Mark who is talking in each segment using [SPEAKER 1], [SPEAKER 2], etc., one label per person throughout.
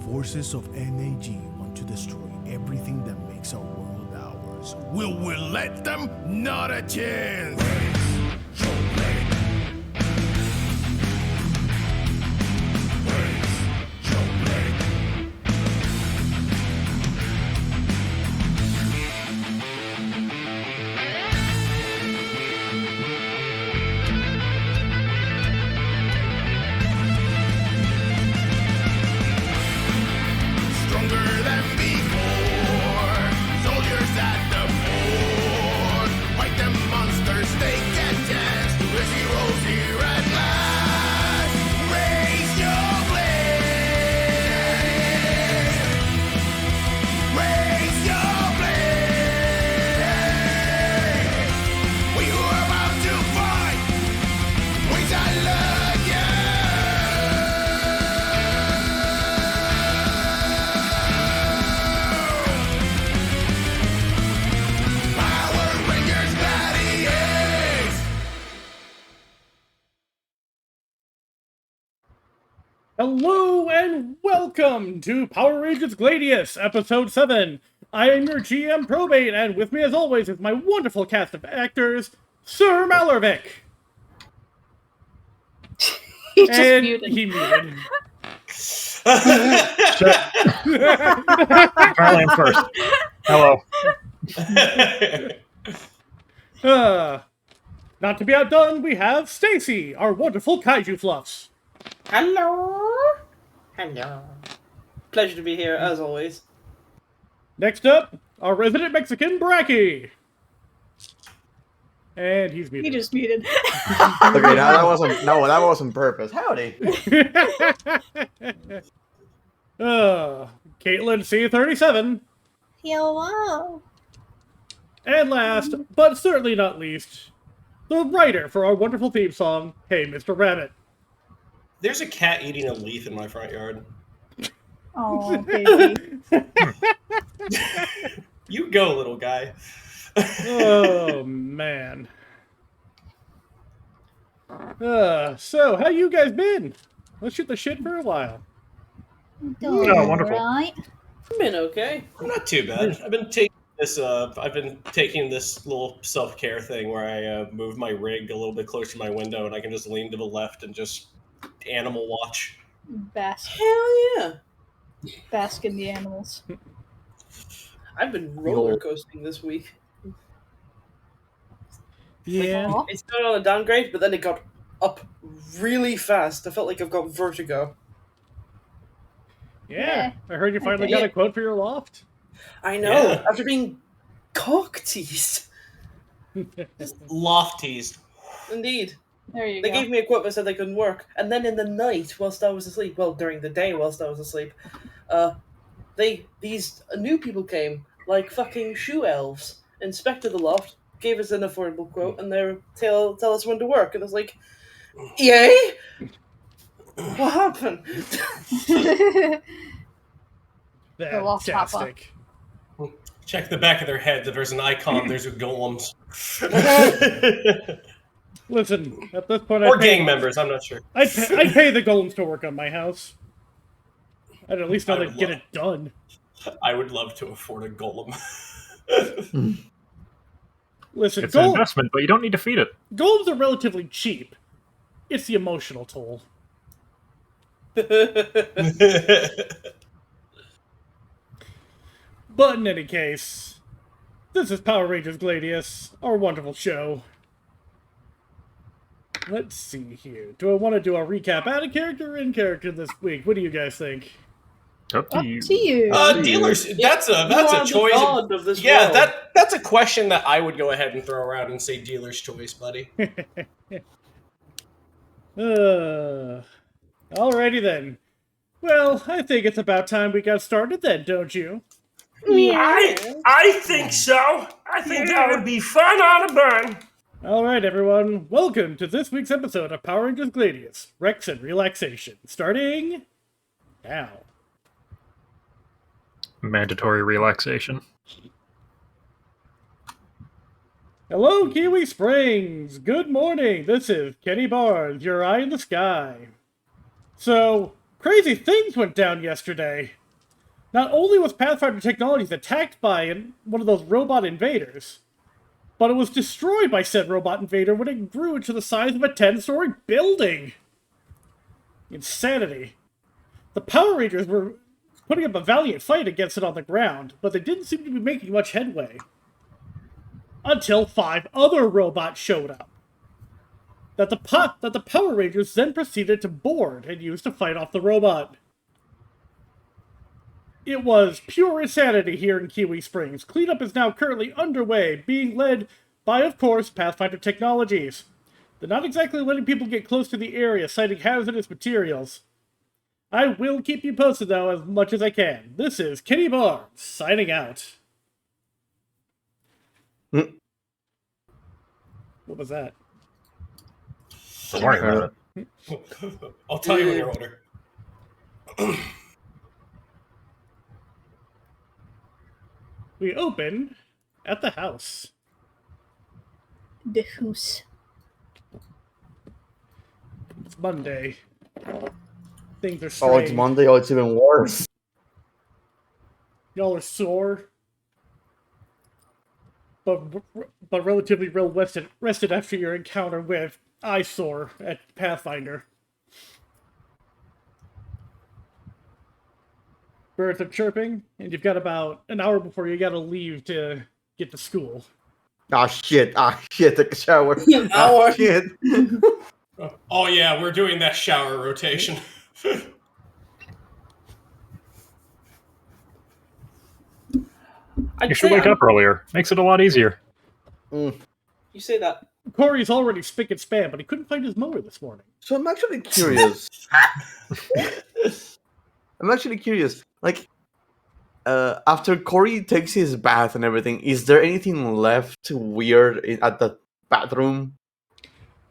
[SPEAKER 1] forces of NAG want to destroy everything that makes our world ours. Will we let them? Not a chance!
[SPEAKER 2] Hello and welcome to Power Rangers Gladius, Episode 7. I am your GM Probate, and with me as always is my wonderful cast of actors, Sir Malervik.
[SPEAKER 3] He just muted.
[SPEAKER 2] He muted.
[SPEAKER 4] Apparently I'm first. Hello.
[SPEAKER 2] Not to be outdone, we have Stacy, our wonderful Kaijufluffs.
[SPEAKER 5] Hello! Hello. Pleasure to be here, as always.
[SPEAKER 2] Next up, our resident Mexican, Bracky. And he's muted.
[SPEAKER 3] He just muted.
[SPEAKER 4] Okay, that wasn't purpose. Howdy.
[SPEAKER 2] Caitlin C37.
[SPEAKER 3] Hello.
[SPEAKER 2] And last, but certainly not least, the writer for our wonderful theme song, Hey Mr. Rabbit.
[SPEAKER 6] There's a cat eating a leaf in my front yard.
[SPEAKER 3] Oh, baby.
[SPEAKER 6] You go, little guy.
[SPEAKER 2] Oh, man. So, how you guys been? Let's shoot the shit for a while.
[SPEAKER 3] Doing
[SPEAKER 4] Oh, wonderful.
[SPEAKER 3] right.
[SPEAKER 5] Been okay.
[SPEAKER 6] Not too bad. I've been taking this little self-care thing where I move my rig a little bit closer to my window and I can just lean to the left and just animal watch.
[SPEAKER 3] Bask
[SPEAKER 5] Hell yeah.
[SPEAKER 3] in the animals.
[SPEAKER 5] I've been roller coasting this week.
[SPEAKER 2] Yeah.
[SPEAKER 3] Aw.
[SPEAKER 5] It started on a downgrade, but then it got up really fast. I felt like I've got vertigo.
[SPEAKER 2] Yeah. I heard you finally
[SPEAKER 3] Okay.
[SPEAKER 2] got a quote for your loft.
[SPEAKER 5] I know,
[SPEAKER 6] Yeah.
[SPEAKER 5] after being cock-teased.
[SPEAKER 6] Lofties.
[SPEAKER 5] Indeed.
[SPEAKER 3] There you
[SPEAKER 5] They
[SPEAKER 3] go.
[SPEAKER 5] gave me a quote that said they couldn't work. And then in the night, whilst I was asleep, well, during the day whilst I was asleep, these new people came, like fucking shoe elves, inspected the loft, gave us an affordable quote, and they tell us when to work. And I was like, yay? What happened?
[SPEAKER 3] loft hopper.
[SPEAKER 2] Fantastic.
[SPEAKER 6] Check the back of their head. There's an icon. There's golems.
[SPEAKER 2] Listen, at this point,
[SPEAKER 6] Or gang members. I'm not sure.
[SPEAKER 2] I'd pay the golems to work on my house. I'd at least know
[SPEAKER 6] I
[SPEAKER 2] they
[SPEAKER 6] would
[SPEAKER 2] get
[SPEAKER 6] love-
[SPEAKER 2] it done.
[SPEAKER 6] I would love to afford a golem.
[SPEAKER 2] Listen,
[SPEAKER 4] It's an investment, but you don't need to feed it.
[SPEAKER 2] golems are relatively cheap. It's the emotional toll. But in any case, this is Power Rangers Gladius, our wonderful show. Let's see here. Do I want to do a recap out of character or in character this week? What do you guys think?
[SPEAKER 4] Up to
[SPEAKER 3] Up
[SPEAKER 4] you.
[SPEAKER 3] to you.
[SPEAKER 6] Dealers. That's a
[SPEAKER 5] You are the
[SPEAKER 6] choice.
[SPEAKER 5] god of this
[SPEAKER 6] Yeah,
[SPEAKER 5] world.
[SPEAKER 6] that's a question that I would go ahead and throw around and say dealer's choice, buddy.
[SPEAKER 2] Alrighty then. Well, I think it's about time we got started then, don't you?
[SPEAKER 7] I think so. I think that would be fun on a burn.
[SPEAKER 2] Alright, everyone. Welcome to this week's episode of Power Rangers Gladius, Rex and Relaxation. Starting now.
[SPEAKER 4] Mandatory relaxation.
[SPEAKER 2] Hello, Kiwi Springs! Good morning! This is Kenny Barnes, your eye in the sky. So, crazy things went down yesterday. Not only was Pathfinder Technologies attacked by one of those robot invaders, but it was destroyed by said robot invader when it grew to the size of a 10-story building. Insanity. The Power Rangers were putting up a valiant fight against it on the ground, but they didn't seem to be making much headway. Until 5 other robots showed up. That the Power Rangers then proceeded to board and use to fight off the robot. It was pure insanity here in Kiwi Springs. Cleanup is now currently underway, being led by, of course, Pathfinder Technologies. They're not exactly letting people get close to the area, citing hazardous materials. I will keep you posted, though, as much as I can. This is Kenny Barnes, signing out. What was that?
[SPEAKER 8] Don't worry about it.
[SPEAKER 6] I'll tell you when you're older.
[SPEAKER 2] We open at the house.
[SPEAKER 3] The hoose.
[SPEAKER 2] It's Monday. Things are
[SPEAKER 4] Oh,
[SPEAKER 2] strange.
[SPEAKER 4] it's Monday. Oh, it's even worse.
[SPEAKER 2] Y'all are sore, but relatively well rested after your encounter with Eyesore at Pathfinder. Birds are chirping, and you've got about an hour before you gotta leave to get to school.
[SPEAKER 4] Ah, shit. Take a shower.
[SPEAKER 5] An hour.
[SPEAKER 4] Shit.
[SPEAKER 6] Oh yeah, we're doing that shower rotation.
[SPEAKER 8] You should wake up earlier. Makes it a lot easier.
[SPEAKER 5] You say that.
[SPEAKER 2] Cory's already spick and span, but he couldn't find his mower this morning.
[SPEAKER 4] So I'm actually curious. Like, after Cory takes his bath and everything, is there anything left weird at the bathroom?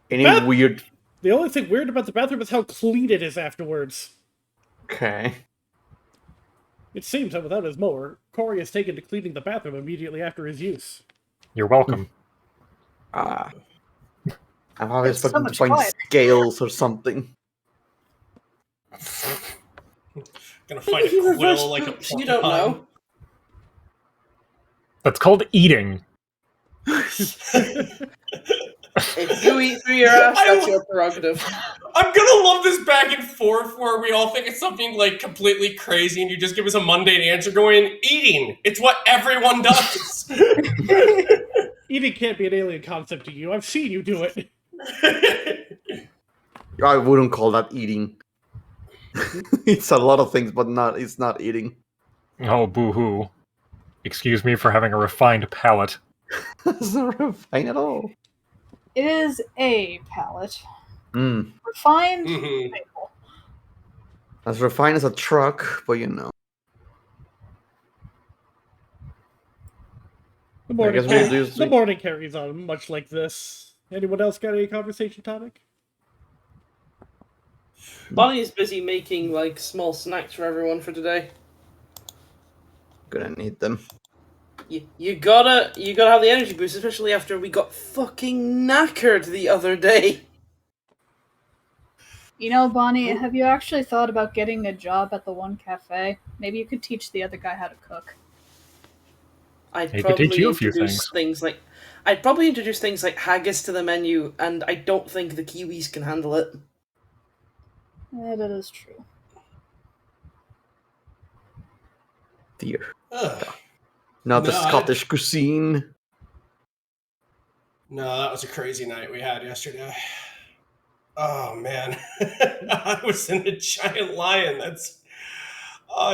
[SPEAKER 4] Weird?
[SPEAKER 2] The only thing weird about the bathroom is how clean it is afterwards.
[SPEAKER 4] Okay.
[SPEAKER 2] It seems that without his mower, Cory has taken to cleaning the bathroom immediately after his use.
[SPEAKER 8] You're welcome.
[SPEAKER 4] I'm always
[SPEAKER 3] so
[SPEAKER 4] expecting to
[SPEAKER 3] much
[SPEAKER 4] find
[SPEAKER 3] quiet.
[SPEAKER 4] scales or something.
[SPEAKER 6] Gonna find a quill like a porcupine.
[SPEAKER 5] You don't know.
[SPEAKER 8] That's called eating.
[SPEAKER 5] If you eat through your ass, that's your prerogative.
[SPEAKER 6] I'm gonna love this back and forth where we all think it's something like completely crazy and you just give us a mundane answer going, eating. It's what everyone does.
[SPEAKER 2] Eating can't be an alien concept to you. I've seen you do it.
[SPEAKER 4] I wouldn't call that eating. It's a lot of things, but it's not eating.
[SPEAKER 8] Oh, boo-hoo. Excuse me for having a refined palate.
[SPEAKER 4] That's not refined at all.
[SPEAKER 3] It is a palette.
[SPEAKER 4] Mm.
[SPEAKER 3] Refined.
[SPEAKER 6] Mhm.
[SPEAKER 3] Debatable.
[SPEAKER 4] As refined as a truck, but you know.
[SPEAKER 2] The morning carries on much like this. Anyone else got any conversation topic?
[SPEAKER 5] Bonnie's busy making like small snacks for everyone for today.
[SPEAKER 4] Gonna need them.
[SPEAKER 5] You gotta have the energy boost, especially after we got fucking knackered the other day.
[SPEAKER 3] You know, Bonnie, have you actually thought about getting a job at the one cafe? Maybe you could teach the other guy how to cook.
[SPEAKER 5] I'd
[SPEAKER 8] He could
[SPEAKER 5] probably
[SPEAKER 8] teach you a few
[SPEAKER 5] introduce things like haggis to the menu, and I don't think the Kiwis can handle it.
[SPEAKER 3] That is true.
[SPEAKER 4] Dear.
[SPEAKER 6] Ugh.
[SPEAKER 4] Not the
[SPEAKER 6] No,
[SPEAKER 4] Scottish cuisine.
[SPEAKER 6] No, that was a crazy night we had yesterday. Oh man, I was in a giant lion. It's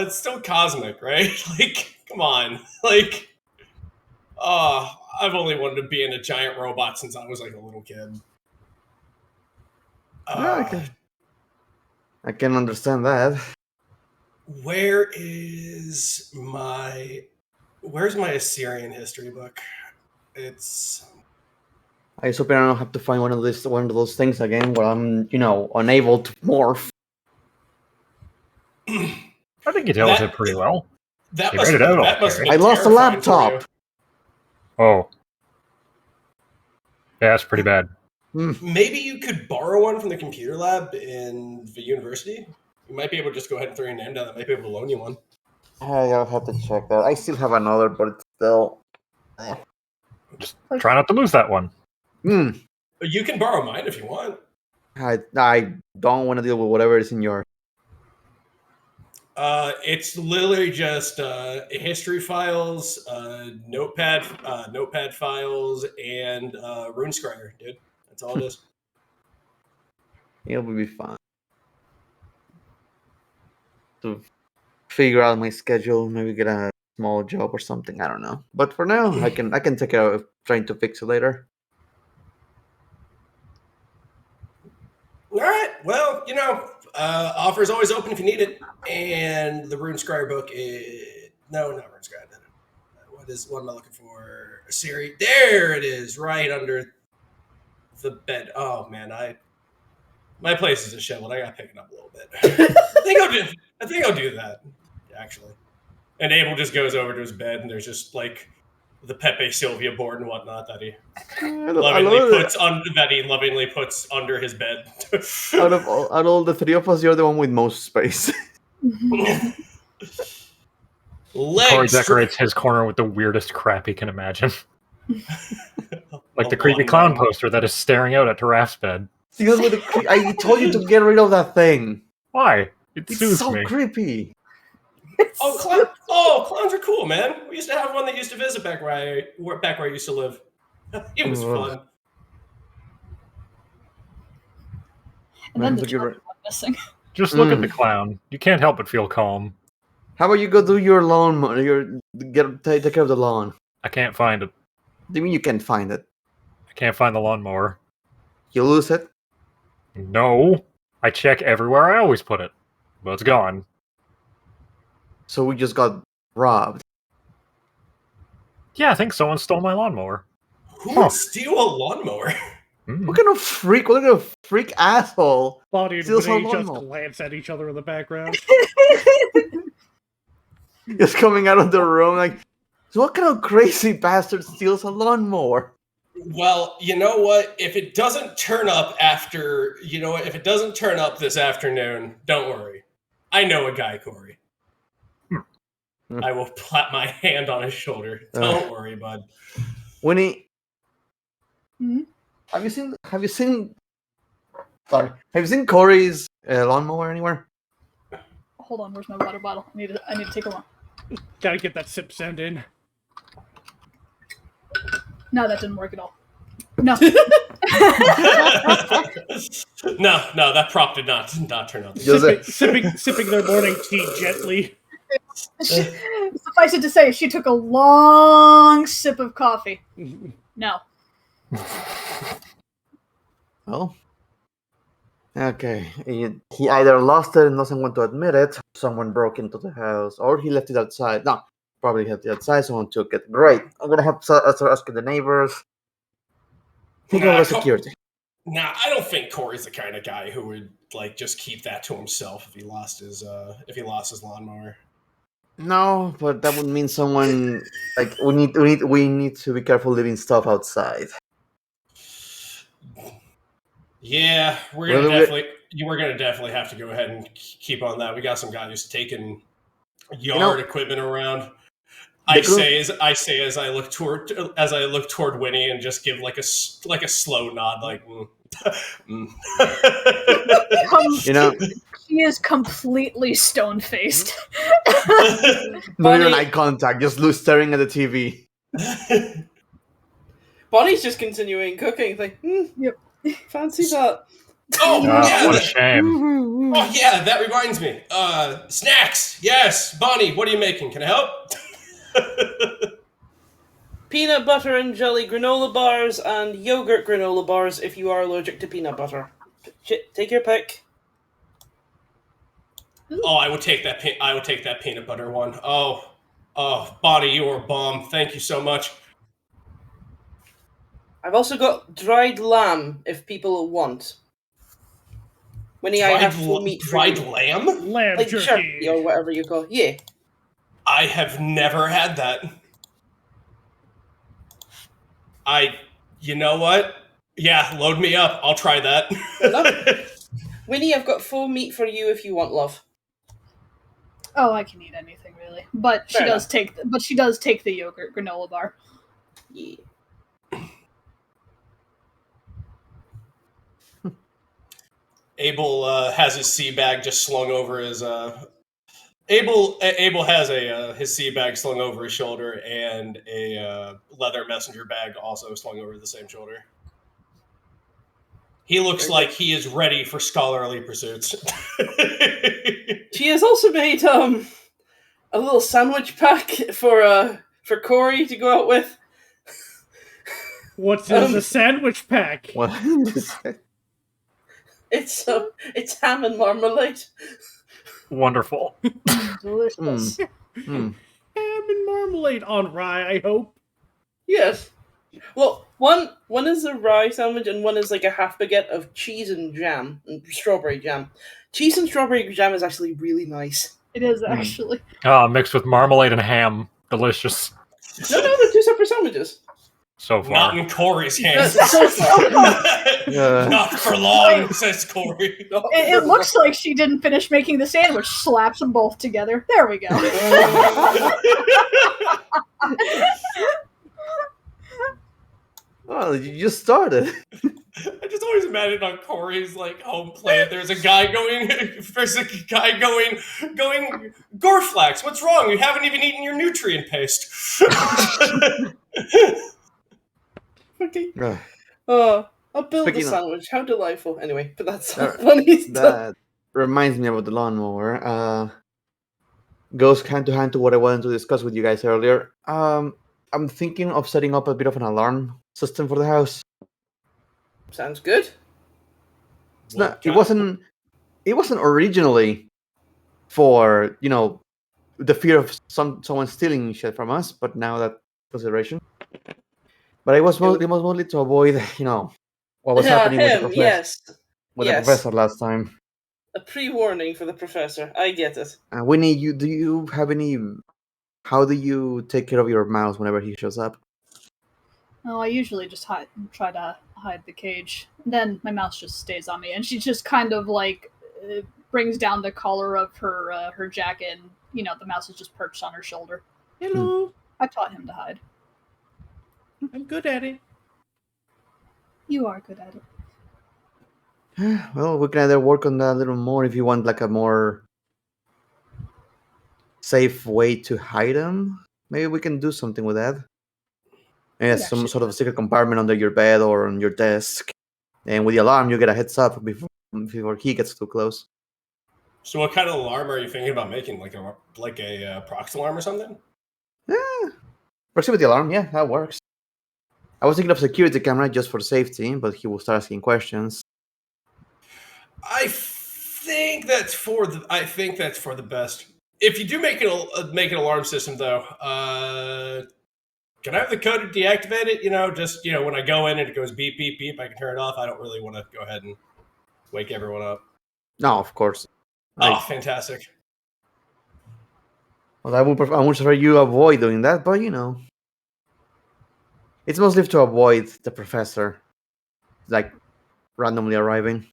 [SPEAKER 6] still cosmic, right? Like, come on, like, I've only wanted to be in a giant robot since I was like a little kid.
[SPEAKER 4] Yeah, I can understand that.
[SPEAKER 6] Where's my Assyrian history book? It's
[SPEAKER 4] I just hope I don't have to find one of those things again where I'm, unable to morph.
[SPEAKER 8] I think you dealt with it pretty well.
[SPEAKER 6] that
[SPEAKER 8] You
[SPEAKER 6] must
[SPEAKER 8] made it out
[SPEAKER 6] that must
[SPEAKER 8] okay.
[SPEAKER 6] have been
[SPEAKER 4] I lost a
[SPEAKER 6] terrifying for
[SPEAKER 4] laptop.
[SPEAKER 8] Oh. Yeah, that's pretty bad.
[SPEAKER 6] you. Maybe you could borrow one from the computer lab in the university. You might be able to just go ahead and throw your name down. That might be able to loan you one.
[SPEAKER 4] I'll have to check that. I still have another, but it's still.
[SPEAKER 8] Just try not to lose that one.
[SPEAKER 6] But you can borrow mine if you want.
[SPEAKER 4] I don't want to deal with whatever is in your.
[SPEAKER 6] It's literally just history files, notepad files, and rune scryer, dude. That's all it is.
[SPEAKER 4] It'll be fun to figure out my schedule. Maybe get a small job or something. I don't know. But for now, I can take care of trying to fix it later.
[SPEAKER 6] All right. Well, offer is always open if you need it. And the rune scryer book is not rune scryer. What am I looking for? A series. There it is, right under the bed. Oh man, my place is disheveled. I got to pick it up a little bit. I think I'll do that, actually. And Abel just goes over to his bed, and there's just like the Pepe Sylvia board and whatnot that he lovingly puts under his bed.
[SPEAKER 4] out of all the three of us, you're the one with most space.
[SPEAKER 8] Cory decorates his corner with the weirdest crap he can imagine. Like the creepy clown poster that is staring out at Giraffe's bed.
[SPEAKER 4] I told you to get rid of that thing.
[SPEAKER 8] Why? It's
[SPEAKER 4] so
[SPEAKER 8] me.
[SPEAKER 4] Creepy.
[SPEAKER 6] Clowns are cool, man. We used to have one that used to visit back where I used to live. It was fun.
[SPEAKER 3] And then the children went missing.
[SPEAKER 8] Just look at the clown. You can't help but feel calm.
[SPEAKER 4] How about you go do your lawn? Take care of the lawn.
[SPEAKER 8] I can't find it.
[SPEAKER 4] What do you mean you can't find it?
[SPEAKER 8] I can't find the lawnmower.
[SPEAKER 4] You lose it?
[SPEAKER 8] No. I check everywhere I always put it. But it's gone.
[SPEAKER 4] So we just got robbed.
[SPEAKER 8] Yeah, I think someone stole my lawnmower.
[SPEAKER 6] Who would steal a lawnmower?
[SPEAKER 4] What kind of freak asshole?
[SPEAKER 2] Bonnie and Winnie just glance at each other in the background.
[SPEAKER 4] Just coming out of the room like, so what kind of crazy bastard steals a lawnmower?
[SPEAKER 6] Well, you know what? If it doesn't turn up this afternoon, don't worry. I know a guy, Cory. I will clap my hand on his shoulder. Don't worry, bud.
[SPEAKER 4] Winnie,
[SPEAKER 3] Mm-hmm.
[SPEAKER 4] have you seen Cory's lawnmower anywhere?
[SPEAKER 3] Hold on, where's my water bottle? I need to take a one.
[SPEAKER 2] Gotta get that sip sound in.
[SPEAKER 3] No, that didn't work at all. No.
[SPEAKER 6] No, that prop did not turn up.
[SPEAKER 2] Sipping their morning tea gently.
[SPEAKER 3] Suffice it to say, she took a long sip of coffee. No.
[SPEAKER 4] Well, okay. He either lost it and doesn't want to admit it. Someone broke into the house, or he left it outside. No, probably left it outside. Someone took it. Great. I'm gonna have to start asking the neighbors. Think about security.
[SPEAKER 6] Nah, I don't think Cory's the kind of guy who would just keep that to himself if he lost his lawnmower.
[SPEAKER 4] No, but that would mean someone we need to be careful leaving stuff outside.
[SPEAKER 6] Yeah, we're gonna definitely have to go ahead and keep on that. We got some guy who's taking yard equipment around. I say as I look toward Winnie and just give like a slow nod, like.
[SPEAKER 3] She is completely stone-faced.
[SPEAKER 4] Not even eye contact, just staring at the TV.
[SPEAKER 5] Bonnie's just continuing cooking. Like, yep, fancy that.
[SPEAKER 6] Oh, yeah.
[SPEAKER 8] What a shame.
[SPEAKER 6] Oh, yeah, that reminds me. Snacks. Yes, Bonnie, what are you making? Can I help?
[SPEAKER 5] Peanut butter and jelly granola bars and yogurt granola bars if you are allergic to peanut butter. Take your pick.
[SPEAKER 6] Oh, I would take that peanut butter one. Oh, Bonnie, you are a bomb. Thank you so much.
[SPEAKER 5] I've also got dried lamb if people want. Winnie, I have full meat.
[SPEAKER 6] Dried lamb?
[SPEAKER 2] Lamb
[SPEAKER 5] like
[SPEAKER 2] jerky.
[SPEAKER 5] or whatever you call it. Yeah.
[SPEAKER 6] I have never had that. You know what? Yeah, load me up. I'll try that.
[SPEAKER 5] Winnie, I've got full meat for you if you want, love.
[SPEAKER 3] Oh, I can eat anything really, but she
[SPEAKER 5] Fair
[SPEAKER 3] does
[SPEAKER 5] enough.
[SPEAKER 3] take the yogurt granola bar.
[SPEAKER 5] Yeah.
[SPEAKER 6] Abel has his sea bag just slung over his. Abel has his sea bag slung over his shoulder and a leather messenger bag also slung over the same shoulder. He looks like he is ready for scholarly pursuits.
[SPEAKER 5] She has also made a little sandwich pack for Cory to go out with.
[SPEAKER 2] What's in the sandwich pack?
[SPEAKER 4] What?
[SPEAKER 5] It's ham and marmalade.
[SPEAKER 8] Wonderful.
[SPEAKER 3] Delicious.
[SPEAKER 2] Ham and marmalade on rye, I hope.
[SPEAKER 5] Yes. Well, one is a rye sandwich and one is like a half baguette of cheese and jam and strawberry jam. Cheese and strawberry jam is actually really nice.
[SPEAKER 3] It is actually.
[SPEAKER 8] Mixed with marmalade and ham. Delicious.
[SPEAKER 5] No, they're two separate sandwiches.
[SPEAKER 8] So far.
[SPEAKER 6] Not in Cory's hands.
[SPEAKER 5] So far.
[SPEAKER 6] Not for long, says Cory.
[SPEAKER 3] It looks like she didn't finish making the sandwich. Slaps them both together. There we go.
[SPEAKER 4] Oh, you just started.
[SPEAKER 6] I just always imagine on Cory's like home planet. There's a guy going. Gorflax, what's wrong? You haven't even eaten your nutrient paste.
[SPEAKER 5] Okay.
[SPEAKER 4] Ugh.
[SPEAKER 5] I'll build
[SPEAKER 4] Speaking
[SPEAKER 5] a
[SPEAKER 4] of-
[SPEAKER 5] sandwich. How delightful. Anyway, but that's not funny stuff.
[SPEAKER 4] That reminds me about the lawnmower. Goes hand to hand to what I wanted to discuss with you guys earlier. I'm thinking of setting up a bit of an alarm system for the house.
[SPEAKER 5] Sounds good.
[SPEAKER 4] It wasn't originally for the fear of someone stealing shit from us, but now that consideration. But it was mostly to avoid what was happening with the professor last time.
[SPEAKER 5] A pre-warning for the professor. I get it.
[SPEAKER 4] Winnie, do you have any? How do you take care of your mouse whenever he shows up?
[SPEAKER 3] Oh, I usually just try to hide the cage. Then my mouse just stays on me, and she just kind of like brings down the collar of her jacket, and the mouse is just perched on her shoulder.
[SPEAKER 2] Hello.
[SPEAKER 3] I taught him to hide.
[SPEAKER 2] I'm good at it.
[SPEAKER 3] You are good at it.
[SPEAKER 4] Well, we can either work on that a little more if you want, like a more safe way to hide them. Maybe we can do something with that. Yeah, some sort of a secret compartment under your bed or on your desk. And with the alarm, you get a heads up before he gets too close.
[SPEAKER 6] So, what kind of alarm are you thinking about making? Like a prox alarm or something?
[SPEAKER 4] Yeah, proximity alarm. Yeah, that works. I was thinking of security camera just for safety, but he will start asking questions.
[SPEAKER 6] I think that's for the best. If you do make an alarm system, though, can I have the code to deactivate it? Just when I go in and it goes beep beep beep, I can turn it off. I don't really want to go ahead and wake everyone up.
[SPEAKER 4] No, of course.
[SPEAKER 6] Oh, fantastic!
[SPEAKER 4] Well, I would prefer you avoid doing that, but it's mostly to avoid the professor, like randomly arriving.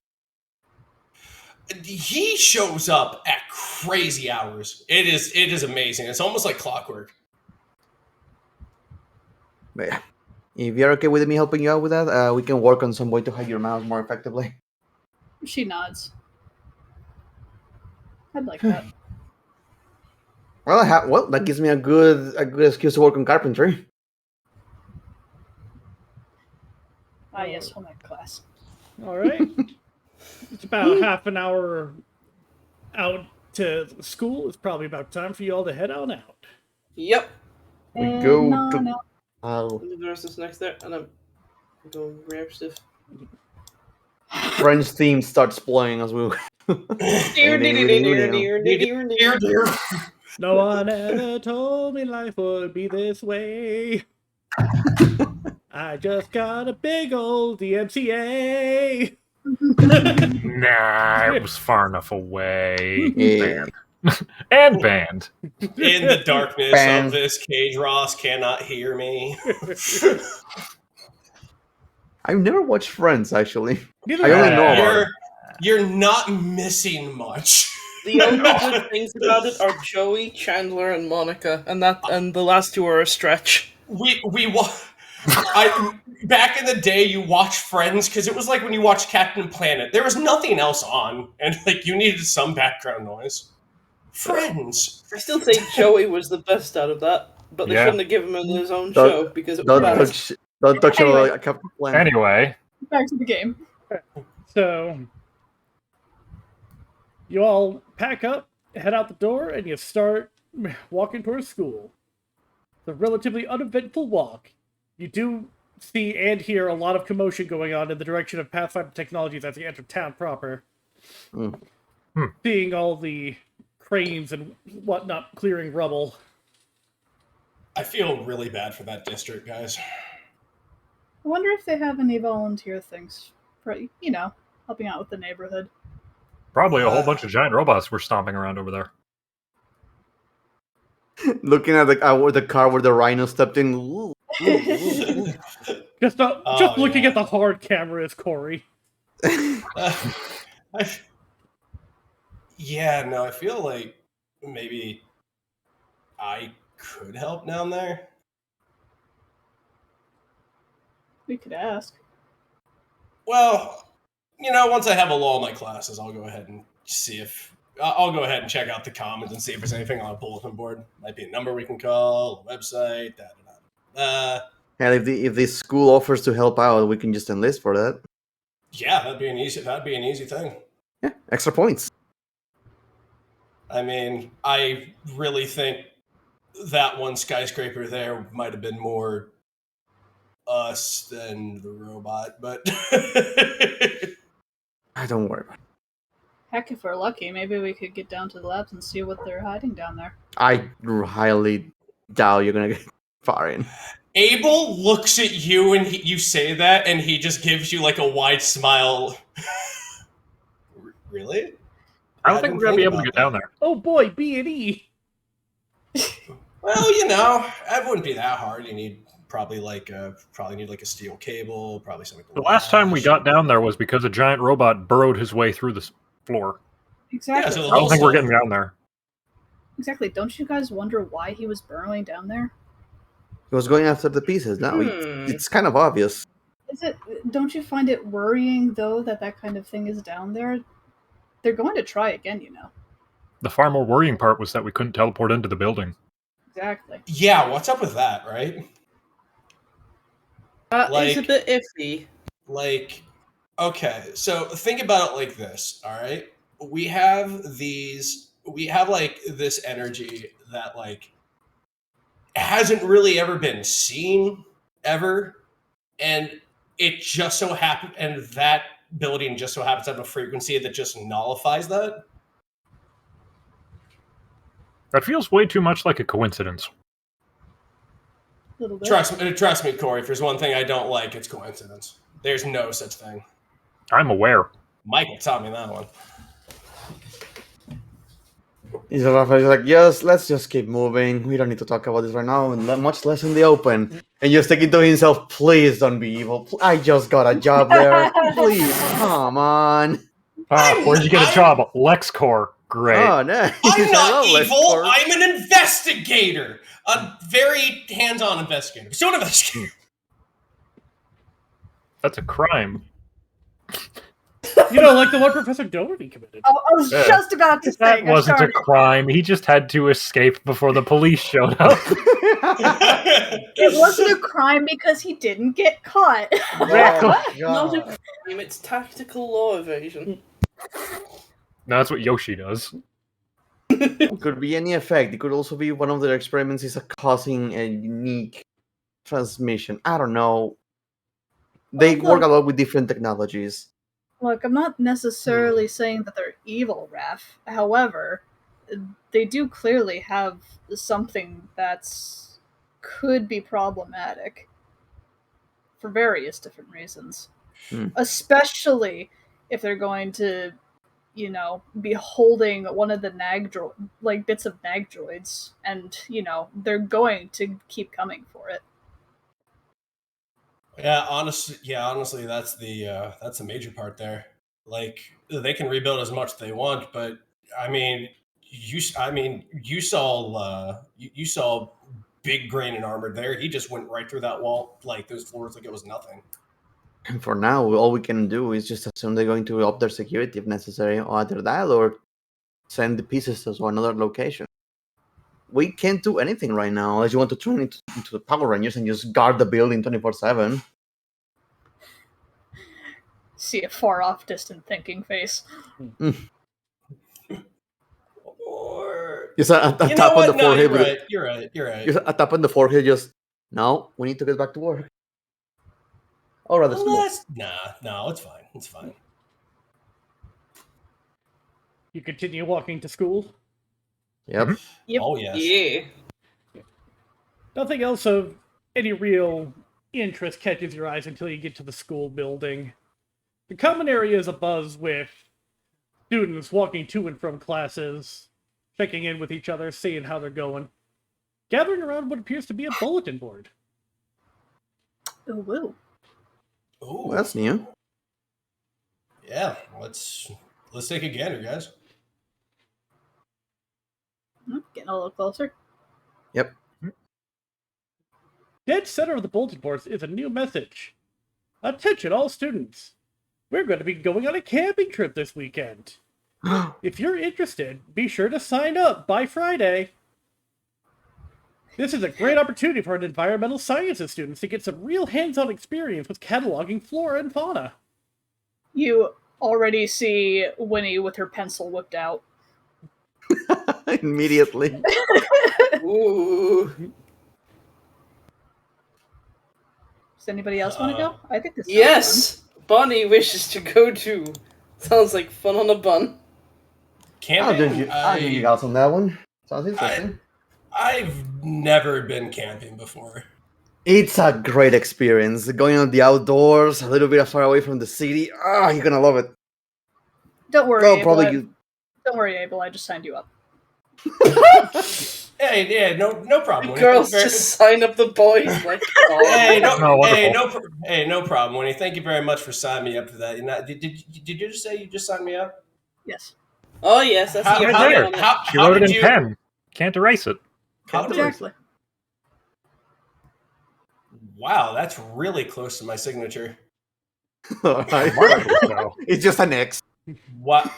[SPEAKER 6] He shows up at crazy hours. It is amazing. It's almost like clockwork.
[SPEAKER 4] But yeah, if you're okay with me helping you out with that, we can work on some way to hide your mouse more effectively.
[SPEAKER 3] She nods. I'd like that.
[SPEAKER 4] Well, that gives me a good excuse to work on carpentry.
[SPEAKER 3] Ah, yes, home ec class.
[SPEAKER 2] All right. It's about half an hour out to school. It's probably about time for you all to head on out.
[SPEAKER 5] Yep.
[SPEAKER 4] We go
[SPEAKER 3] no,
[SPEAKER 4] to.
[SPEAKER 3] no.
[SPEAKER 5] The rest is next there, and I'm going grab stuff.
[SPEAKER 4] French theme starts playing as we.
[SPEAKER 2] No one ever told me life would be this way. I just got a big old DMCA.
[SPEAKER 8] Nah, it was far enough away.
[SPEAKER 4] Yeah.
[SPEAKER 8] And banned.
[SPEAKER 6] In the darkness of this cage, Ross cannot hear me.
[SPEAKER 4] I've never watched Friends, actually.
[SPEAKER 2] Neither
[SPEAKER 4] I only
[SPEAKER 2] have
[SPEAKER 4] know
[SPEAKER 2] I.
[SPEAKER 4] about it.
[SPEAKER 6] You're not missing much.
[SPEAKER 5] The only good things about it are Joey, Chandler, and Monica, and the last two are a stretch.
[SPEAKER 6] Back in the day, you watched Friends because it was like when you watched Captain Planet. There was nothing else on, and like you needed some background noise. Friends.
[SPEAKER 5] I still say Joey was the best out of that, but they shouldn't have given him his own show because it was bad.
[SPEAKER 4] Don't touch
[SPEAKER 3] Anyway.
[SPEAKER 4] Captain Planet.
[SPEAKER 8] Anyway,
[SPEAKER 3] Back to the game.
[SPEAKER 2] So, you all pack up, head out the door, and you start walking towards school. It's a relatively uneventful walk. You do see and hear a lot of commotion going on in the direction of Pathfinder Technologies as you enter town proper. Seeing all the cranes and whatnot clearing rubble.
[SPEAKER 6] I feel really bad for that district, guys.
[SPEAKER 3] I wonder if they have any volunteer things for, helping out with the neighborhood.
[SPEAKER 8] probably a whole bunch of giant robots were stomping around over there.
[SPEAKER 4] Looking at the car where the rhino stepped in. Ooh, ooh, ooh.
[SPEAKER 2] Just looking at the hard camera is Cory.
[SPEAKER 6] I feel like maybe I could help down there.
[SPEAKER 3] We could ask.
[SPEAKER 6] Well, once I have a lull in my classes, I'll go ahead and see if I'll go ahead and check out the commons and see if there's anything on a bulletin board. Might be a number we can call, a website,
[SPEAKER 4] And if the school offers to help out, we can just enlist for that.
[SPEAKER 6] Yeah, that'd be an easy thing.
[SPEAKER 4] Yeah, extra points.
[SPEAKER 6] I mean, I really think that one skyscraper there might have been more us than the robot, but
[SPEAKER 4] I don't worry about it.
[SPEAKER 3] Heck, if we're lucky, maybe we could get down to the labs and see what they're hiding down there.
[SPEAKER 4] I highly doubt you're gonna get far in.
[SPEAKER 6] Abel looks at you and you say that, and he just gives you like a wide smile. Really?
[SPEAKER 8] I don't think we're gonna be able to get down there.
[SPEAKER 2] Oh boy, B&E.
[SPEAKER 6] Well, it wouldn't be that hard. You need probably need a steel cable, probably something.
[SPEAKER 8] The last time we got down there was because a giant robot burrowed his way through the floor.
[SPEAKER 3] Exactly.
[SPEAKER 6] Yeah, so
[SPEAKER 8] I don't think we're getting down there.
[SPEAKER 3] Exactly. Don't you guys wonder why he was burrowing down there?
[SPEAKER 4] He was going after the pieces. Now it's kind of obvious.
[SPEAKER 3] Don't you find it worrying though that kind of thing is down there? They're going to try again,
[SPEAKER 8] The far more worrying part was that we couldn't teleport into the building.
[SPEAKER 3] Exactly.
[SPEAKER 6] Yeah, what's up with that, right?
[SPEAKER 5] It's a bit iffy.
[SPEAKER 6] Okay, so think about it like this, all right? We have this energy that hasn't really ever been seen ever, and it just so happened, and that building just so happens to have a frequency that just nullifies that.
[SPEAKER 8] That feels way too much like a coincidence.
[SPEAKER 3] Little bit.
[SPEAKER 6] Trust me, Cory. If there's one thing I don't like, it's coincidence. There's no such thing.
[SPEAKER 8] I'm aware.
[SPEAKER 6] Michael taught me that one.
[SPEAKER 4] He's like, yes, let's just keep moving. We don't need to talk about this right now, and much less in the open. And just thinking to himself, please don't be evil. I just got a job there. Please, come on.
[SPEAKER 8] Where'd you get a job? LexCorp. Great.
[SPEAKER 4] Oh, no.
[SPEAKER 6] I'm not evil. I'm an investigator. A very hands-on investigator. So an investigator.
[SPEAKER 8] That's a crime.
[SPEAKER 2] Like the one Professor Doherty committed.
[SPEAKER 3] I was just about to say.
[SPEAKER 8] That wasn't a crime. He just had to escape before the police showed up.
[SPEAKER 3] It wasn't a crime because he didn't get caught.
[SPEAKER 5] Not a crime, it's tactical law evasion.
[SPEAKER 8] No, that's what Yoshi does.
[SPEAKER 4] It could be any effect. It could also be one of their experiments is causing a unique transmission. I don't know. They work a lot with different technologies.
[SPEAKER 3] Look, I'm not necessarily saying that they're evil, Raph. However, they do clearly have something that's could be problematic for various different reasons. Especially if they're going to, be holding one of the bits of nag droids, and they're going to keep coming for it.
[SPEAKER 6] Yeah, honestly, that's the major part there. Like they can rebuild as much as they want, but I mean, you saw Big Grain and Armored there. He just went right through that wall, like those floors, like it was nothing.
[SPEAKER 4] And for now, all we can do is just assume they're going to up their security if necessary, or either that or send the pieces to another location. We can't do anything right now unless you want to turn into the Power Rangers and just guard the building 24/7.
[SPEAKER 3] See a far off, distant thinking face.
[SPEAKER 6] Or
[SPEAKER 4] Just a tap on the forehead.
[SPEAKER 6] You're right.
[SPEAKER 4] Just a tap on the forehead. Just no. We need to get back to work. Or rather,
[SPEAKER 6] no, it's fine. It's fine.
[SPEAKER 2] You continue walking to school.
[SPEAKER 4] Yep.
[SPEAKER 3] Yep.
[SPEAKER 6] Oh yes.
[SPEAKER 5] Yeah.
[SPEAKER 2] Nothing else of any real interest catches your eyes until you get to the school building. The common area is abuzz with students walking to and from classes, checking in with each other, seeing how they're going, gathering around what appears to be a bulletin board.
[SPEAKER 3] Ooh, woo.
[SPEAKER 6] Ooh,
[SPEAKER 4] That's new.
[SPEAKER 6] yeah. Let's take a gander, guys.
[SPEAKER 3] Getting a little closer.
[SPEAKER 4] Yep.
[SPEAKER 2] Dead center of the bulletin board is a new message. Attention all students. We're going to be going on a camping trip this weekend. If you're interested, be sure to sign up by Friday. This is a great opportunity for an environmental sciences students to get some real hands-on experience with cataloging flora and fauna.
[SPEAKER 3] You already see Winnie with her pencil whipped out.
[SPEAKER 4] Immediately.
[SPEAKER 5] Ooh.
[SPEAKER 3] Does anybody else want to go? I think this sounds
[SPEAKER 5] Yes! Bonnie wishes to go too. Sounds like fun on a bun.
[SPEAKER 6] Camping?
[SPEAKER 4] I'll give you guys on that one. Sounds interesting.
[SPEAKER 6] I've never been camping before.
[SPEAKER 4] It's a great experience. Going on the outdoors, a little bit far away from the city. You're gonna love it.
[SPEAKER 3] fun. Don't worry,
[SPEAKER 4] Well,
[SPEAKER 3] Abel.
[SPEAKER 4] probably
[SPEAKER 3] Don't worry, Abel. I just signed you up.
[SPEAKER 6] Hey, yeah, no problem. Winnie.
[SPEAKER 5] Girls just sign up the boys like.
[SPEAKER 6] Hey,
[SPEAKER 8] wonderful.
[SPEAKER 6] no problem, Winnie. Thank you very much for signing me up for that. Did you just say you just signed me up?
[SPEAKER 3] Yes.
[SPEAKER 5] Oh yes, that's
[SPEAKER 6] How-
[SPEAKER 5] your
[SPEAKER 6] how-
[SPEAKER 5] name on it.
[SPEAKER 6] how-
[SPEAKER 8] She
[SPEAKER 6] how
[SPEAKER 8] wrote it
[SPEAKER 6] did
[SPEAKER 8] in
[SPEAKER 6] you-
[SPEAKER 8] pen. Can't erase it.
[SPEAKER 6] How did-
[SPEAKER 3] Exactly.
[SPEAKER 6] Wow, that's really close to my signature.
[SPEAKER 4] Alright.
[SPEAKER 8] So,
[SPEAKER 4] It's just an X.
[SPEAKER 6] What?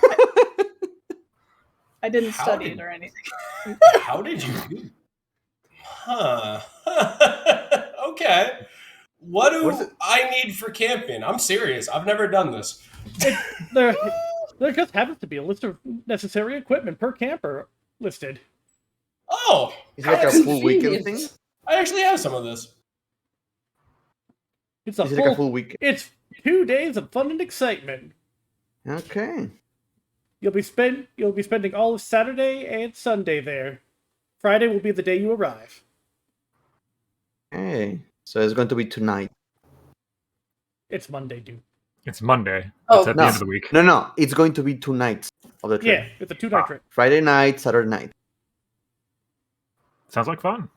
[SPEAKER 3] I didn't
[SPEAKER 6] How
[SPEAKER 3] study
[SPEAKER 6] did-
[SPEAKER 3] it or anything.
[SPEAKER 6] How did you do? Huh. Okay. What
[SPEAKER 4] What is
[SPEAKER 6] do
[SPEAKER 4] it?
[SPEAKER 6] I need for camping? I'm serious. I've never done this.
[SPEAKER 2] There just happens to be a list of necessary equipment per camper listed.
[SPEAKER 6] Oh,
[SPEAKER 4] It's like
[SPEAKER 6] how
[SPEAKER 4] a full weekend
[SPEAKER 5] convenient.
[SPEAKER 4] thing.
[SPEAKER 6] I actually have some of this.
[SPEAKER 2] It's a
[SPEAKER 4] Is it like a full weekend?
[SPEAKER 2] It's 2 days of fun and excitement.
[SPEAKER 4] Okay.
[SPEAKER 2] You'll be spending all of Saturday and Sunday there. Friday will be the day you arrive.
[SPEAKER 4] Hey. So it's going to be tonight.
[SPEAKER 2] It's Monday, dude.
[SPEAKER 8] it's Monday.
[SPEAKER 5] Oh,
[SPEAKER 8] It's at
[SPEAKER 4] no.
[SPEAKER 8] the end of the week.
[SPEAKER 4] No. It's going to be 2 nights of the trip.
[SPEAKER 2] Yeah, it's a 2-night trip.
[SPEAKER 4] Friday night, Saturday night.
[SPEAKER 8] Sounds like fun.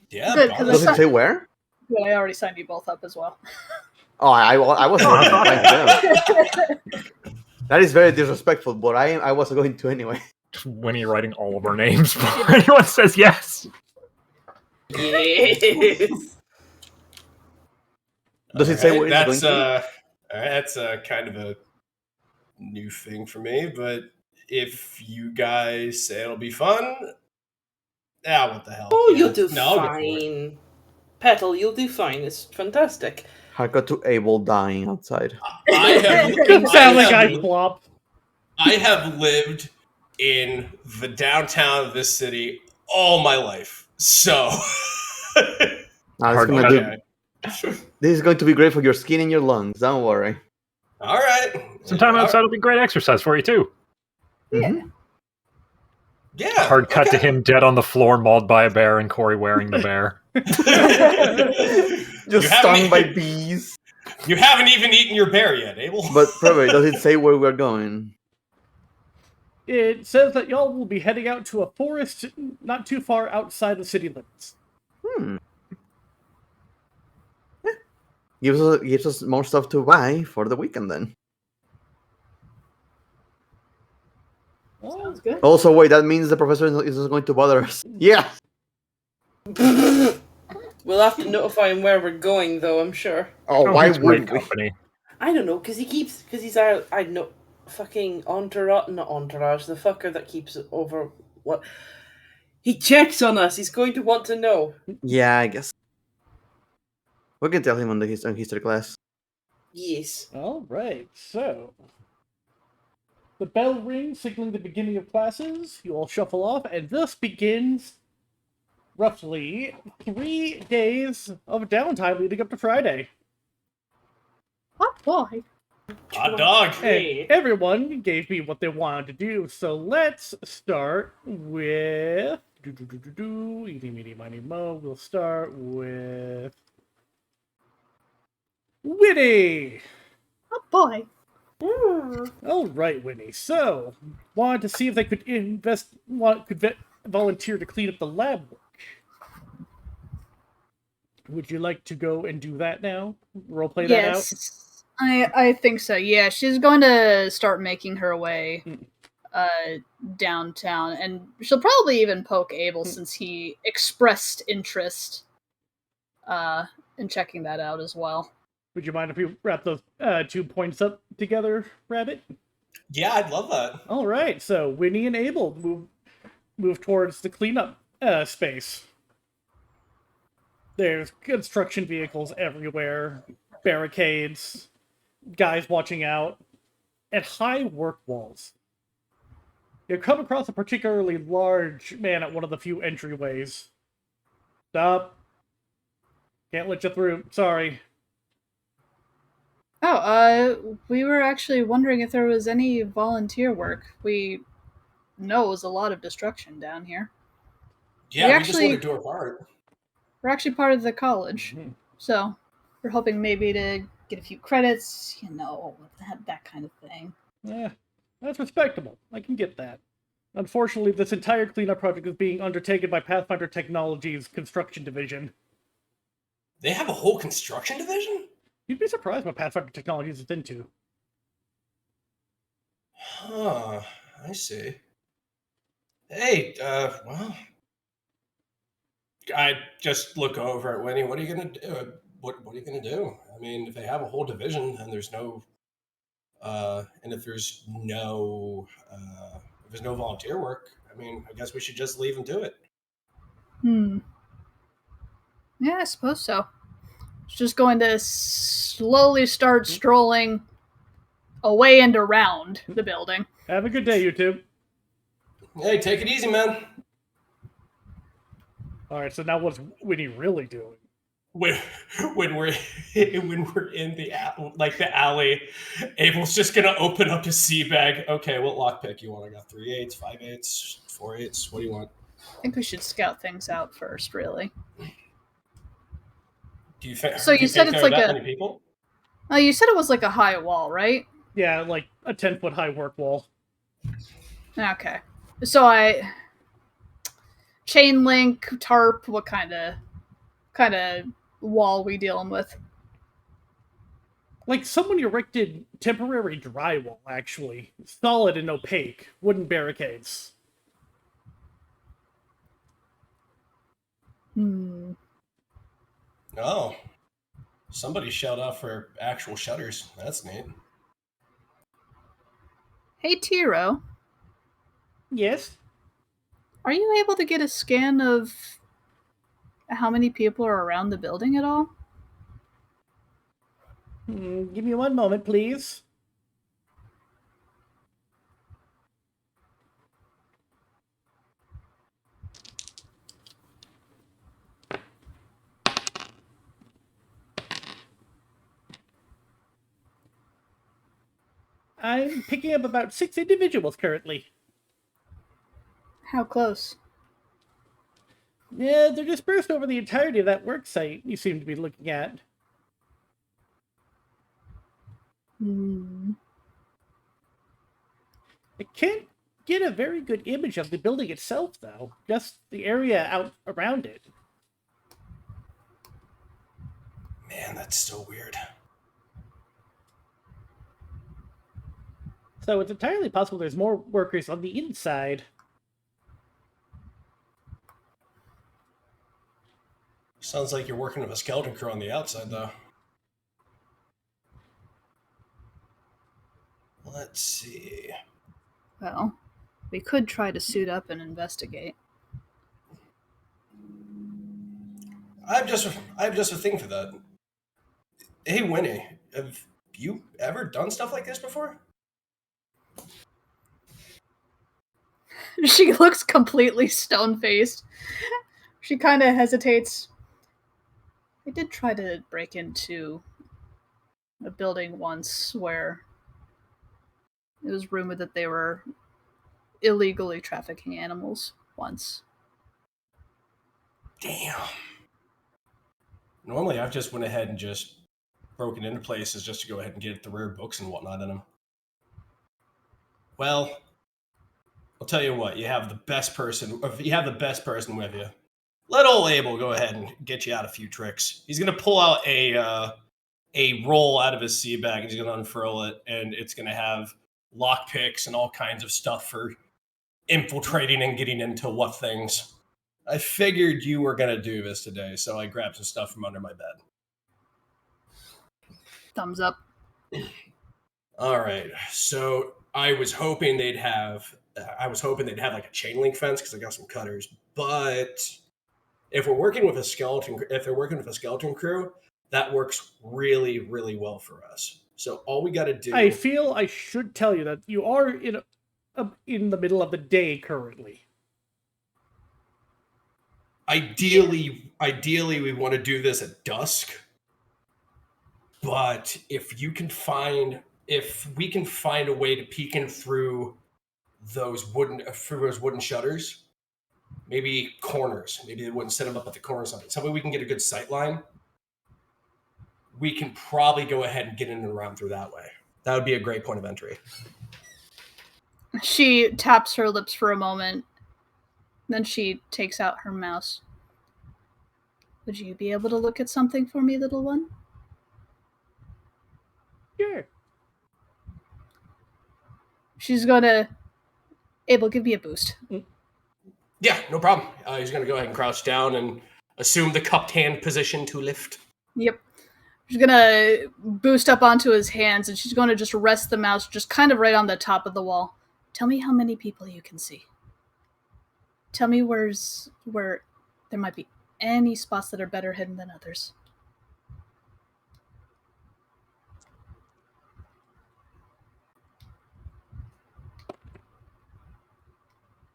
[SPEAKER 6] Yeah.
[SPEAKER 3] Good, 'cause
[SPEAKER 6] probably.
[SPEAKER 4] Does it say where?
[SPEAKER 3] Good, I already signed you both up as well.
[SPEAKER 4] Oh, I wasn't going to. That is very disrespectful, but I was going to anyway.
[SPEAKER 8] Just Winnie writing all of our names before anyone says yes.
[SPEAKER 5] Yes.
[SPEAKER 4] Does it say where it's going to?
[SPEAKER 6] That's kind of a new thing for me, but if you guys say it'll be fun, what the hell?
[SPEAKER 5] Oh,
[SPEAKER 6] Yeah.
[SPEAKER 5] you'll do
[SPEAKER 6] No, I'll go for it.
[SPEAKER 5] fine. Petal, you'll do fine. It's fantastic.
[SPEAKER 4] Haircut to Abel dying outside.
[SPEAKER 6] I have,
[SPEAKER 2] Doesn't sound like I
[SPEAKER 6] have,
[SPEAKER 2] flop.
[SPEAKER 6] I have lived in the downtown of this city all my life, so
[SPEAKER 4] Now,
[SPEAKER 6] okay.
[SPEAKER 4] this is going to be great for your skin and your lungs. Don't worry.
[SPEAKER 6] All right.
[SPEAKER 8] Some time outside will be great exercise for you too.
[SPEAKER 4] Mhm.
[SPEAKER 6] Yeah.
[SPEAKER 8] Hard cut to
[SPEAKER 6] okay.
[SPEAKER 8] him dead on the floor, mauled by a bear, and Cory wearing the bear.
[SPEAKER 4] Just
[SPEAKER 6] You
[SPEAKER 4] stung
[SPEAKER 6] haven't-
[SPEAKER 4] by bees.
[SPEAKER 6] You haven't even eaten your bear yet, Abel.
[SPEAKER 4] But probably does it say where we're going?
[SPEAKER 2] It says that y'all will be heading out to a forest not too far outside the city limits.
[SPEAKER 4] Gives us more stuff to buy for the weekend then.
[SPEAKER 3] Sounds good.
[SPEAKER 4] Also, wait, that means the professor isn't going to bother us. Yeah!
[SPEAKER 5] We'll have to notify him where we're going, though, I'm sure.
[SPEAKER 4] Oh, why
[SPEAKER 8] he's great
[SPEAKER 4] wouldn't we?
[SPEAKER 8] company.
[SPEAKER 5] I don't know, because he's our, I know, fucking entourage, not entourage, the fucker that keeps it over, what? He checks on us, he's going to want to know.
[SPEAKER 4] Yeah, I guess. We can tell him on the history class.
[SPEAKER 5] Yes.
[SPEAKER 2] All right, so the bell rings, signaling the beginning of classes. You all shuffle off, and thus begins roughly 3 days of downtime leading up to Friday.
[SPEAKER 3] Oh boy.
[SPEAKER 6] Hot dog.
[SPEAKER 2] And everyone gave me what they wanted to do, so let's start with... Eeny, meeny, miny, mo. We'll start with... Winnie!
[SPEAKER 3] Oh boy.
[SPEAKER 2] All right, Winnie. So, wanted to see if they could volunteer to clean up the lab work. Would you like to go and do that now? Roleplay that out?
[SPEAKER 3] Yes. I think so. Yeah, she's going to start making her way downtown, and she'll probably even poke Abel since he expressed interest in checking that out as well.
[SPEAKER 2] Would you mind if we wrap those 2 points up together, Rabbit?
[SPEAKER 6] Yeah, I'd love that.
[SPEAKER 2] All right, so Winnie and Abel move towards the cleanup space. There's construction vehicles everywhere, barricades, guys watching out, and high work walls. You come across a particularly large man at one of the few entryways. Stop. Can't let you through. Sorry.
[SPEAKER 3] Oh, we were actually wondering if there was any volunteer work. We know it was a lot of destruction down here.
[SPEAKER 6] Yeah, we just want to do our part.
[SPEAKER 3] We're actually part of the college, so we're hoping maybe to get a few credits, that kind of thing.
[SPEAKER 2] Yeah, that's respectable. I can get that. Unfortunately, this entire cleanup project is being undertaken by Pathfinder Technologies' construction division.
[SPEAKER 6] They have a whole construction division?
[SPEAKER 2] You'd be surprised what Pathfinder Technologies is into.
[SPEAKER 6] Huh, I see. Hey, well... I just look over at Winnie. What are you going to do? What are you going to do? I mean, if they have a whole division and there's no... and if there's no volunteer work, I mean, I guess we should just leave and do it.
[SPEAKER 3] Yeah, I suppose so. It's just going to slowly start strolling away and around the building.
[SPEAKER 2] Have a good day, you two.
[SPEAKER 6] Hey, take it easy, man.
[SPEAKER 2] All right, so now what's Winnie really doing?
[SPEAKER 6] When we're in the alley, Abel's just gonna open up his sea bag. Okay, what lockpick you want? I got 3 8s, 5 8s, 4 8s. What do you want?
[SPEAKER 3] I think we should scout things out first, really.
[SPEAKER 6] Do you
[SPEAKER 3] So you said it's like
[SPEAKER 6] many people?
[SPEAKER 3] Oh, you said it was like a high wall, right?
[SPEAKER 2] Yeah, like a 10-foot high work wall.
[SPEAKER 3] Okay. So chain link, tarp, what kind of wall we dealing with?
[SPEAKER 2] Like someone erected temporary drywall, actually. Solid and opaque. Wooden barricades.
[SPEAKER 6] Oh. Somebody shelled out for actual shutters. That's neat.
[SPEAKER 3] Hey, Tiro.
[SPEAKER 2] Yes?
[SPEAKER 3] Are you able to get a scan of how many people are around the building at all?
[SPEAKER 2] Give me 1 moment, please. I'm picking up about 6 individuals currently.
[SPEAKER 3] How close?
[SPEAKER 2] Yeah, they're dispersed over the entirety of that work site you seem to be looking at. I can't get a very good image of the building itself, though. Just the area out around it.
[SPEAKER 6] Man, that's so weird.
[SPEAKER 2] So it's entirely possible there's more workers on the inside.
[SPEAKER 6] Sounds like you're working with a skeleton crew on the outside, though. Let's see.
[SPEAKER 3] Well, we could try to suit up and investigate.
[SPEAKER 6] I have just a thing for that. Hey, Winnie, have you ever done stuff like this before?
[SPEAKER 3] She looks completely stone-faced. She kind of hesitates. I did try to break into a building once where it was rumored that they were illegally trafficking animals once.
[SPEAKER 6] Damn. Normally, I've just went ahead and just broken into places just to go ahead and get the rare books and whatnot in them. Well, I'll tell you what. You have the best person with you. Let old Abel go ahead and get you out a few tricks. He's gonna pull out a roll out of his sea bag and he's gonna unfurl it, and it's gonna have lockpicks and all kinds of stuff for infiltrating and getting into what things. I figured you were gonna do this today, so I grabbed some stuff from under my bed.
[SPEAKER 3] Thumbs up.
[SPEAKER 6] All right, so I was hoping they'd have like a chain link fence because I got some cutters, but if they're working with a skeleton crew, that works really, really well for us. So all we got to do.
[SPEAKER 2] I feel I should tell you that you are in the middle of the day currently.
[SPEAKER 6] Ideally, we want to do this at dusk. But if we can find a way to peek in through those wooden shutters, maybe corners. Maybe they wouldn't set them up at the corner or something. Some way we can get a good sight line. We can probably go ahead and get in and around through that way. That would be a great point of entry.
[SPEAKER 3] She taps her lips for a moment. Then she takes out her mouse. Would you be able to look at something for me, little one?
[SPEAKER 2] Sure.
[SPEAKER 3] She's gonna... Abel, give me a boost.
[SPEAKER 6] Yeah, no problem. He's going to go ahead and crouch down and assume the cupped hand position to lift.
[SPEAKER 3] Yep. She's gonna boost up onto his hands, and she's gonna just rest the mouse just kind of right on the top of the wall. Tell me how many people you can see. Tell me where there might be any spots that are better hidden than others.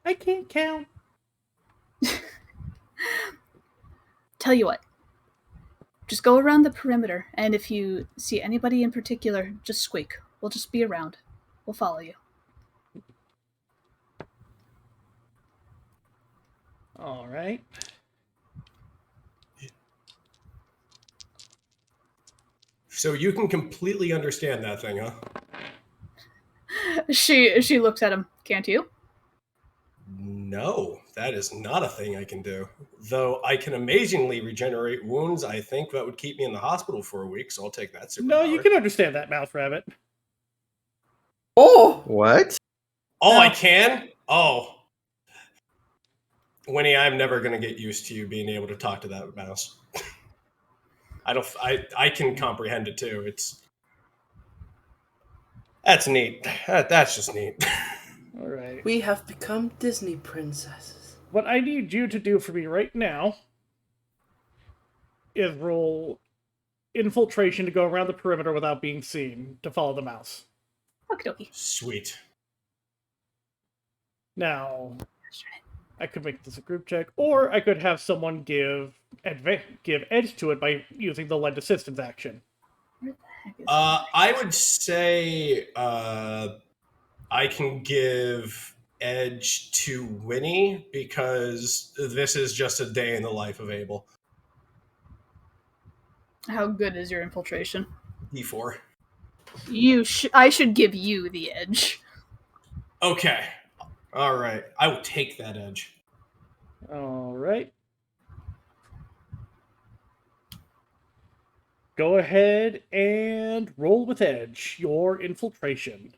[SPEAKER 2] I can't count.
[SPEAKER 3] Tell you what. Just go around the perimeter, and if you see anybody in particular, just squeak. We'll just be around. We'll follow you.
[SPEAKER 2] All right.
[SPEAKER 6] So you can completely understand that thing, huh?
[SPEAKER 3] She looks at him. Can't you?
[SPEAKER 6] No, that is not a thing I can do. Though I can amazingly regenerate wounds, I think that would keep me in the hospital for a week, so I'll take that superpower.
[SPEAKER 2] No, you can understand that, Mouth Rabbit.
[SPEAKER 5] Oh!
[SPEAKER 4] What?
[SPEAKER 6] Oh, I can? Oh. Winnie, I'm never going to get used to you being able to talk to that mouse. I can comprehend it too. That's neat. That's just neat.
[SPEAKER 2] All right.
[SPEAKER 5] We have become Disney princesses.
[SPEAKER 2] What I need you to do for me right now is roll infiltration to go around the perimeter without being seen to follow the mouse.
[SPEAKER 3] Okie dokie.
[SPEAKER 6] Sweet.
[SPEAKER 2] Now, I could make this a group check, or I could have someone give edge to it by using the lend assistance action.
[SPEAKER 3] Where the heck is
[SPEAKER 6] I would say I can give edge to Winnie because this is just a day in the life of Abel.
[SPEAKER 3] How good is your infiltration?
[SPEAKER 6] D4.
[SPEAKER 3] I should give you the edge.
[SPEAKER 6] Okay. All right. I will take that edge.
[SPEAKER 2] All right. Go ahead and roll with edge your infiltration.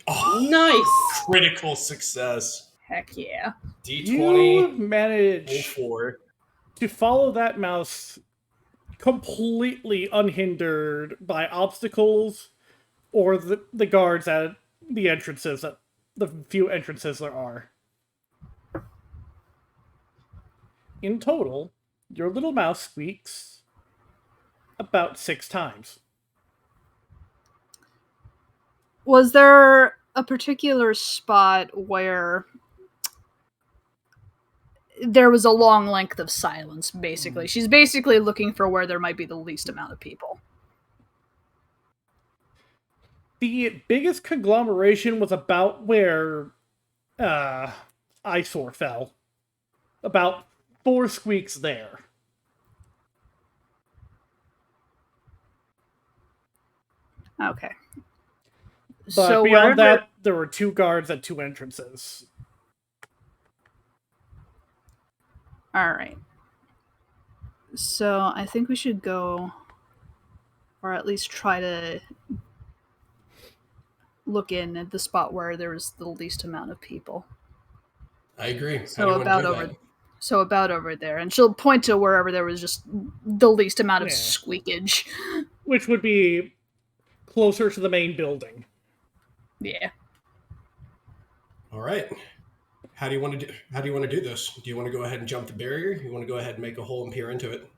[SPEAKER 6] Oh,
[SPEAKER 5] Nice.
[SPEAKER 6] critical success.
[SPEAKER 3] Heck yeah.
[SPEAKER 2] You
[SPEAKER 6] D20.
[SPEAKER 2] manage
[SPEAKER 6] 04.
[SPEAKER 2] to follow that mouse completely unhindered by obstacles or the guards at the entrances, at the few entrances there are. In total, your little mouse squeaks about 6 times.
[SPEAKER 3] Was there a particular spot where there was a long length of silence, basically? She's basically looking for where there might be the least amount of people.
[SPEAKER 2] The biggest conglomeration was about where Eyesore fell. About 4 squeaks there.
[SPEAKER 3] Okay.
[SPEAKER 2] But beyond that, there were 2 guards at 2 entrances.
[SPEAKER 3] Alright. So I think we should go, or at least try to look in at the spot where there was the least amount of people.
[SPEAKER 6] I agree.
[SPEAKER 3] So about over there. And she'll point to wherever there was just the least amount of squeakage.
[SPEAKER 2] Which would be closer to the main building.
[SPEAKER 3] Yeah.
[SPEAKER 6] All right. How do you want to do this? Do you want to go ahead and jump the barrier? You want to go ahead and make a hole and peer into it?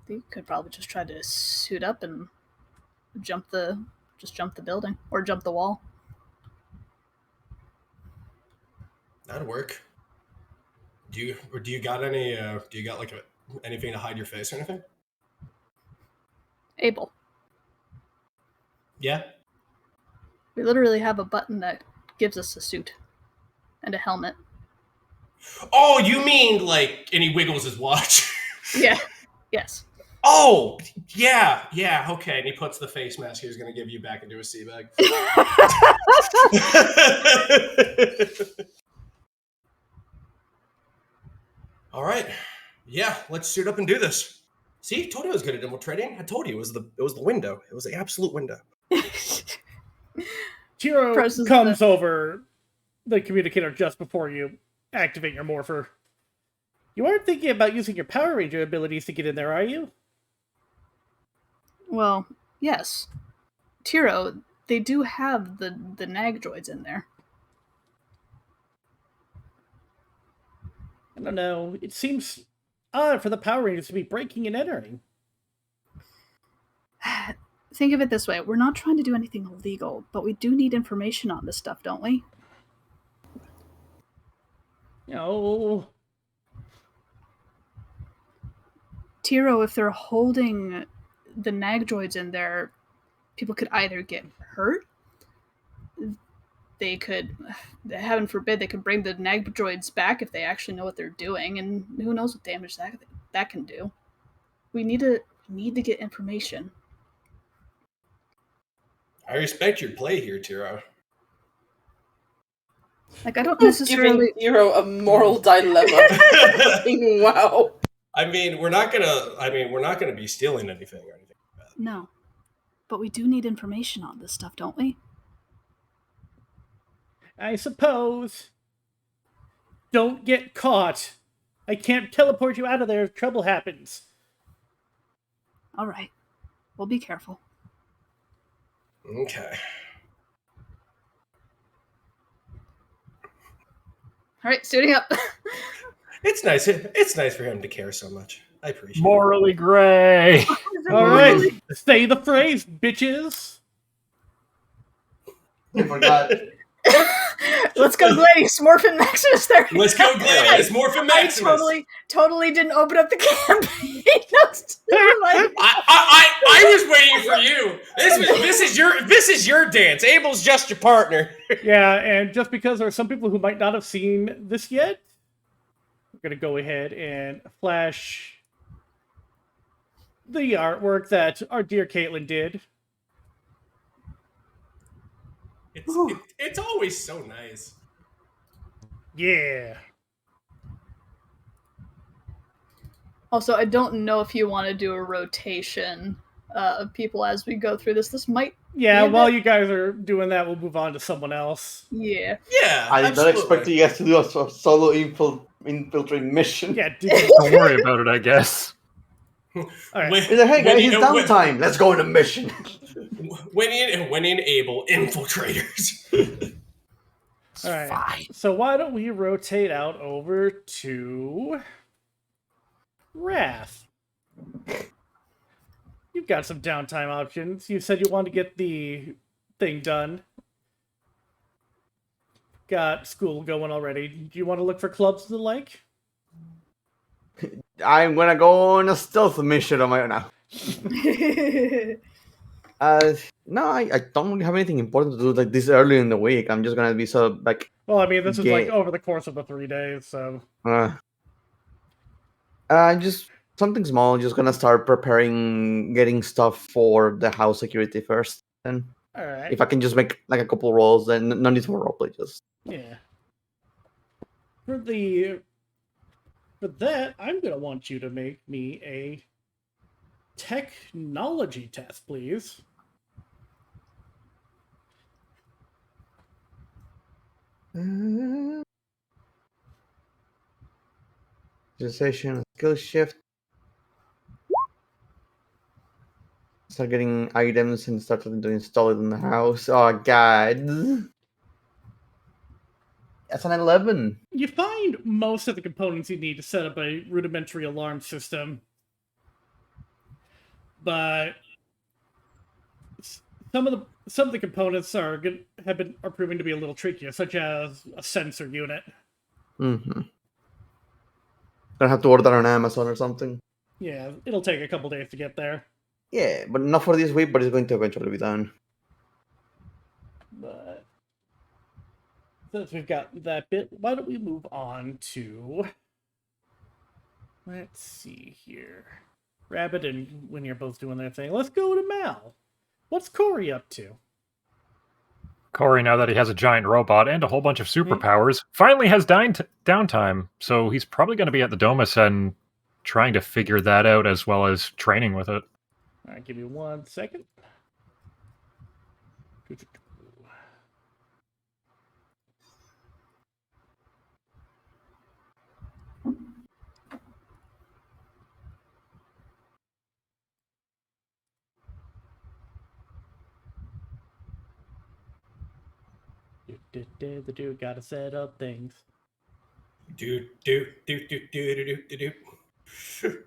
[SPEAKER 3] You could probably just try to suit up and jump the building or jump the wall.
[SPEAKER 6] That'd work. Do you got anything to hide your face or anything?
[SPEAKER 3] Abel.
[SPEAKER 6] Yeah.
[SPEAKER 3] We literally have a button that gives us a suit and a helmet.
[SPEAKER 6] Oh, you mean like, and he wiggles his watch?
[SPEAKER 3] Yeah. Yes.
[SPEAKER 6] Oh, yeah, okay. And he puts the face mask he was going to give you back into a sea bag. All right. Yeah, let's suit up and do this. See, I told you I was good at infiltrating. I told you it was the window. It was the absolute window.
[SPEAKER 2] Tiro comes over the communicator just before you activate your morpher. You aren't thinking about using your Power Ranger abilities to get in there, are you?
[SPEAKER 3] Well, yes. Tiro, they do have the nag droids in there.
[SPEAKER 2] I don't know. It seems odd for the Power Rangers to be breaking and entering.
[SPEAKER 3] Think of it this way. We're not trying to do anything illegal, but we do need information on this stuff, don't we?
[SPEAKER 2] No.
[SPEAKER 3] Tiro, if they're holding the nag droids in there, people could either get hurt, they could, heaven forbid, they could bring the nag droids back if they actually know what they're doing, and who knows what damage that can do. We need to get information.
[SPEAKER 6] I respect your play here, Tiro.
[SPEAKER 3] Like, I don't necessarily...
[SPEAKER 5] Giving Tiro a moral dilemma. Wow.
[SPEAKER 6] I mean, we're not gonna be stealing anything or anything like that.
[SPEAKER 3] No. But we do need information on this stuff, don't we?
[SPEAKER 2] I suppose. Don't get caught. I can't teleport you out of there if trouble happens.
[SPEAKER 3] All right. We'll be careful.
[SPEAKER 6] Okay.
[SPEAKER 3] All right, suiting up.
[SPEAKER 6] It's nice. It's nice for him to care so much. I appreciate it.
[SPEAKER 8] Morally gray.
[SPEAKER 2] All right, say the phrase, bitches.
[SPEAKER 4] I forgot.
[SPEAKER 3] Let's go, Gladius. Morphin Maximus there.
[SPEAKER 6] Let's go, Gladius. Morphin Maximus.
[SPEAKER 3] I totally didn't open up the campaign.
[SPEAKER 6] I was waiting for you. This is your dance. Abel's just your partner.
[SPEAKER 2] Yeah, and just because there are some people who might not have seen this yet, we're going to go ahead and flash the artwork that our dear Caitlin did.
[SPEAKER 6] It's always so nice.
[SPEAKER 2] Yeah.
[SPEAKER 3] Also, I don't know if you want to do a rotation of people as we go through this. This might
[SPEAKER 2] Yeah,
[SPEAKER 3] Yeah,
[SPEAKER 2] while
[SPEAKER 3] but-
[SPEAKER 2] you guys are doing that, we'll move on to someone else.
[SPEAKER 3] Yeah.
[SPEAKER 6] Yeah,
[SPEAKER 4] I don't
[SPEAKER 6] absolutely.
[SPEAKER 4] expect you guys to do a solo infiltrating mission.
[SPEAKER 2] Yeah,
[SPEAKER 8] Don't worry about it, I guess.
[SPEAKER 2] all right.
[SPEAKER 6] Win-
[SPEAKER 4] He's like, hey guys,
[SPEAKER 6] Winnie-
[SPEAKER 4] it's downtime. Let's go on a mission.
[SPEAKER 6] Winnie and Abel, infiltrators.
[SPEAKER 2] All right.
[SPEAKER 8] Fine.
[SPEAKER 2] So why don't we rotate out over to Wrath? You've got some downtime options. You said you wanted to get the thing done. Got school going already. Do you want to look for clubs and the like?
[SPEAKER 4] I'm gonna go on a stealth mission on my own now. No, I don't really have anything important to do like this early in the week. I'm just gonna be so like
[SPEAKER 2] Well, I mean, this is like
[SPEAKER 4] Yeah.
[SPEAKER 2] over the course of the 3 days, so
[SPEAKER 4] just something small. Just gonna start preparing, getting stuff for the house security first. Then
[SPEAKER 2] all right.
[SPEAKER 4] if I can just make like a couple rolls, then no need for roleplay. Just
[SPEAKER 2] Yeah. For that, I'm gonna want you to make me a technology test, please.
[SPEAKER 4] sensation, skill shift. Start getting items and start to install it in the house. Oh god. That's an 11.
[SPEAKER 2] You find most of the components you need to set up a rudimentary alarm system, but some of the components are proving to be a little trickier, such as a sensor unit.
[SPEAKER 4] Mm-hmm. Gonna have to order on Amazon or something.
[SPEAKER 2] Yeah, it'll take a couple days to get there.
[SPEAKER 4] Yeah, but not for this week, but it's going to eventually be done.
[SPEAKER 2] But since we've got that bit, why don't we move on to... Let's see here. Rabbit and Winnie are both doing their thing. Let's go to Mal. What's Cory up to?
[SPEAKER 8] Cory, now that he has a giant robot and a whole bunch of superpowers, finally has downtime. So he's probably going to be at the Domus and trying to figure that out as well as training with it.
[SPEAKER 2] All right, give me 1 second. The dude gotta set up things.
[SPEAKER 6] Do.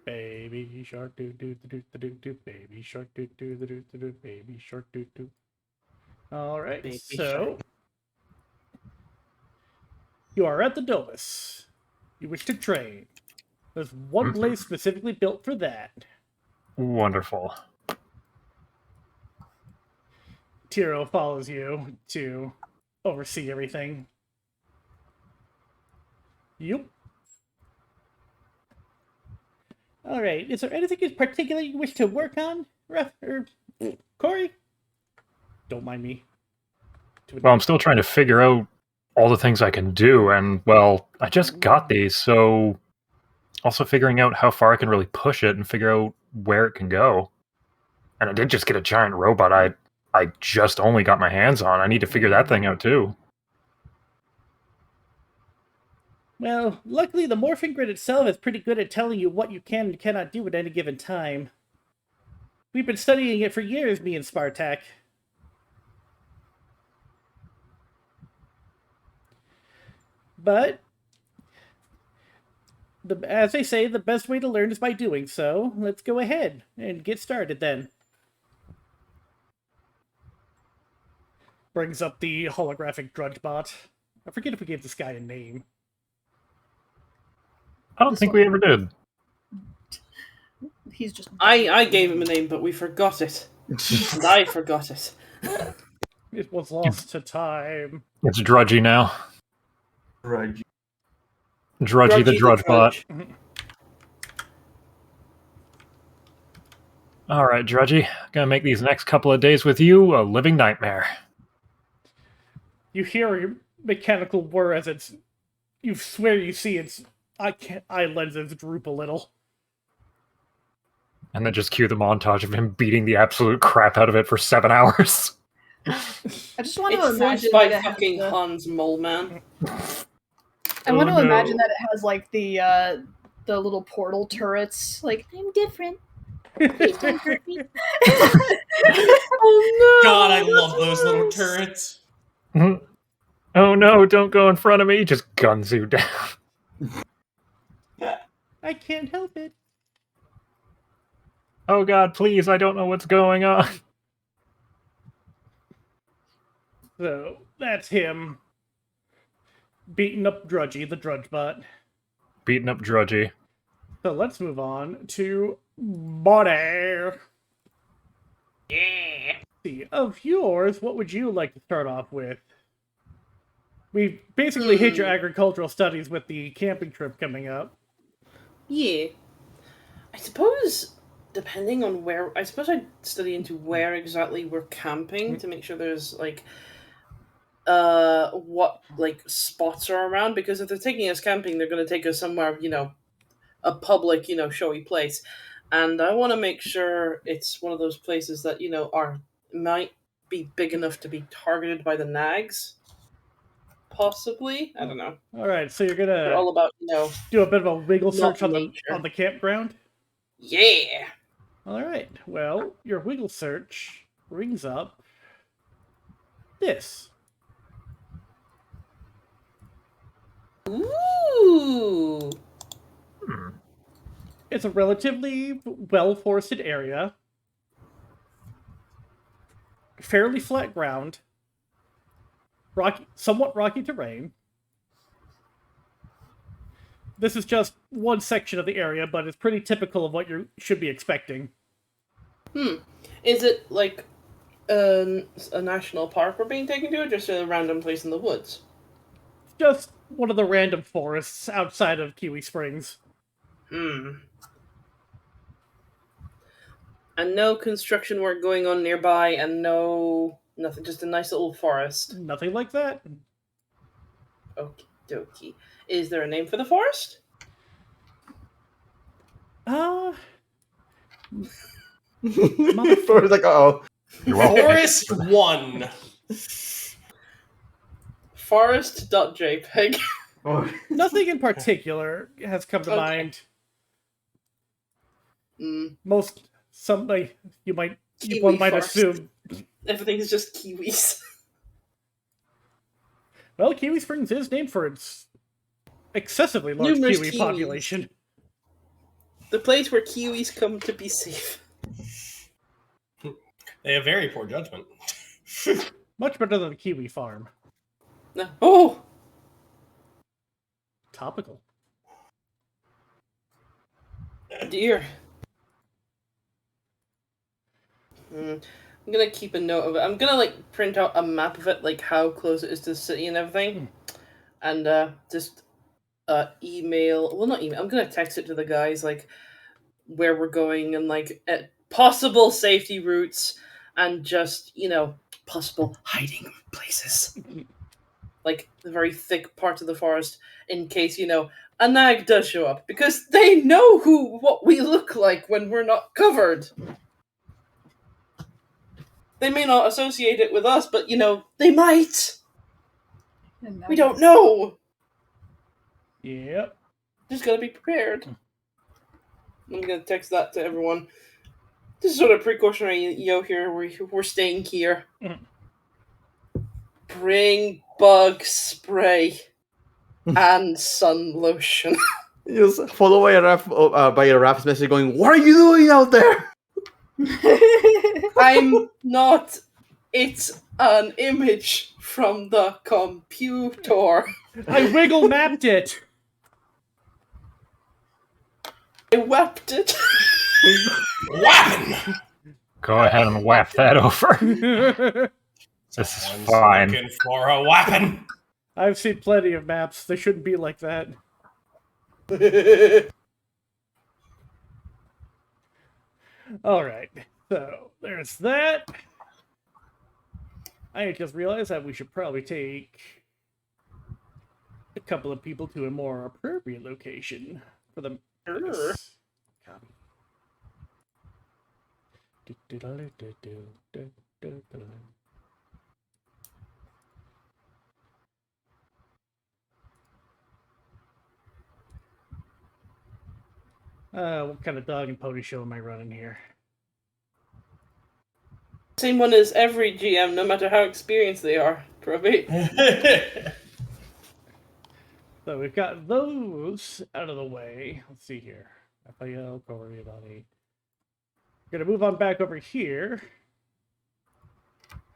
[SPEAKER 2] Baby shark do baby shark do baby shark do. All right,
[SPEAKER 5] Baby
[SPEAKER 2] so
[SPEAKER 5] shark.
[SPEAKER 2] you are at the Domus. You wish to train. There's one place specifically built for that.
[SPEAKER 8] Wonderful.
[SPEAKER 2] Tiro follows you to oversee everything. Yup. All right. Is there anything in particular you wish to work on, Cory? Don't mind me.
[SPEAKER 8] Well, I'm still trying to figure out all the things I can do, and, well, I just got these, so also figuring out how far I can really push it and figure out where it can go. And I did just get a giant robot I just only got my hands on. I need to figure that thing out, too.
[SPEAKER 2] Well, luckily the morphing grid itself is pretty good at telling you what you can and cannot do at any given time. We've been studying it for years, me and Spartak. But, as they say, the best way to learn is by doing so. Let's go ahead and get started then. Brings up the holographic drudge bot. I forget if we gave this guy a name.
[SPEAKER 8] I don't think we ever did.
[SPEAKER 3] He's just.
[SPEAKER 5] I gave him a name, but we forgot it. And I forgot it.
[SPEAKER 2] It was lost to time.
[SPEAKER 8] It's Drudgy now.
[SPEAKER 4] Right.
[SPEAKER 8] Drudgy the Drudge Bot. All right, Drudgy. Gonna make these next couple of days with you a living nightmare.
[SPEAKER 2] You hear a mechanical whir as it's... You swear you see its eye lenses droop a little.
[SPEAKER 8] And then just cue the montage of him beating the absolute crap out of it for 7 hours.
[SPEAKER 3] I just want to
[SPEAKER 5] It's
[SPEAKER 3] imagine
[SPEAKER 5] voiced by
[SPEAKER 3] that it has
[SPEAKER 5] fucking
[SPEAKER 3] the-
[SPEAKER 5] Hans Moleman.
[SPEAKER 3] I want to
[SPEAKER 8] Oh,
[SPEAKER 3] imagine
[SPEAKER 8] no.
[SPEAKER 3] that it has like the little portal turrets. Like I'm different. Please don't hurt me.
[SPEAKER 5] Oh no!
[SPEAKER 6] God, I love those little turrets.
[SPEAKER 8] Oh no, don't go in front of me. Just guns you down.
[SPEAKER 2] I can't help it.
[SPEAKER 8] Oh god, please, I don't know what's going on.
[SPEAKER 2] So that's him beating up Drudgy, the Drudge Bot.
[SPEAKER 8] Beating up Drudgy.
[SPEAKER 2] So let's move on to Bonnie.
[SPEAKER 7] Yeah.
[SPEAKER 2] See, of yours, what would you like to start off with? We basically hit your agricultural studies with the camping trip coming up.
[SPEAKER 5] Yeah. I suppose, depending on where... I suppose I'd study into where exactly we're camping to make sure there's, like... what, like, spots are around. Because if they're taking us camping, they're going to take us somewhere, you know, a public, you know, showy place. And I want to make sure it's one of those places that, you know, might be big enough to be targeted by the nags. Possibly. I don't know.
[SPEAKER 2] All right, so you're
[SPEAKER 5] They're
[SPEAKER 2] gonna
[SPEAKER 5] all about, you know...
[SPEAKER 2] do a bit of a wiggle
[SPEAKER 5] Not
[SPEAKER 2] search on
[SPEAKER 5] nature.
[SPEAKER 2] the campground.
[SPEAKER 5] Yeah!
[SPEAKER 2] All right. Well, your wiggle search brings up this.
[SPEAKER 5] Ooh!
[SPEAKER 2] It's a relatively well-forested area, fairly flat ground, somewhat rocky terrain. This is just one section of the area, but it's pretty typical of what you should be expecting.
[SPEAKER 5] Is it like a national park we're being taken to, or just a random place in the woods?
[SPEAKER 2] Just one of the random forests outside of Kiwi Springs.
[SPEAKER 5] And no construction work going on nearby, and nothing, just a nice little forest.
[SPEAKER 2] Nothing like that.
[SPEAKER 5] Okie dokie. Is there a name for the forest?
[SPEAKER 4] First, like, oh,
[SPEAKER 6] Forest 1.
[SPEAKER 5] Forest.jpg.
[SPEAKER 2] Nothing in particular has come to
[SPEAKER 5] Okay.
[SPEAKER 2] mind.
[SPEAKER 5] Mm,
[SPEAKER 2] Somebody one
[SPEAKER 5] Kiwi
[SPEAKER 2] might
[SPEAKER 5] forest.
[SPEAKER 2] assume.
[SPEAKER 5] Everything is just kiwis.
[SPEAKER 2] Well, Kiwi Springs is named for its excessively large
[SPEAKER 5] Numerous
[SPEAKER 2] Kiwi
[SPEAKER 5] kiwis.
[SPEAKER 2] population.
[SPEAKER 5] The place where kiwis come to be safe.
[SPEAKER 6] They have very poor judgment.
[SPEAKER 2] Much better than the Kiwi farm.
[SPEAKER 5] No. Oh!
[SPEAKER 2] Topical.
[SPEAKER 5] Dear. I'm gonna keep a note of it. I'm gonna like print out a map of it, like how close it is to the city and everything, and just email. Well, not email. I'm gonna text it to the guys, like where we're going and like possible safety routes and just possible hiding places, like the very thick parts of the forest in case a nag does show up, because they know what we look like when we're not covered. They may not associate it with us, but, they might. We don't know.
[SPEAKER 2] Yep.
[SPEAKER 5] Just gotta be prepared. I'm gonna text that to everyone. This is sort of precautionary, here. We're staying here. Bring bug spray and sun lotion.
[SPEAKER 4] just follow by a Raph's message going, "What are you doing out there?"
[SPEAKER 5] I'm not. It's an image from the computer.
[SPEAKER 2] I wiggle mapped it.
[SPEAKER 5] I wept it.
[SPEAKER 6] Weapon!
[SPEAKER 8] Go ahead and whap that over. This is
[SPEAKER 6] Someone's
[SPEAKER 8] fine.
[SPEAKER 6] looking for a weapon.
[SPEAKER 2] I've seen plenty of maps. They shouldn't be like that. Alright, so there's that. I just realized that we should probably take a couple of people to a more appropriate location for them.
[SPEAKER 5] Sure.
[SPEAKER 2] Copy. What kind of dog and pony show am I running here?
[SPEAKER 5] Same one as every GM, no matter how experienced they are, probably.
[SPEAKER 2] So we've got those out of the way. Let's see here. Raphael, Cory, Bonnie. Gonna move on back over here.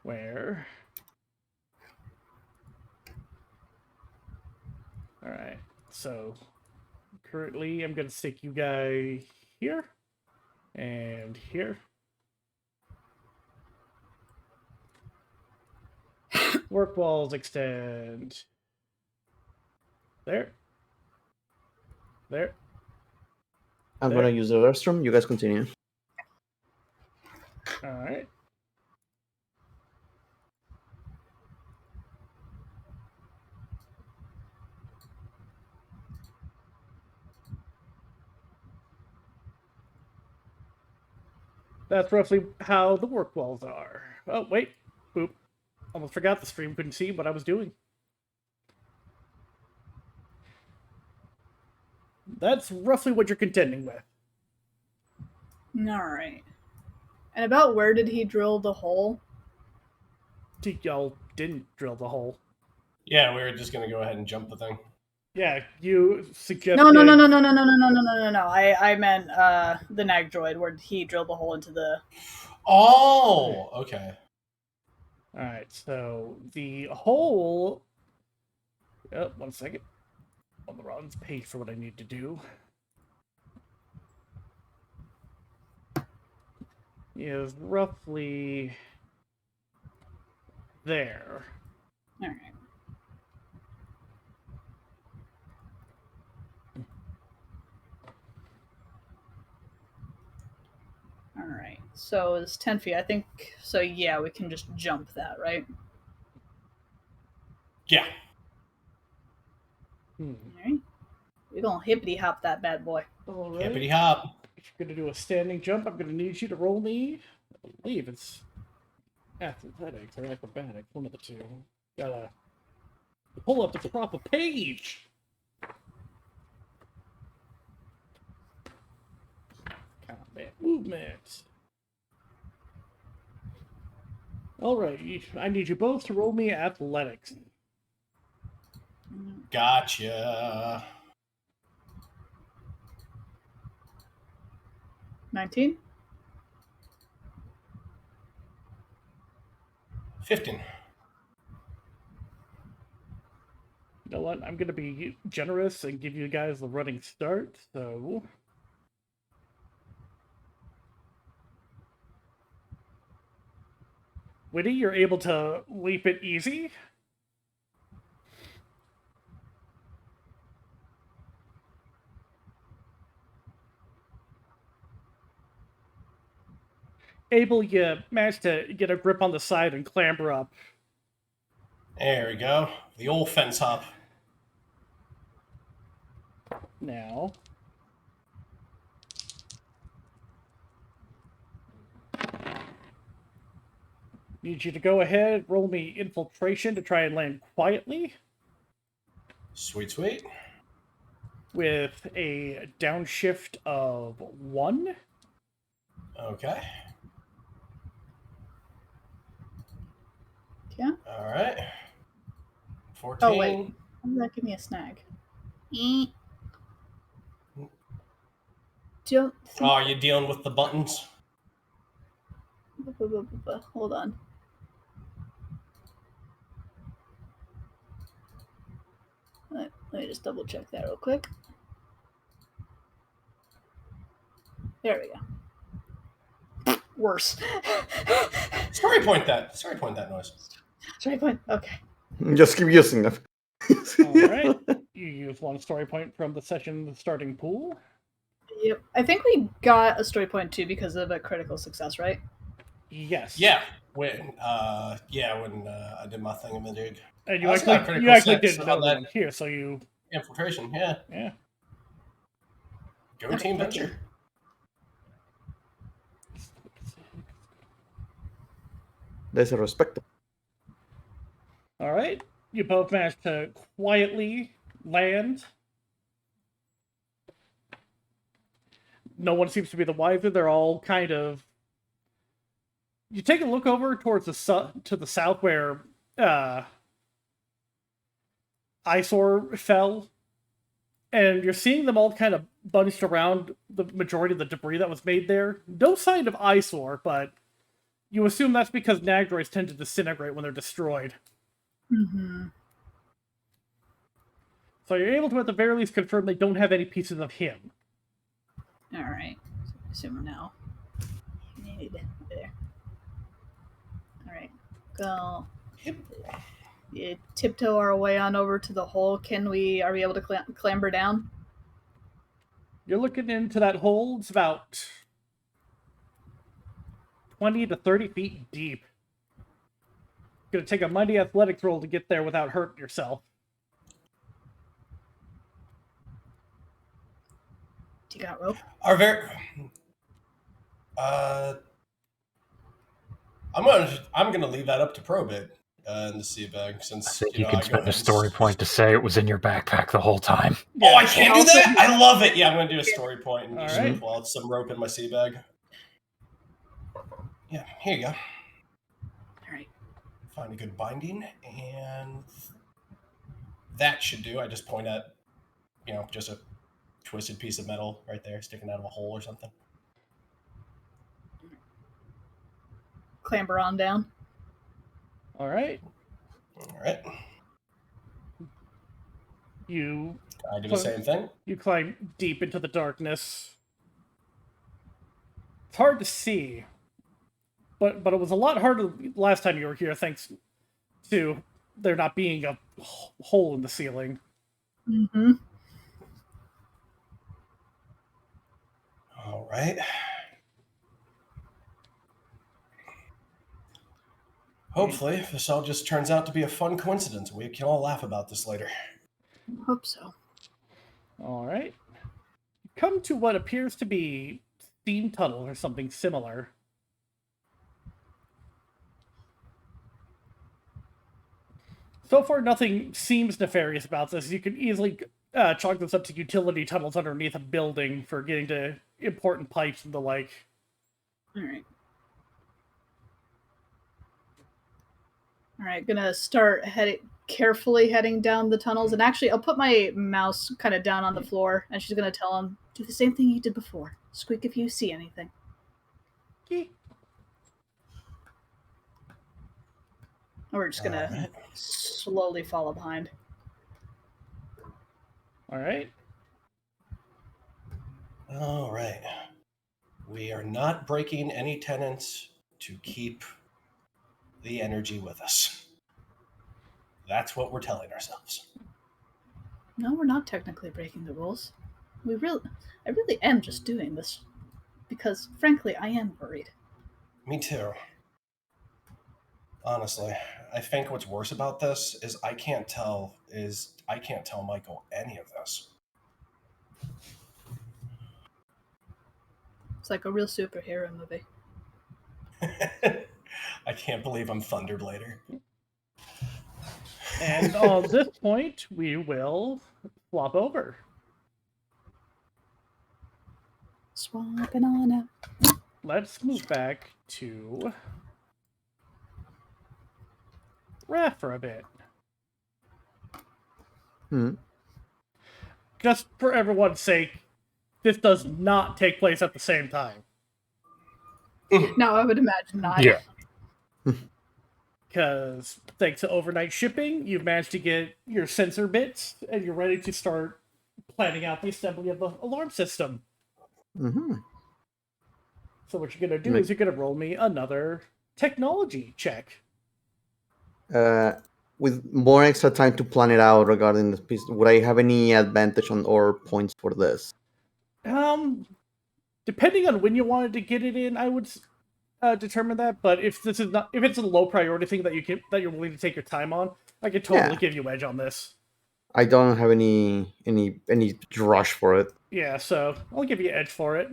[SPEAKER 2] Where? Alright, so currently I'm gonna stick you guys here and here. Work walls extend there. There.
[SPEAKER 4] I'm
[SPEAKER 2] There.
[SPEAKER 4] gonna use the restroom. You guys continue.
[SPEAKER 2] Alright. That's roughly how the work walls are. Oh, wait. Boop. Almost forgot the stream couldn't see what I was doing. That's roughly what you're contending with.
[SPEAKER 3] Alright. And about where did he drill the hole?
[SPEAKER 2] Y'all didn't drill the hole.
[SPEAKER 6] Yeah, we were just gonna go ahead and jump the thing.
[SPEAKER 2] Yeah, you suggested...
[SPEAKER 3] No. I meant the nag droid where he drilled the hole into the...
[SPEAKER 6] Oh, okay.
[SPEAKER 2] Alright, so the hole... Oh, 1 second. On the wrong page for what I need to do. Is roughly there.
[SPEAKER 3] Alright. Alright, so it's 10 feet. I think, so yeah, we can just jump that, right?
[SPEAKER 6] Yeah.
[SPEAKER 3] Alright. We're gonna hippity hop that bad boy.
[SPEAKER 2] Alright.
[SPEAKER 6] Hippity hop.
[SPEAKER 2] If you're gonna do a standing jump, I'm gonna need you to roll me. I believe it's athletics or acrobatics, one of the two. Gotta pull up the proper page. Combat movement. Alright, I need you both to roll me athletics.
[SPEAKER 6] Gotcha.
[SPEAKER 3] 19?
[SPEAKER 6] 15.
[SPEAKER 2] You know what? I'm gonna be generous and give you guys the running start, so... Winnie, you're able to leap it easy. Abel, you managed to get a grip on the side and clamber up.
[SPEAKER 6] There we go. The old fence hop.
[SPEAKER 2] Now... Need you to go ahead, roll me infiltration to try and land quietly.
[SPEAKER 6] Sweet, sweet.
[SPEAKER 2] With a downshift of 1.
[SPEAKER 6] Okay.
[SPEAKER 3] Yeah.
[SPEAKER 6] All right. 14.
[SPEAKER 3] Oh, wait. How did that give me a snag? Don't think...
[SPEAKER 6] Oh, are you dealing with the buttons?
[SPEAKER 3] Hold on. Let me just double check that real quick. There we go. Worse.
[SPEAKER 6] Story point that noise.
[SPEAKER 3] Story point. Okay.
[SPEAKER 4] Just keep using them.
[SPEAKER 2] Alright. You use 1 story point from the session starting pool.
[SPEAKER 3] Yep. I think we got a story point too because of a critical success, right?
[SPEAKER 2] Yes.
[SPEAKER 6] Yeah. When I did my thingamajig.
[SPEAKER 2] And you
[SPEAKER 6] I also got
[SPEAKER 2] actually,
[SPEAKER 6] critical
[SPEAKER 2] did
[SPEAKER 6] success
[SPEAKER 2] another
[SPEAKER 6] on that.
[SPEAKER 2] one here, so you...
[SPEAKER 6] Infiltration, yeah.
[SPEAKER 2] Yeah.
[SPEAKER 6] Go team venture.
[SPEAKER 4] There's a respect.
[SPEAKER 2] All right. You both managed to quietly land. No one seems to be the wiser. They're all kind of. You take a look over towards to the south where Eyesore fell, and you're seeing them all kind of bunched around the majority of the debris that was made there. No sign of Eyesore, but you assume that's because Nagdroids tend to disintegrate when they're destroyed.
[SPEAKER 3] Mm-hmm.
[SPEAKER 2] So you're able to, at the very least, confirm they don't have any pieces of him.
[SPEAKER 3] All right. Assume now. There. All right. Go. You tiptoe our way on over to the hole. Are we able to clamber down?
[SPEAKER 2] You're looking into that hole. It's about 20 to 30 feet deep. It's going to take a mighty athletics roll to get there without hurting yourself.
[SPEAKER 3] Do you got rope?
[SPEAKER 6] I'm gonna leave that up to Probit in the sea bag, since
[SPEAKER 8] I think you can spend a story point to say it was in your backpack the whole time.
[SPEAKER 6] Oh, I can't do that? I love it. Yeah, I'm gonna do a story point and just
[SPEAKER 2] right.
[SPEAKER 6] pull out some rope in my sea bag. Yeah, here you go.
[SPEAKER 3] All right.
[SPEAKER 6] Find a good binding, and that should do. I just point at, just a twisted piece of metal right there sticking out of a hole or something.
[SPEAKER 3] Clamber on down.
[SPEAKER 2] All right.
[SPEAKER 6] All right. I do the same thing.
[SPEAKER 2] You climb deep into the darkness. It's hard to see, but it was a lot harder last time you were here, thanks to there not being a hole in the ceiling.
[SPEAKER 3] Mm-hmm.
[SPEAKER 6] All right. Hopefully, this all just turns out to be a fun coincidence. We can all laugh about this later.
[SPEAKER 3] Hope so.
[SPEAKER 2] All right. Come to what appears to be steam tunnel or something similar. So far, nothing seems nefarious about this. You can easily chalk this up to utility tunnels underneath a building for getting to important pipes and the like.
[SPEAKER 3] All right. All right, gonna start carefully heading down the tunnels, and actually, I'll put my mouse kind of down on the floor, and she's gonna tell him, "Do the same thing you did before. Squeak if you see anything."
[SPEAKER 2] Okay.
[SPEAKER 3] And we're just gonna slowly follow behind.
[SPEAKER 2] All right.
[SPEAKER 6] All right. We are not breaking any tenants to keep the energy with us. That's what we're telling ourselves.
[SPEAKER 3] No, we're not technically breaking the rules. I really am just doing this because, frankly, I am worried.
[SPEAKER 6] Me too. Honestly, I think what's worse about this is I can't tell Michael any of this.
[SPEAKER 3] It's like a real superhero movie.
[SPEAKER 6] I can't believe I'm Thunderblader.
[SPEAKER 2] And on this point, we will flop over.
[SPEAKER 3] Swapping on out.
[SPEAKER 2] Let's move back to Raph for a bit. Just for everyone's sake, this does not take place at the same time.
[SPEAKER 3] No, I would imagine not.
[SPEAKER 8] Yeah.
[SPEAKER 2] Because thanks to overnight shipping, you've managed to get your sensor bits, and you're ready to start planning out the assembly of the alarm system.
[SPEAKER 4] Mm-hmm.
[SPEAKER 2] So what you're going to do is you're going to roll me another technology check.
[SPEAKER 4] With more extra time to plan it out regarding this piece, would I have any advantage on or points for this?
[SPEAKER 2] Depending on when you wanted to get it in, I would determine that. But if it's a low priority thing that you're willing to take your time on, I could totally give you edge on this.
[SPEAKER 4] I don't have any rush for it.
[SPEAKER 2] Yeah, so I'll give you edge for it.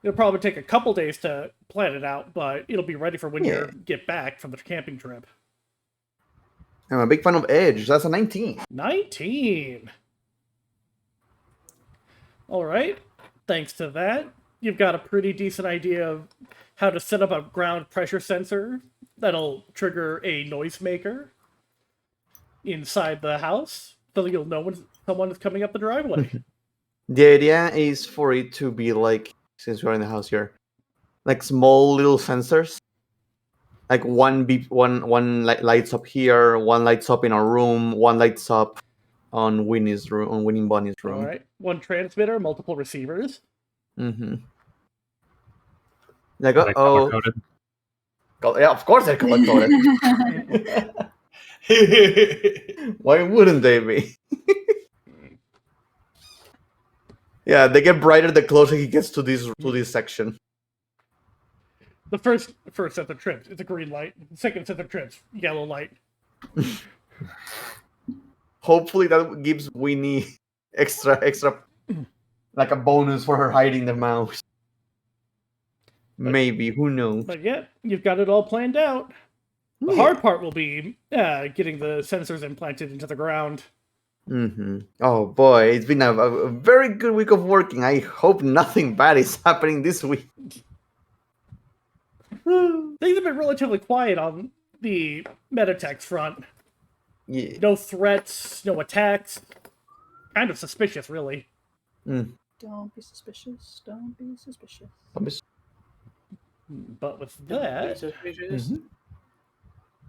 [SPEAKER 2] It'll probably take a couple days to plan it out, but it'll be ready for when
[SPEAKER 4] Yeah.
[SPEAKER 2] you get back from the camping trip.
[SPEAKER 4] I'm a big fan of Edge. That's a 19.
[SPEAKER 2] 19. All right. Thanks to that, you've got a pretty decent idea of how to set up a ground pressure sensor that'll trigger a noisemaker inside the house, so that you'll know when someone is coming up the driveway.
[SPEAKER 4] The idea is for it to be like, since we're in the house here, like small little sensors. Like one lights up here, one lights up in our room, one lights up on Winnie's room, on Winnie Bunny's room.
[SPEAKER 2] All right. One transmitter, multiple receivers.
[SPEAKER 4] Mm-hmm. Like,
[SPEAKER 8] Are they color-coded?
[SPEAKER 4] yeah, of course they're color coded. Why wouldn't they be? Yeah, they get brighter the closer he gets to this section.
[SPEAKER 2] The first set of trips, it's a green light. The second set of trips, yellow light.
[SPEAKER 4] Hopefully that gives Winnie extra, like a bonus for her hiding the mouse. Maybe, who knows?
[SPEAKER 2] But yeah, you've got it all planned out. The hard part will be getting the sensors implanted into the ground.
[SPEAKER 4] Mm-hmm. Oh boy, it's been a very good week of working. I hope nothing bad is happening this week.
[SPEAKER 2] Things have been relatively quiet on the Metutex front.
[SPEAKER 4] Yeah.
[SPEAKER 2] No threats, no attacks. Kind of suspicious, really.
[SPEAKER 3] Don't be suspicious. Don't be suspicious.
[SPEAKER 2] But with that,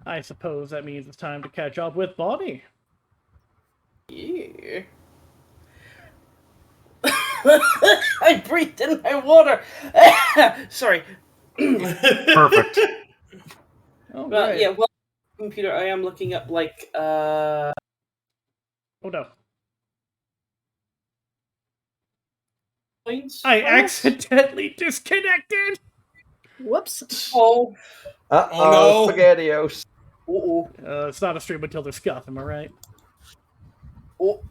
[SPEAKER 2] I suppose that means it's time to catch up with Bonnie.
[SPEAKER 5] Yeah. I breathed in my water. Sorry.
[SPEAKER 8] Perfect.
[SPEAKER 2] Oh,
[SPEAKER 5] Well,
[SPEAKER 2] right.
[SPEAKER 5] yeah, well, computer, I am looking up, like,
[SPEAKER 2] Oh, no.
[SPEAKER 5] points.
[SPEAKER 2] I
[SPEAKER 5] for us.
[SPEAKER 2] accidentally disconnected!
[SPEAKER 3] Whoops.
[SPEAKER 5] Oh.
[SPEAKER 6] Oh, no.
[SPEAKER 4] SpaghettiOs.
[SPEAKER 5] Uh-oh.
[SPEAKER 2] It's not a stream until there's scuff, am I right?
[SPEAKER 5] Oh.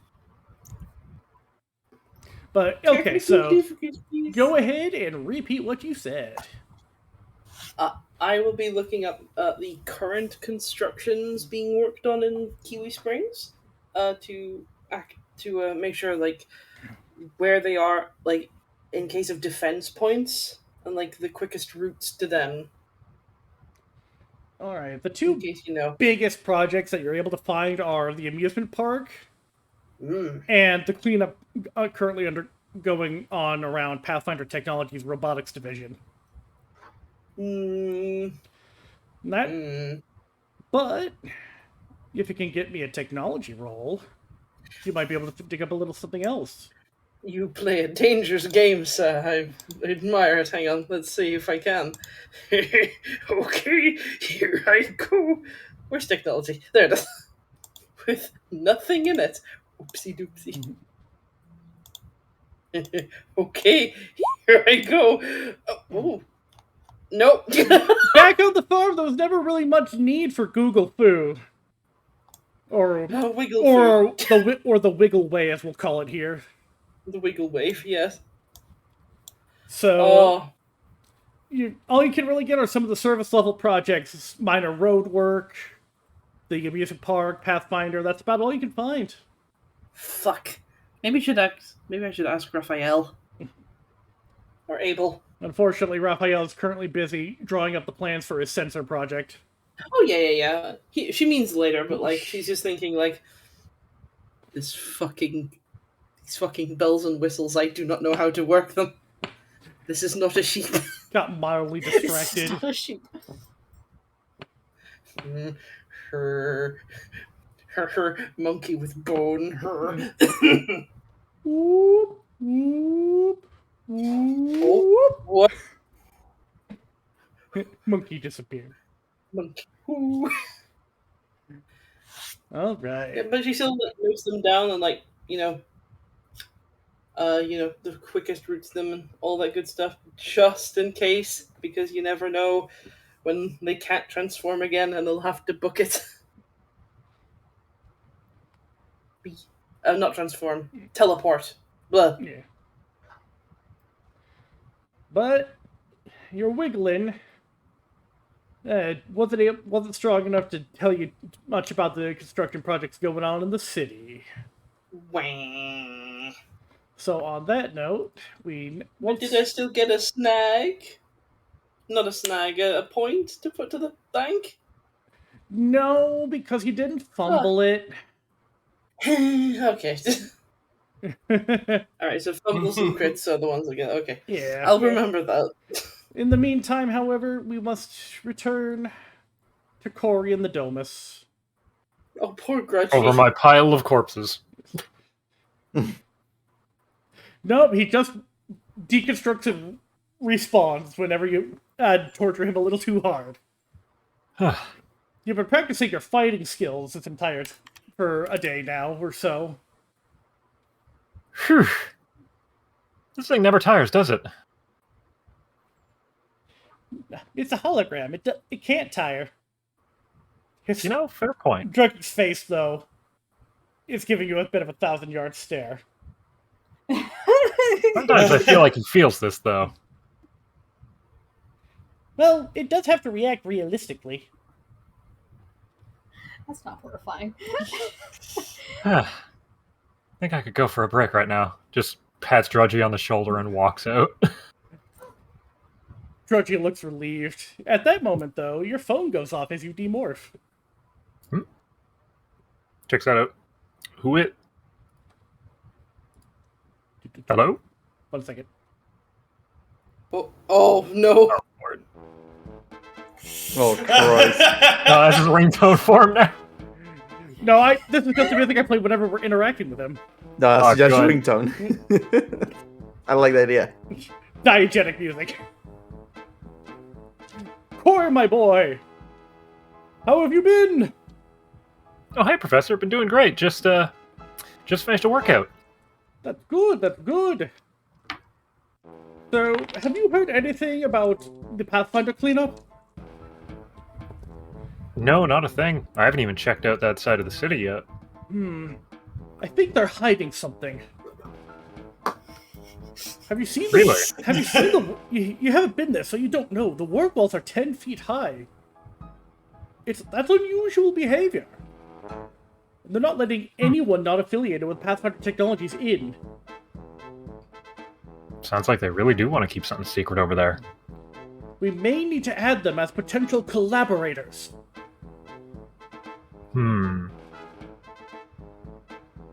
[SPEAKER 2] But, okay, so
[SPEAKER 5] Difficulties.
[SPEAKER 2] go ahead and repeat what you said.
[SPEAKER 5] I will be looking up the current constructions being worked on in Kiwi Springs to make sure, like, where they are, like, in case of defense points and, like, the quickest routes to them.
[SPEAKER 2] Alright, the
[SPEAKER 5] In
[SPEAKER 2] two
[SPEAKER 5] case you know.
[SPEAKER 2] biggest projects that you're able to find are the amusement park
[SPEAKER 5] Mm.
[SPEAKER 2] and the cleanup currently going on around Pathfinder Technologies' robotics division.
[SPEAKER 5] Mm.
[SPEAKER 2] That,
[SPEAKER 5] Mm.
[SPEAKER 2] but if you can get me a technology roll, you might be able to dig up a little something else.
[SPEAKER 5] You play a dangerous game, sir. I admire it. Hang on, let's see if I can. Okay, here I go. Where's technology? There it is. With nothing in it. Oopsie doopsie. Okay, here I go. Oh, nope.
[SPEAKER 2] Back on the farm, there was never really much need for Google Foo. Or
[SPEAKER 5] Wiggle
[SPEAKER 2] or the Wiggle Way, as we'll call it here.
[SPEAKER 5] the wiggle wave, yes.
[SPEAKER 2] So
[SPEAKER 5] Oh,
[SPEAKER 2] all you can really get are some of the service level projects, minor road work, the amusement park, Pathfinder. That's about all you can find.
[SPEAKER 5] fuck. Maybe I should ask Raphael. Or Abel.
[SPEAKER 2] Unfortunately, Raphael is currently busy drawing up the plans for his sensor project.
[SPEAKER 5] Oh, yeah. She means later, but, like, she's just thinking, like, these fucking bells and whistles, I do not know how to work them. This is not a sheep.
[SPEAKER 2] Got mildly distracted.
[SPEAKER 3] It's not a sheep.
[SPEAKER 5] Her monkey with bone. Her.
[SPEAKER 2] Whoop, whoop,
[SPEAKER 5] Oh, what?
[SPEAKER 2] Monkey disappeared.
[SPEAKER 5] Monkey. Ooh.
[SPEAKER 2] All right.
[SPEAKER 5] Yeah, but she still, like, notes them down and, like, the quickest routes to them and all that good stuff, just in case, because you never know when they can't transform again and they'll have to book it. Not transform, teleport. Blah.
[SPEAKER 2] Yeah. But your wiggling wasn't strong enough to tell you much about the construction projects going on in the city.
[SPEAKER 5] Wah.
[SPEAKER 2] So on that note,
[SPEAKER 5] Did I still get a snag? Not a snag, a point to put to the bank?
[SPEAKER 2] No, because you didn't fumble it.
[SPEAKER 5] Okay. Alright, so fumbles and crits are the ones again. Okay.
[SPEAKER 2] Yeah.
[SPEAKER 5] I'll remember that.
[SPEAKER 2] In the meantime, however, we must return to Cory and the Domus.
[SPEAKER 5] Oh, poor Grudgy.
[SPEAKER 8] Over my pile of corpses.
[SPEAKER 2] Nope, he just deconstructs and respawns whenever you torture him a little too hard. You've been practicing your fighting skills for a day now or so.
[SPEAKER 8] Phew. This thing never tires, does it?
[SPEAKER 2] It's a hologram. It can't tire.
[SPEAKER 8] Fair point.
[SPEAKER 2] Druggy's face, though, is giving you a bit of a 1,000-yard stare.
[SPEAKER 8] Sometimes I feel like he feels this, though.
[SPEAKER 2] Well, it does have to react realistically.
[SPEAKER 3] That's not horrifying.
[SPEAKER 8] I think I could go for a break right now. Just pats Drudgy on the shoulder and walks out.
[SPEAKER 2] Drudgy looks relieved. At that moment, though, your phone goes off as you demorph.
[SPEAKER 8] Checks that out. Who it? Hello?
[SPEAKER 2] 1 second.
[SPEAKER 5] Oh no.
[SPEAKER 8] Lord.
[SPEAKER 4] Oh, Christ.
[SPEAKER 8] That's his ringtone form now.
[SPEAKER 2] No, this is just the thing I play whenever we're interacting with him.
[SPEAKER 4] No, that's just
[SPEAKER 8] God.
[SPEAKER 4] ringtone. I like the idea.
[SPEAKER 2] Diegetic music. Cory, my boy! How have you been?
[SPEAKER 8] Oh, hey, Professor. Been doing great. Just finished a workout.
[SPEAKER 2] That's good, that's good. So, have you heard anything about the Pathfinder cleanup?
[SPEAKER 8] No, not a thing. I haven't even checked out that side of the city yet.
[SPEAKER 2] I think they're hiding something. Have you seen
[SPEAKER 8] Really?
[SPEAKER 2] Have you seen the... You haven't been there, so you don't know. The work walls are 10 feet high. That's unusual behavior. And they're not letting anyone not affiliated with Pathfinder Technologies in.
[SPEAKER 8] Sounds like they really do want to keep something secret over there.
[SPEAKER 2] We may need to add them as potential collaborators.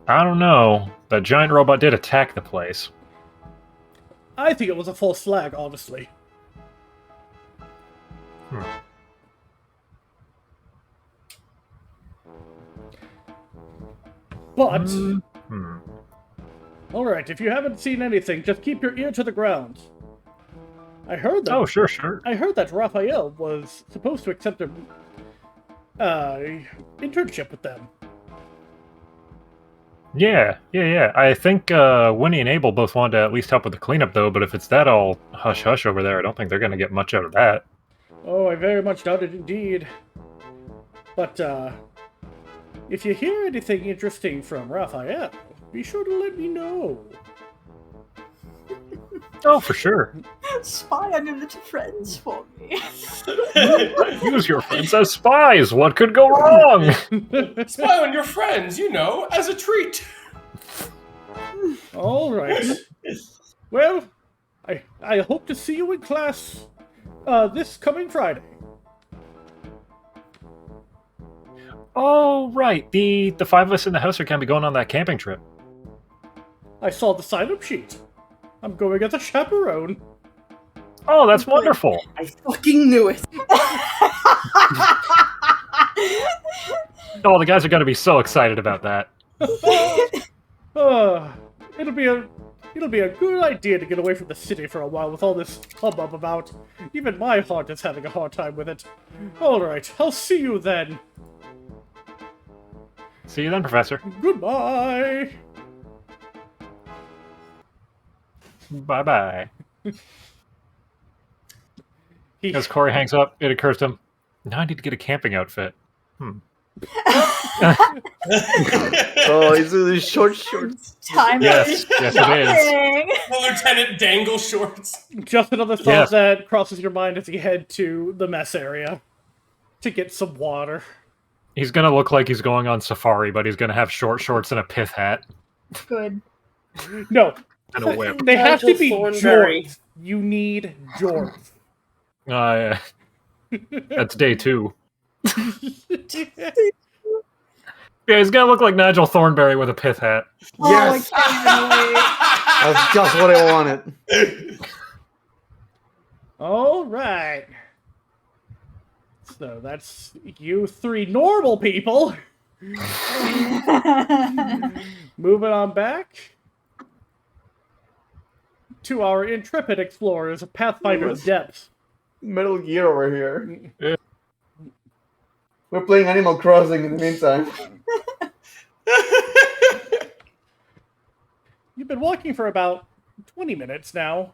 [SPEAKER 8] I don't know. That giant robot did attack the place.
[SPEAKER 2] I think it was a false flag, honestly. But... Alright, if you haven't seen anything, just keep your ear to the ground. I heard that...
[SPEAKER 8] Oh, sure.
[SPEAKER 2] I heard that Raphael was supposed to accept an internship with them.
[SPEAKER 8] Yeah. I think Winnie and Abel both wanted to at least help with the cleanup, though, but if it's that all hush-hush over there, I don't think they're going to get much out of that.
[SPEAKER 2] Oh, I very much doubt it indeed. But, if you hear anything interesting from Raphael, be sure to let me know.
[SPEAKER 8] Oh, for sure.
[SPEAKER 3] Spy on your little friends for me.
[SPEAKER 8] Use your friends as spies. What could go wrong?
[SPEAKER 6] Spy on your friends, as a treat.
[SPEAKER 2] All right. Well, I hope to see you in class this coming Friday.
[SPEAKER 8] Oh, right. The five of us in the house are going to be going on that camping trip.
[SPEAKER 2] I saw the sign-up sheet. I'm going as a chaperone.
[SPEAKER 8] Oh, that's wonderful.
[SPEAKER 5] I fucking knew it.
[SPEAKER 8] Oh, the guys are going to be so excited about that.
[SPEAKER 2] It'll be a good idea to get away from the city for a while with all this hubbub about. Even my heart is having a hard time with it. All right, I'll see you then.
[SPEAKER 8] See you then, Professor.
[SPEAKER 2] Goodbye.
[SPEAKER 8] Bye-bye. As Cory hangs up, it occurs to him, now I need to get a camping outfit.
[SPEAKER 4] Oh, it's short shorts.
[SPEAKER 3] Time
[SPEAKER 8] Yes,
[SPEAKER 3] for
[SPEAKER 8] yes it is.
[SPEAKER 3] shopping.
[SPEAKER 6] The Lieutenant Dangle shorts.
[SPEAKER 2] Just another thought that crosses your mind as you head to the mess area to get some water.
[SPEAKER 8] He's gonna look like he's going on safari, but he's gonna have short shorts and a pith hat
[SPEAKER 3] Good.
[SPEAKER 2] No,
[SPEAKER 8] and a whip.
[SPEAKER 2] they have to be
[SPEAKER 5] Thornberry.
[SPEAKER 2] jorts. You need jorts.
[SPEAKER 8] Yeah. That's day 2. Yeah, he's gonna look like Nigel Thornberry with a pith hat.
[SPEAKER 4] Yes,
[SPEAKER 3] Oh, I
[SPEAKER 4] that's just what I wanted.
[SPEAKER 2] All right. So that's you 3 normal people.
[SPEAKER 3] can't wait.
[SPEAKER 2] Moving on back to our intrepid explorers of Pathfinder's depths.
[SPEAKER 4] Metal Gear over here.
[SPEAKER 8] Yeah.
[SPEAKER 4] We're playing Animal Crossing in the meantime.
[SPEAKER 2] You've been walking for about 20 minutes now.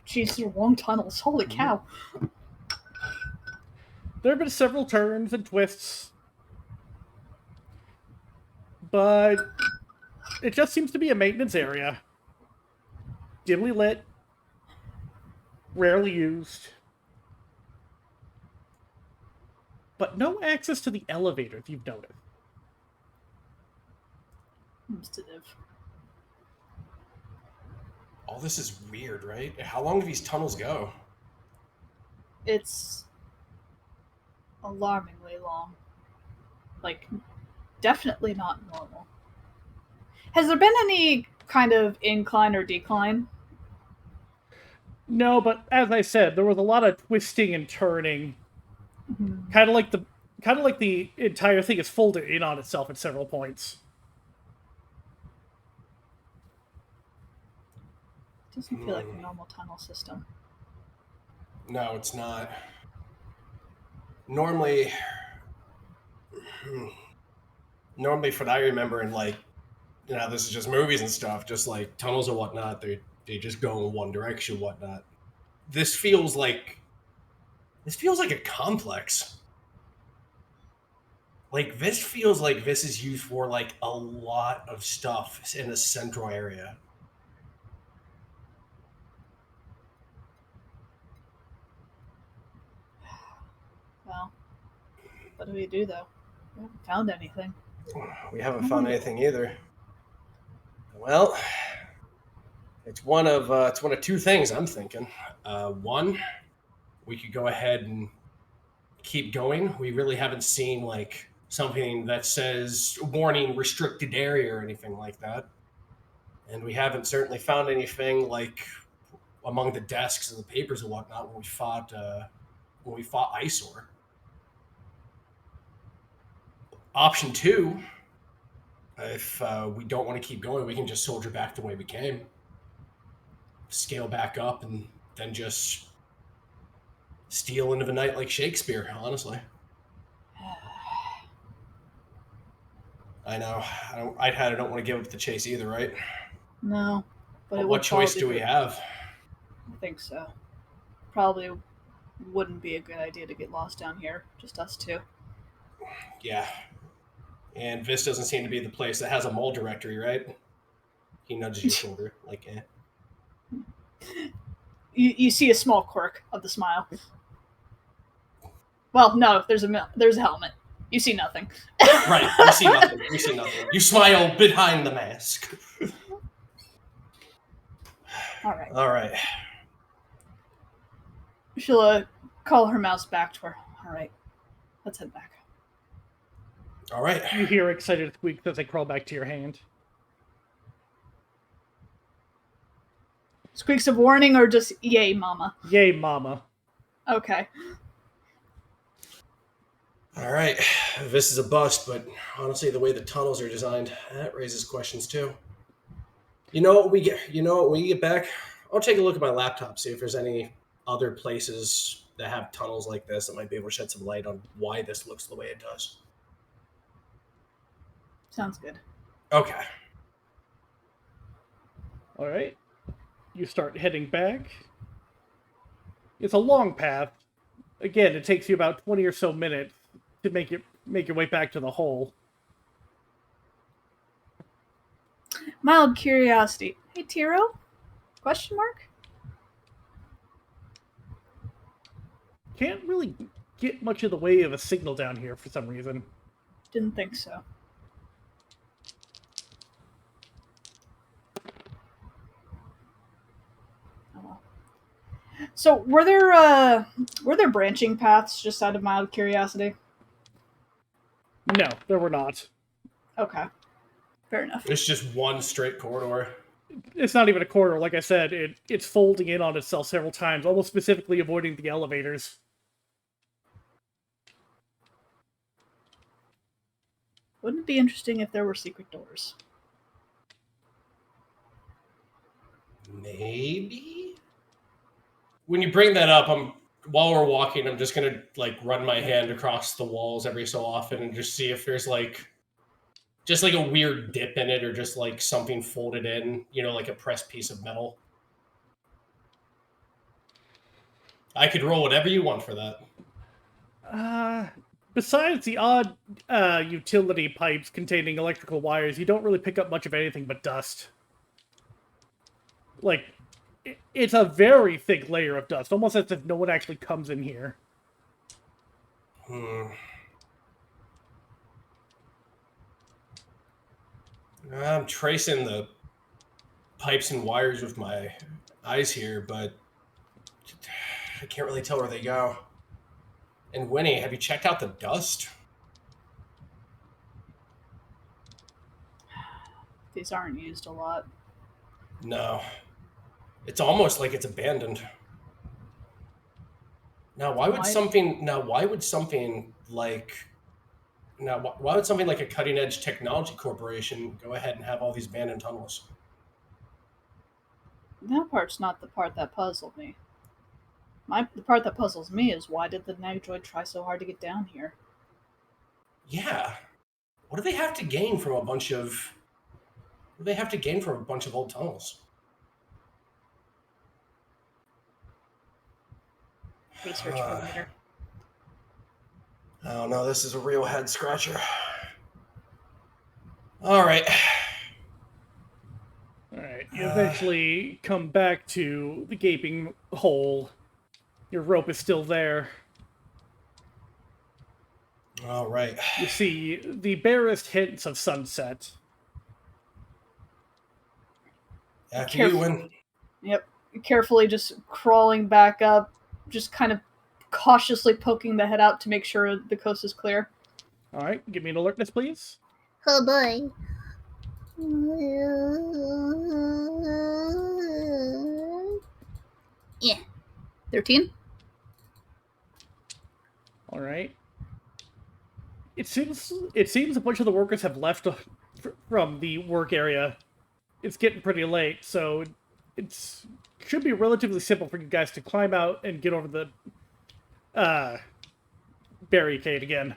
[SPEAKER 3] Jeez, these are long tunnels. Holy cow.
[SPEAKER 2] There have been several turns and twists, but it just seems to be a maintenance area. Dimly lit, rarely used, but no access to the elevators, you've noticed.
[SPEAKER 3] Sensitive.
[SPEAKER 6] All this is weird, right? How long do these tunnels go?
[SPEAKER 3] It's alarmingly long. Like, definitely not normal. Has there been any kind of incline or decline?
[SPEAKER 2] No, but as I said, there was a lot of twisting and turning.
[SPEAKER 3] Mm-hmm.
[SPEAKER 2] Kind of like the entire thing is folded in on itself at several points.
[SPEAKER 3] Doesn't feel like a normal tunnel system.
[SPEAKER 6] No, it's not. Normally, from what I remember, in like, this is just movies and stuff, just like tunnels and whatnot, they just go in one direction, whatnot. This feels like a complex. Like, this feels like this is used for like a lot of stuff in a central area.
[SPEAKER 3] Well, what do we do though? We haven't found anything.
[SPEAKER 6] We haven't found anything either. Well, it's one of 2 things I'm thinking. One, we could go ahead and keep going. We really haven't seen like something that says warning restricted area or anything like that. And we haven't certainly found anything like among the desks and the papers and whatnot when we fought Eyesore. Option 2, if we don't want to keep going, we can just soldier back the way we came. Scale back up and then just steal into the night like Shakespeare, honestly. I know. I don't want to give up the chase either, right?
[SPEAKER 3] No.
[SPEAKER 6] But what choice do we have?
[SPEAKER 3] I think so. Probably wouldn't be a good idea to get lost down here. Just us 2.
[SPEAKER 6] Yeah. And this doesn't seem to be the place that has a mole directory, right? He nudges your shoulder, like, eh.
[SPEAKER 3] You see a small quirk of the smile. Well, no, there's a helmet. You see nothing.
[SPEAKER 6] Right, you see nothing. You see nothing. You smile behind the mask.
[SPEAKER 3] All right. She'll call her mouse back to her. All right, let's head back.
[SPEAKER 6] All right.
[SPEAKER 2] You hear excited squeaks as they crawl back to your hand.
[SPEAKER 3] Squeaks of warning or just yay, mama?
[SPEAKER 2] Yay, mama.
[SPEAKER 3] Okay.
[SPEAKER 6] All right. This is a bust, but honestly, the way the tunnels are designed, that raises questions too. You know what we get back? I'll take a look at my laptop, see if there's any other places that have tunnels like this that might be able to shed some light on why this looks the way it does.
[SPEAKER 3] Sounds good.
[SPEAKER 6] Okay.
[SPEAKER 2] All right. You start heading back. It's a long path. Again, it takes you about 20 or so minutes to make your way back to the hole.
[SPEAKER 3] Mild curiosity. Hey, Tiro? Question mark?
[SPEAKER 2] Can't really get much of the way of a signal down here for some reason.
[SPEAKER 3] Didn't think so. Oh, well. So, were there branching paths just out of mild curiosity?
[SPEAKER 2] No, there were not.
[SPEAKER 3] Okay. Fair enough.
[SPEAKER 6] It's just one straight corridor.
[SPEAKER 2] It's not even a corridor, like I said. It's folding in on itself several times, almost specifically avoiding the elevators.
[SPEAKER 3] Wouldn't it be interesting if there were secret doors?
[SPEAKER 6] Maybe? When you bring that up, while we're walking, I'm just gonna like run my hand across the walls every so often and just see if there's just like a weird dip in it or just like something folded in, like a pressed piece of metal. I could roll whatever you want for that.
[SPEAKER 2] Besides the odd utility pipes containing electrical wires, you don't really pick up much of anything but dust. Like, it's a very thick layer of dust, almost as if no one actually comes in here.
[SPEAKER 6] I'm tracing the pipes and wires with my eyes here, but I can't really tell where they go. And Winnie, have you checked out the dust?
[SPEAKER 3] These aren't used a lot.
[SPEAKER 6] No. It's almost like it's abandoned. Now, why would something like a cutting-edge technology corporation go ahead and have all these abandoned tunnels?
[SPEAKER 3] That part's not the part that puzzled me. The part that puzzles me is why did the Negroid try so hard to get down here?
[SPEAKER 6] Yeah. What do they have to gain from a bunch of old tunnels?
[SPEAKER 3] Research for later.
[SPEAKER 6] Oh no, this is a real head scratcher. All right.
[SPEAKER 2] Alright, you eventually come back to the gaping hole. Your rope is still there.
[SPEAKER 6] All right.
[SPEAKER 2] You see the barest hints of sunset.
[SPEAKER 6] After you, Win.
[SPEAKER 3] Yep. Carefully just crawling back up, just kind of cautiously poking the head out to make sure the coast is clear.
[SPEAKER 2] Alright, give me an alertness, please.
[SPEAKER 9] Oh boy. Yeah.
[SPEAKER 3] 13?
[SPEAKER 2] Alright. It seems a bunch of the workers have left from the work area. It's getting pretty late, so it should be relatively simple for you guys to climb out and get over the barricade again.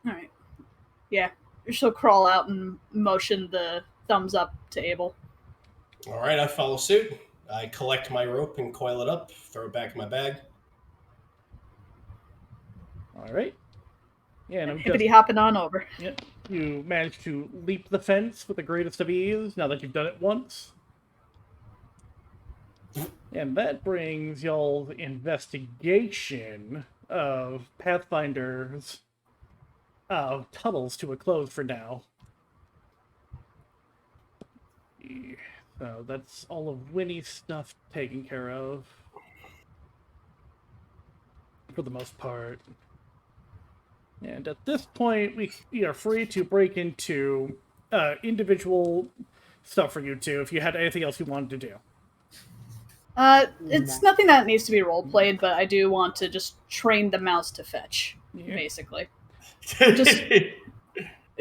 [SPEAKER 3] Alright. Yeah. She'll crawl out and motion the thumbs up to Abel.
[SPEAKER 6] All right, I follow suit. I collect my rope and coil it up, throw it back in my bag.
[SPEAKER 2] Alright. Yeah, and I'm
[SPEAKER 3] Hippity hopping on over.
[SPEAKER 2] Yep. You managed to leap the fence with the greatest of ease, now that you've done it once. And that brings y'all's investigation of Pathfinder's tunnels to a close for now. So that's all of Winnie's stuff taken care of. For the most part. And at this point, we are free to break into individual stuff for you two, if you had anything else you wanted to do.
[SPEAKER 3] It's nothing that needs to be role-played, but I do want to just train the mouse to fetch, basically. Just,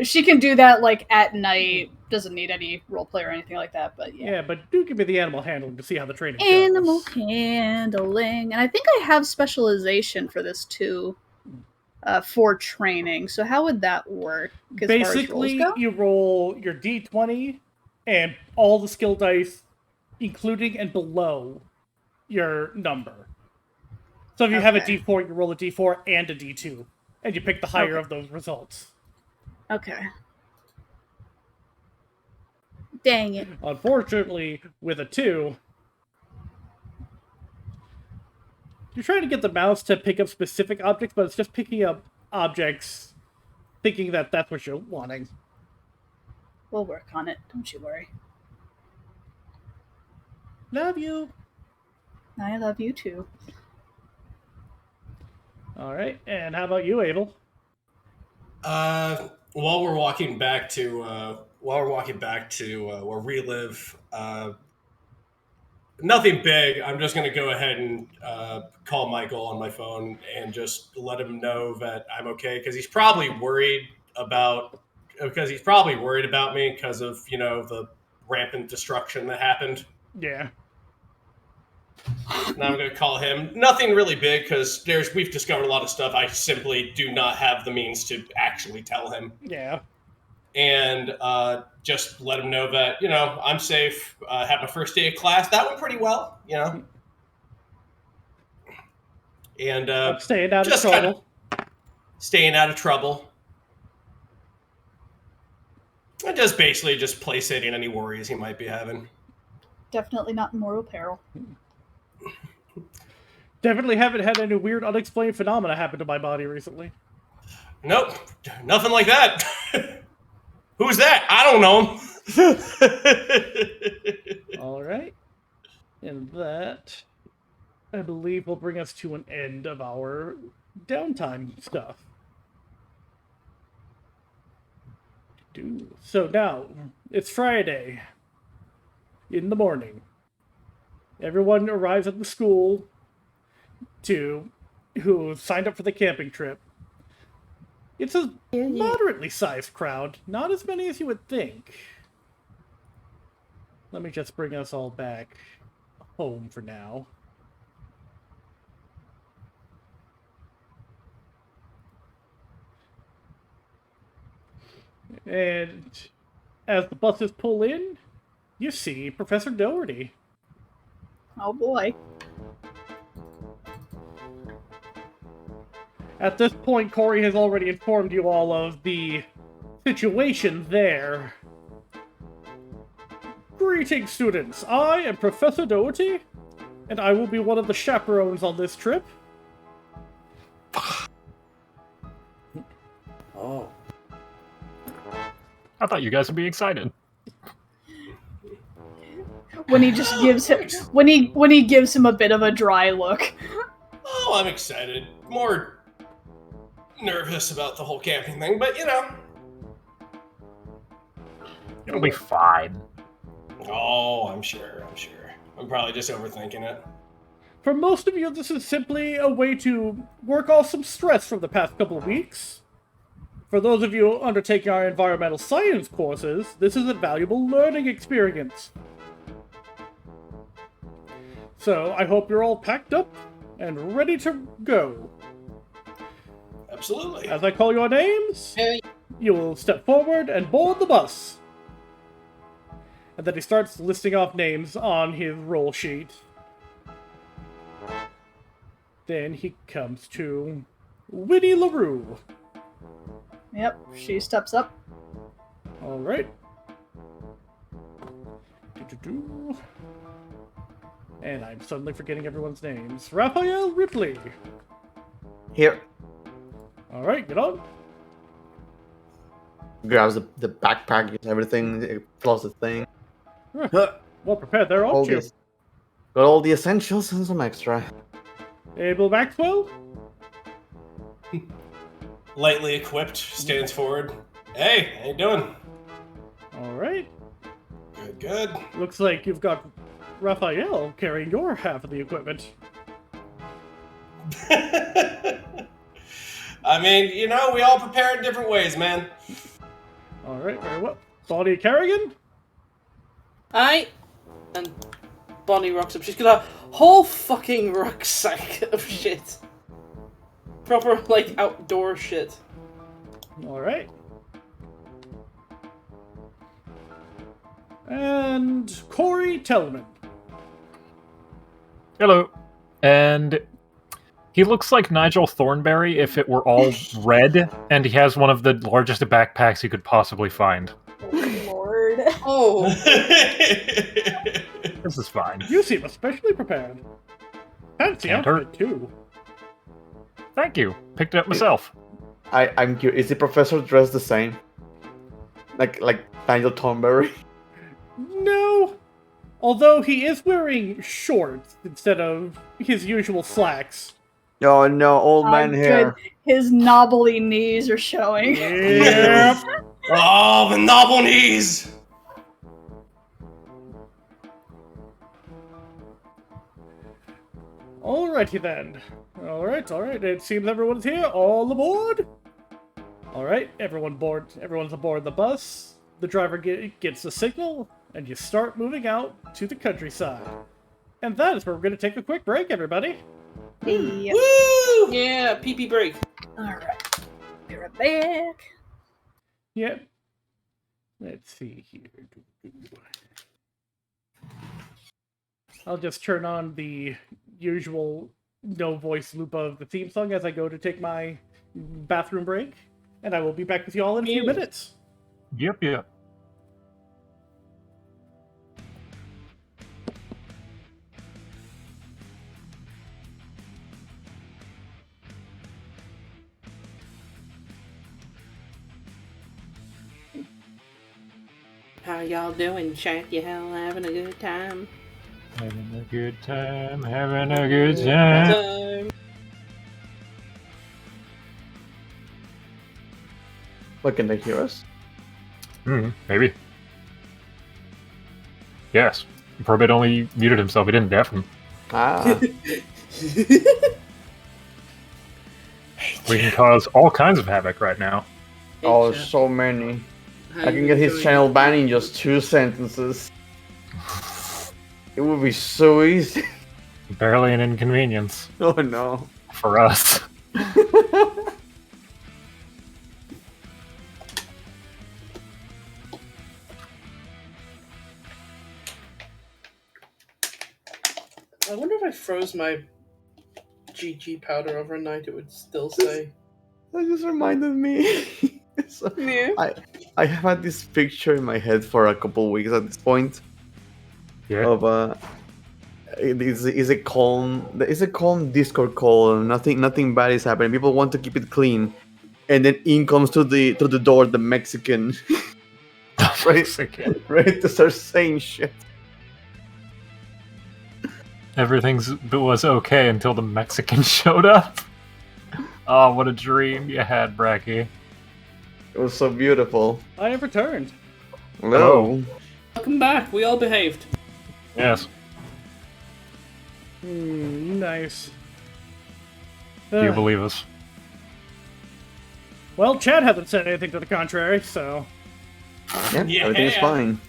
[SPEAKER 3] she can do that, like, at night, doesn't need any roleplay or anything like that, but yeah.
[SPEAKER 2] Yeah, but do give me the animal handling to see how the training goes.
[SPEAKER 3] Animal handling. And I think I have specialization for this, too. For training. So how would that work?
[SPEAKER 2] Basically, you roll your d20 and all the skill dice, including and below your number. So if you have a d4, you roll a d4 and a d2, and you pick the higher of those results.
[SPEAKER 3] Okay.
[SPEAKER 9] Dang it.
[SPEAKER 2] Unfortunately, with a 2, you're trying to get the mouse to pick up specific objects, but it's just picking up objects, thinking that that's what you're wanting.
[SPEAKER 3] We'll work on it. Don't you worry.
[SPEAKER 2] Love you.
[SPEAKER 3] I love you too.
[SPEAKER 2] All right, and how about you, Abel?
[SPEAKER 6] While we're walking back to where we live, nothing big. I'm just going to go ahead and call Michael on my phone and just let him know that I'm okay, because he's probably worried about me because of the rampant destruction that happened.
[SPEAKER 2] Yeah.
[SPEAKER 6] Now I'm going to call him. Nothing really big, because we've discovered a lot of stuff. I simply do not have the means to actually tell him.
[SPEAKER 2] Yeah.
[SPEAKER 6] And just let him know that, I'm safe. Had my first day of class. That went pretty well, And
[SPEAKER 2] I'm staying out of trouble.
[SPEAKER 6] Staying out of trouble. And just basically just place-setting any worries he might be having.
[SPEAKER 3] Definitely not in mortal peril.
[SPEAKER 2] Definitely haven't had any weird unexplained phenomena happen to my body recently.
[SPEAKER 6] Nope. Nothing like that. Who's that? I don't know him.
[SPEAKER 2] All right. And that, I believe, will bring us to an end of our downtime stuff. So now, it's Friday in the morning. Everyone arrives at the school who signed up for the camping trip. It's a moderately sized crowd, not as many as you would think. Let me just bring us all back home for now. And as the buses pull in, you see Professor Doherty.
[SPEAKER 3] Oh boy.
[SPEAKER 2] At this point, Cory has already informed you all of the situation there. Greetings, students. I am Professor Doherty, and I will be one of the chaperones on this trip.
[SPEAKER 5] Oh.
[SPEAKER 8] I thought you guys would be excited.
[SPEAKER 3] When he just gives him when he gives him a bit of a dry look.
[SPEAKER 6] Oh, I'm excited. More nervous about the whole camping thing, but
[SPEAKER 8] It'll be fine.
[SPEAKER 6] Oh, I'm sure. I'm probably just overthinking it.
[SPEAKER 2] For most of you, this is simply a way to work off some stress from the past couple of weeks. For those of you undertaking our environmental science courses, this is a valuable learning experience. So, I hope you're all packed up and ready to go.
[SPEAKER 6] Absolutely.
[SPEAKER 2] As I call your names, you will step forward and board the bus. And then he starts listing off names on his roll sheet. Then he comes to Winnie Larue.
[SPEAKER 3] Yep, she steps up.
[SPEAKER 2] Alright. And I'm suddenly forgetting everyone's names. Raphael, Ripley.
[SPEAKER 4] Here.
[SPEAKER 2] Alright, get on.
[SPEAKER 4] Grabs the backpack, everything, plus the thing.
[SPEAKER 2] Well prepared there, aren't you?
[SPEAKER 4] Got all the essentials and some extra.
[SPEAKER 2] Abel Maxwell?
[SPEAKER 6] Lightly equipped, stands forward. Hey, how you doing?
[SPEAKER 2] Alright.
[SPEAKER 6] Good.
[SPEAKER 2] Looks like you've got Raphael carrying your half of the equipment.
[SPEAKER 6] I mean, we all prepare in different ways, man.
[SPEAKER 2] Alright, very well. Bonnie Carighan?
[SPEAKER 5] Aye. And Bonnie rocks up. She's got a whole fucking rucksack of shit. Proper, outdoor shit.
[SPEAKER 2] Alright. And Cory Tellman.
[SPEAKER 8] Hello. And he looks like Nigel Thornberry if it were all red, and he has one of the largest backpacks you could possibly find.
[SPEAKER 9] Oh, Lord.
[SPEAKER 5] Oh,
[SPEAKER 8] This is fine.
[SPEAKER 2] You seem especially prepared. Fancy
[SPEAKER 8] Can't
[SPEAKER 2] outfit,
[SPEAKER 8] hurt.
[SPEAKER 2] too.
[SPEAKER 8] Thank you. Picked it up myself.
[SPEAKER 4] I'm curious. Is the professor dressed the same? Like Daniel Thornberry?
[SPEAKER 2] No. Although he is wearing shorts instead of his usual slacks.
[SPEAKER 4] Oh no, old man hair.
[SPEAKER 3] His knobbly knees are showing.
[SPEAKER 2] Yep.
[SPEAKER 6] Oh, the novel knees!
[SPEAKER 2] Alrighty then. Alright. It seems everyone's here. All aboard? Alright, everyone's aboard the bus. The driver gets the signal, and you start moving out to the countryside. And that is where we're going to take a quick break, everybody.
[SPEAKER 3] Yep.
[SPEAKER 5] woo! Yeah, pee break.
[SPEAKER 3] Alright. Be right back.
[SPEAKER 2] Yep. Let's see here. I'll just turn on the usual no voice loop of the theme song as I go to take my bathroom break, and I will be back with you all in a few minutes.
[SPEAKER 8] Yep.
[SPEAKER 5] How y'all doing, chat? You hell having a good time?
[SPEAKER 8] Having a good time, having a good time.
[SPEAKER 4] What, can they hear us?
[SPEAKER 8] Maybe. Yes. Probit only muted himself, he didn't deafen.
[SPEAKER 4] Ah.
[SPEAKER 8] We can cause all kinds of havoc right now.
[SPEAKER 4] Oh, so many. I can get his channel banned in just 2 sentences. It would be so easy.
[SPEAKER 8] Barely an inconvenience.
[SPEAKER 4] Oh no.
[SPEAKER 8] For us.
[SPEAKER 5] I wonder if I froze my GG powder overnight, it would still say.
[SPEAKER 4] That just reminded me. So,
[SPEAKER 5] Yeah.
[SPEAKER 4] I have had this picture in my head for a couple weeks at this point.
[SPEAKER 8] Yeah.
[SPEAKER 4] Of is a calm Discord call. Nothing bad is happening. People want to keep it clean, and then in comes through the door the Mexican, ready to start saying shit.
[SPEAKER 8] Everything was okay until the Mexican showed up. Oh, what a dream you had, Brachy.
[SPEAKER 4] It was so beautiful.
[SPEAKER 2] I have returned.
[SPEAKER 4] Hello.
[SPEAKER 5] Welcome back, we all behaved.
[SPEAKER 8] Yes.
[SPEAKER 2] Nice.
[SPEAKER 8] Do you believe us?
[SPEAKER 2] Well, Chad hasn't said anything to the contrary, so...
[SPEAKER 4] Yeah, everything's fine.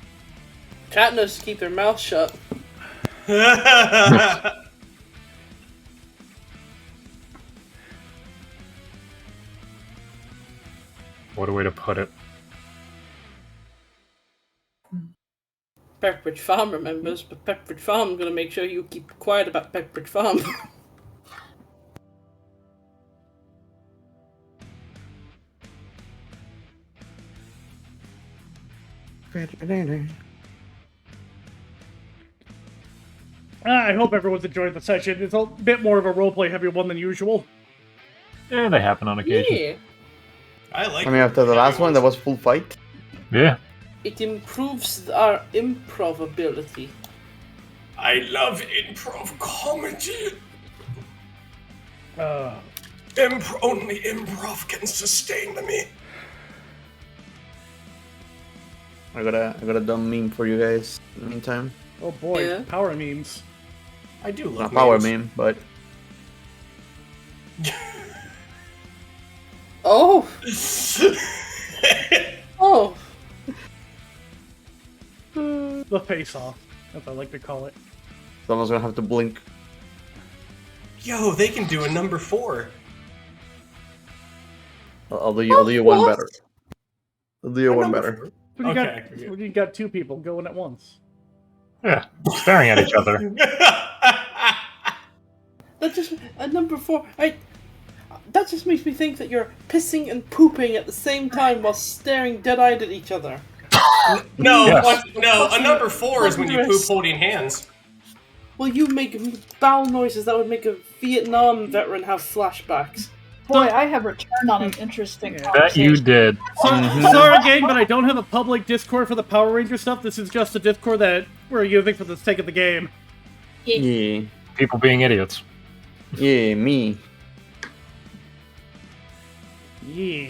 [SPEAKER 5] Chat knows to keep their mouth shut.
[SPEAKER 8] What a way to put it.
[SPEAKER 5] Pepperidge Farm remembers, but Pepperidge Farm gonna make sure you keep quiet about Pepperidge Farm.
[SPEAKER 2] I hope everyone's enjoyed the session. It's a bit more of a roleplay heavy one than usual.
[SPEAKER 8] Yeah, they happen on occasion.
[SPEAKER 5] Yeah.
[SPEAKER 4] I mean, after the last one, that was full fight.
[SPEAKER 8] Yeah.
[SPEAKER 5] It improves our improv ability.
[SPEAKER 6] I love improv comedy.
[SPEAKER 2] Uh,
[SPEAKER 6] Only improv can sustain me.
[SPEAKER 4] I got a dumb meme for you guys in the meantime.
[SPEAKER 2] oh boy,
[SPEAKER 5] Yeah.
[SPEAKER 2] power memes.
[SPEAKER 6] I do love
[SPEAKER 4] Not power
[SPEAKER 6] memes.
[SPEAKER 4] meme, but
[SPEAKER 5] Oh! Oh!
[SPEAKER 2] The face-off, as I like to call it.
[SPEAKER 4] someone's gonna have to blink.
[SPEAKER 6] Yo, they can do a number 4.
[SPEAKER 4] I'll do you one better. I'll do you one better.
[SPEAKER 2] When you,
[SPEAKER 6] Okay,
[SPEAKER 2] got,
[SPEAKER 6] good.
[SPEAKER 2] when you got 2 people going at once.
[SPEAKER 8] Yeah. Staring at each other.
[SPEAKER 5] That just number 4. That just makes me think that you're pissing and pooping at the same time while staring dead-eyed at each other.
[SPEAKER 6] No,
[SPEAKER 8] Yes.
[SPEAKER 6] no. A number 4 is when you poop
[SPEAKER 5] Wondrous.
[SPEAKER 6] holding hands.
[SPEAKER 5] Well, you make bowel noises that would make a Vietnam veteran have flashbacks.
[SPEAKER 3] Boy, I have returned on an interesting
[SPEAKER 2] Yeah.
[SPEAKER 8] That you
[SPEAKER 3] conversation.
[SPEAKER 8] did.
[SPEAKER 2] Sorry, gang, but I don't have a public Discord for the Power Ranger stuff. This is just a Discord that we're using for the sake of the game.
[SPEAKER 4] Yeah.
[SPEAKER 8] People being idiots.
[SPEAKER 4] Yeah, me.
[SPEAKER 2] Yeah.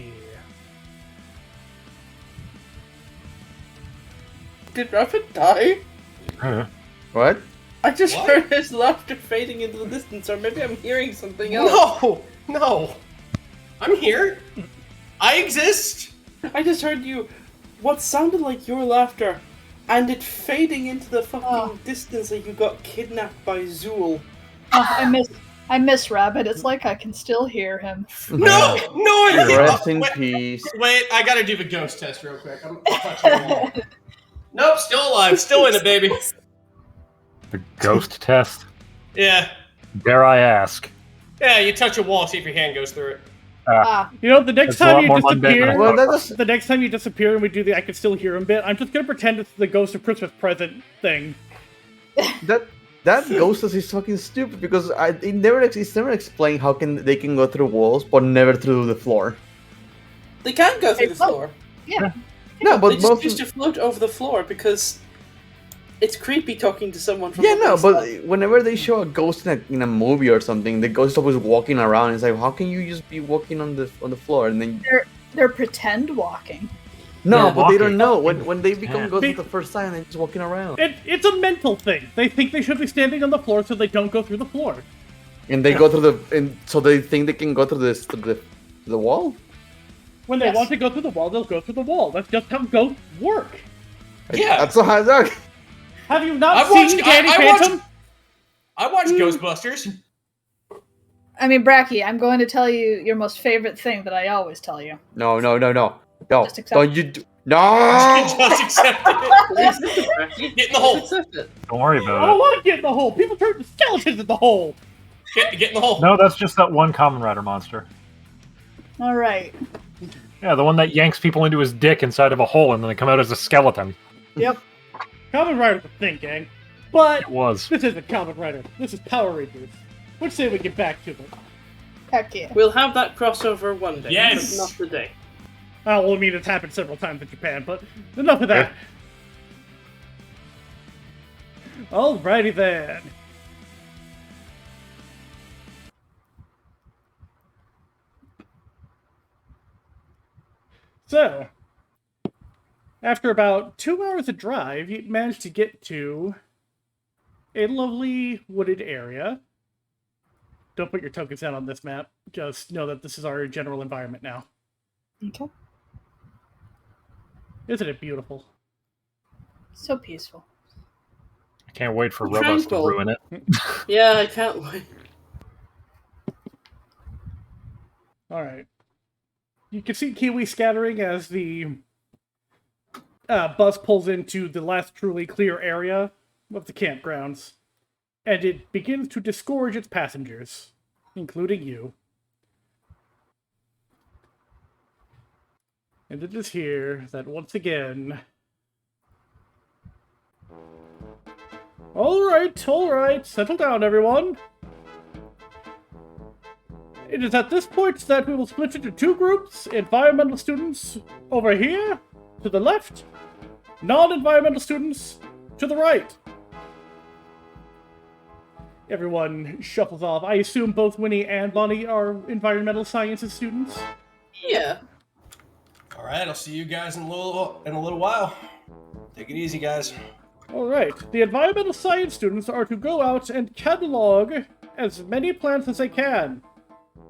[SPEAKER 5] Did Rapid die?
[SPEAKER 8] Huh.
[SPEAKER 4] What?
[SPEAKER 5] I just
[SPEAKER 6] What?
[SPEAKER 5] heard his laughter fading into the distance, or maybe I'm hearing something else.
[SPEAKER 6] No. I'm here. I exist.
[SPEAKER 5] I just heard you. What sounded like your laughter, and it fading into the fucking
[SPEAKER 3] Oh.
[SPEAKER 5] distance that you got kidnapped by Zool.
[SPEAKER 3] I miss Rabbit. It's like I can still hear him.
[SPEAKER 6] No, I
[SPEAKER 4] Rest in
[SPEAKER 6] wait,
[SPEAKER 4] peace.
[SPEAKER 6] wait, I gotta do the ghost test real quick. I'm touching the wall. Nope, still alive, still in it, baby.
[SPEAKER 8] The ghost test?
[SPEAKER 6] Yeah,
[SPEAKER 8] Dare I ask?
[SPEAKER 6] yeah. You touch a wall, see if your hand goes through it.
[SPEAKER 2] You know, the next
[SPEAKER 8] That's a lot
[SPEAKER 2] time you
[SPEAKER 8] more mundane than I
[SPEAKER 2] disappear,
[SPEAKER 8] thought.
[SPEAKER 4] Well, that's
[SPEAKER 2] the next time you disappear and we do the I can still hear him bit, I'm just gonna pretend it's the ghost of Christmas present thing.
[SPEAKER 4] that ghost is fucking stupid because it's never explained how they can go through walls but never through the floor.
[SPEAKER 5] They can go through the
[SPEAKER 3] float.
[SPEAKER 5] floor.
[SPEAKER 3] Yeah.
[SPEAKER 4] No,
[SPEAKER 5] They
[SPEAKER 4] but
[SPEAKER 5] just
[SPEAKER 4] most
[SPEAKER 5] used to float over the floor because it's creepy talking to someone from
[SPEAKER 4] yeah,
[SPEAKER 5] the
[SPEAKER 4] no,
[SPEAKER 5] inside.
[SPEAKER 4] but whenever they show a ghost in a movie or something, the ghost is always walking around. It's like, how can you just be walking on the floor and then?
[SPEAKER 3] They're pretend walking.
[SPEAKER 4] No,
[SPEAKER 8] Yeah,
[SPEAKER 4] but they
[SPEAKER 8] walking.
[SPEAKER 4] don't know when they become
[SPEAKER 8] Yeah.
[SPEAKER 4] ghosts for the first time. They're just walking around,
[SPEAKER 2] It's a mental thing. They think they should be standing on the floor so they don't go through the floor.
[SPEAKER 4] and they go through so they think they can go through the wall.
[SPEAKER 2] When they
[SPEAKER 3] Yes.
[SPEAKER 2] want to go through the wall, they'll go through the wall. That's just how ghosts work.
[SPEAKER 6] Yeah.
[SPEAKER 4] That's how it works.
[SPEAKER 2] Have you not
[SPEAKER 6] I've
[SPEAKER 2] seen
[SPEAKER 6] watched-
[SPEAKER 2] Danny
[SPEAKER 6] I watched-
[SPEAKER 2] Phantom?
[SPEAKER 6] I watched Ghostbusters.
[SPEAKER 3] I mean, Bracky, I'm going to tell you your most favorite thing that I always tell you.
[SPEAKER 4] No.
[SPEAKER 3] Just accept
[SPEAKER 4] Don't you do? No.
[SPEAKER 6] Just accept it. Get in the hole.
[SPEAKER 5] Accept it.
[SPEAKER 8] Don't worry
[SPEAKER 2] I
[SPEAKER 8] about
[SPEAKER 2] don't
[SPEAKER 8] it.
[SPEAKER 2] want to get in the hole. People turn the skeletons in the hole.
[SPEAKER 6] Get in the hole.
[SPEAKER 8] No, that's just that one Common Rider monster.
[SPEAKER 3] All right.
[SPEAKER 8] Yeah, the one that yanks people into his dick inside of a hole and then they come out as a skeleton.
[SPEAKER 3] Yep.
[SPEAKER 2] Kamen Rider's a thing, gang. But
[SPEAKER 8] It was.
[SPEAKER 2] this isn't Kamen Rider. This is Power Rangers. Let's say we get back to it.
[SPEAKER 3] Heck yeah.
[SPEAKER 5] We'll have that crossover one day.
[SPEAKER 6] Yes.
[SPEAKER 5] But not today.
[SPEAKER 2] Well, I mean, it's happened several times in Japan, but enough of that. Alrighty then. So, after about 2 hours of drive, you managed to get to a lovely wooded area. Don't put your tokens down on this map. Just know that this is our general environment now.
[SPEAKER 3] Okay.
[SPEAKER 2] Isn't it beautiful?
[SPEAKER 3] So peaceful.
[SPEAKER 8] I can't wait for robots to
[SPEAKER 5] Tranquil.
[SPEAKER 8] ruin it.
[SPEAKER 5] Yeah, I can't wait.
[SPEAKER 2] Alright. You can see Kiwi scattering as the bus pulls into the last truly clear area of the campgrounds. And it begins to disgorge its passengers, including you. And it is here that once again... Alright, settle down everyone. It is at this point that we will split into two groups. Environmental students over here, to the left. Non-environmental students, to the right. Everyone shuffles off. I assume both Winnie and Bonnie are environmental sciences students.
[SPEAKER 5] Yeah.
[SPEAKER 6] All right, I'll see you guys in a little while. Take it easy, guys.
[SPEAKER 2] Alright, the environmental science students are to go out and catalog as many plants as they can,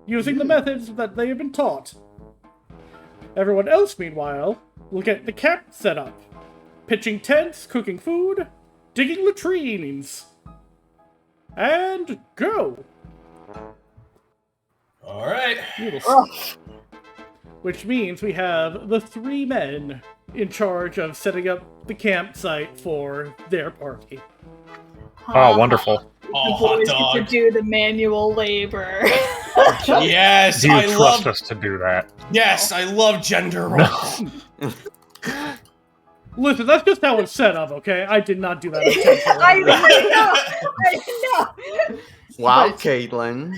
[SPEAKER 2] using the methods that they have been taught. Everyone else, meanwhile, will get the camp set up. Pitching tents, cooking food, digging latrines. And go!
[SPEAKER 6] All right.
[SPEAKER 2] Beautiful. Which means we have the three men in charge of setting up the campsite for their party.
[SPEAKER 8] Oh, wonderful.
[SPEAKER 3] The
[SPEAKER 6] Oh, hot
[SPEAKER 3] boys get to
[SPEAKER 6] dog.
[SPEAKER 3] do the manual labor.
[SPEAKER 6] Yes,
[SPEAKER 8] Do you
[SPEAKER 6] I
[SPEAKER 8] trust
[SPEAKER 6] love.
[SPEAKER 8] us to do that?
[SPEAKER 6] Yes, I love gender roles.
[SPEAKER 2] Listen, that's just how it's set up, okay? I did not do that intentionally.
[SPEAKER 3] I know.
[SPEAKER 4] Wow,
[SPEAKER 3] But-
[SPEAKER 4] Caitlin.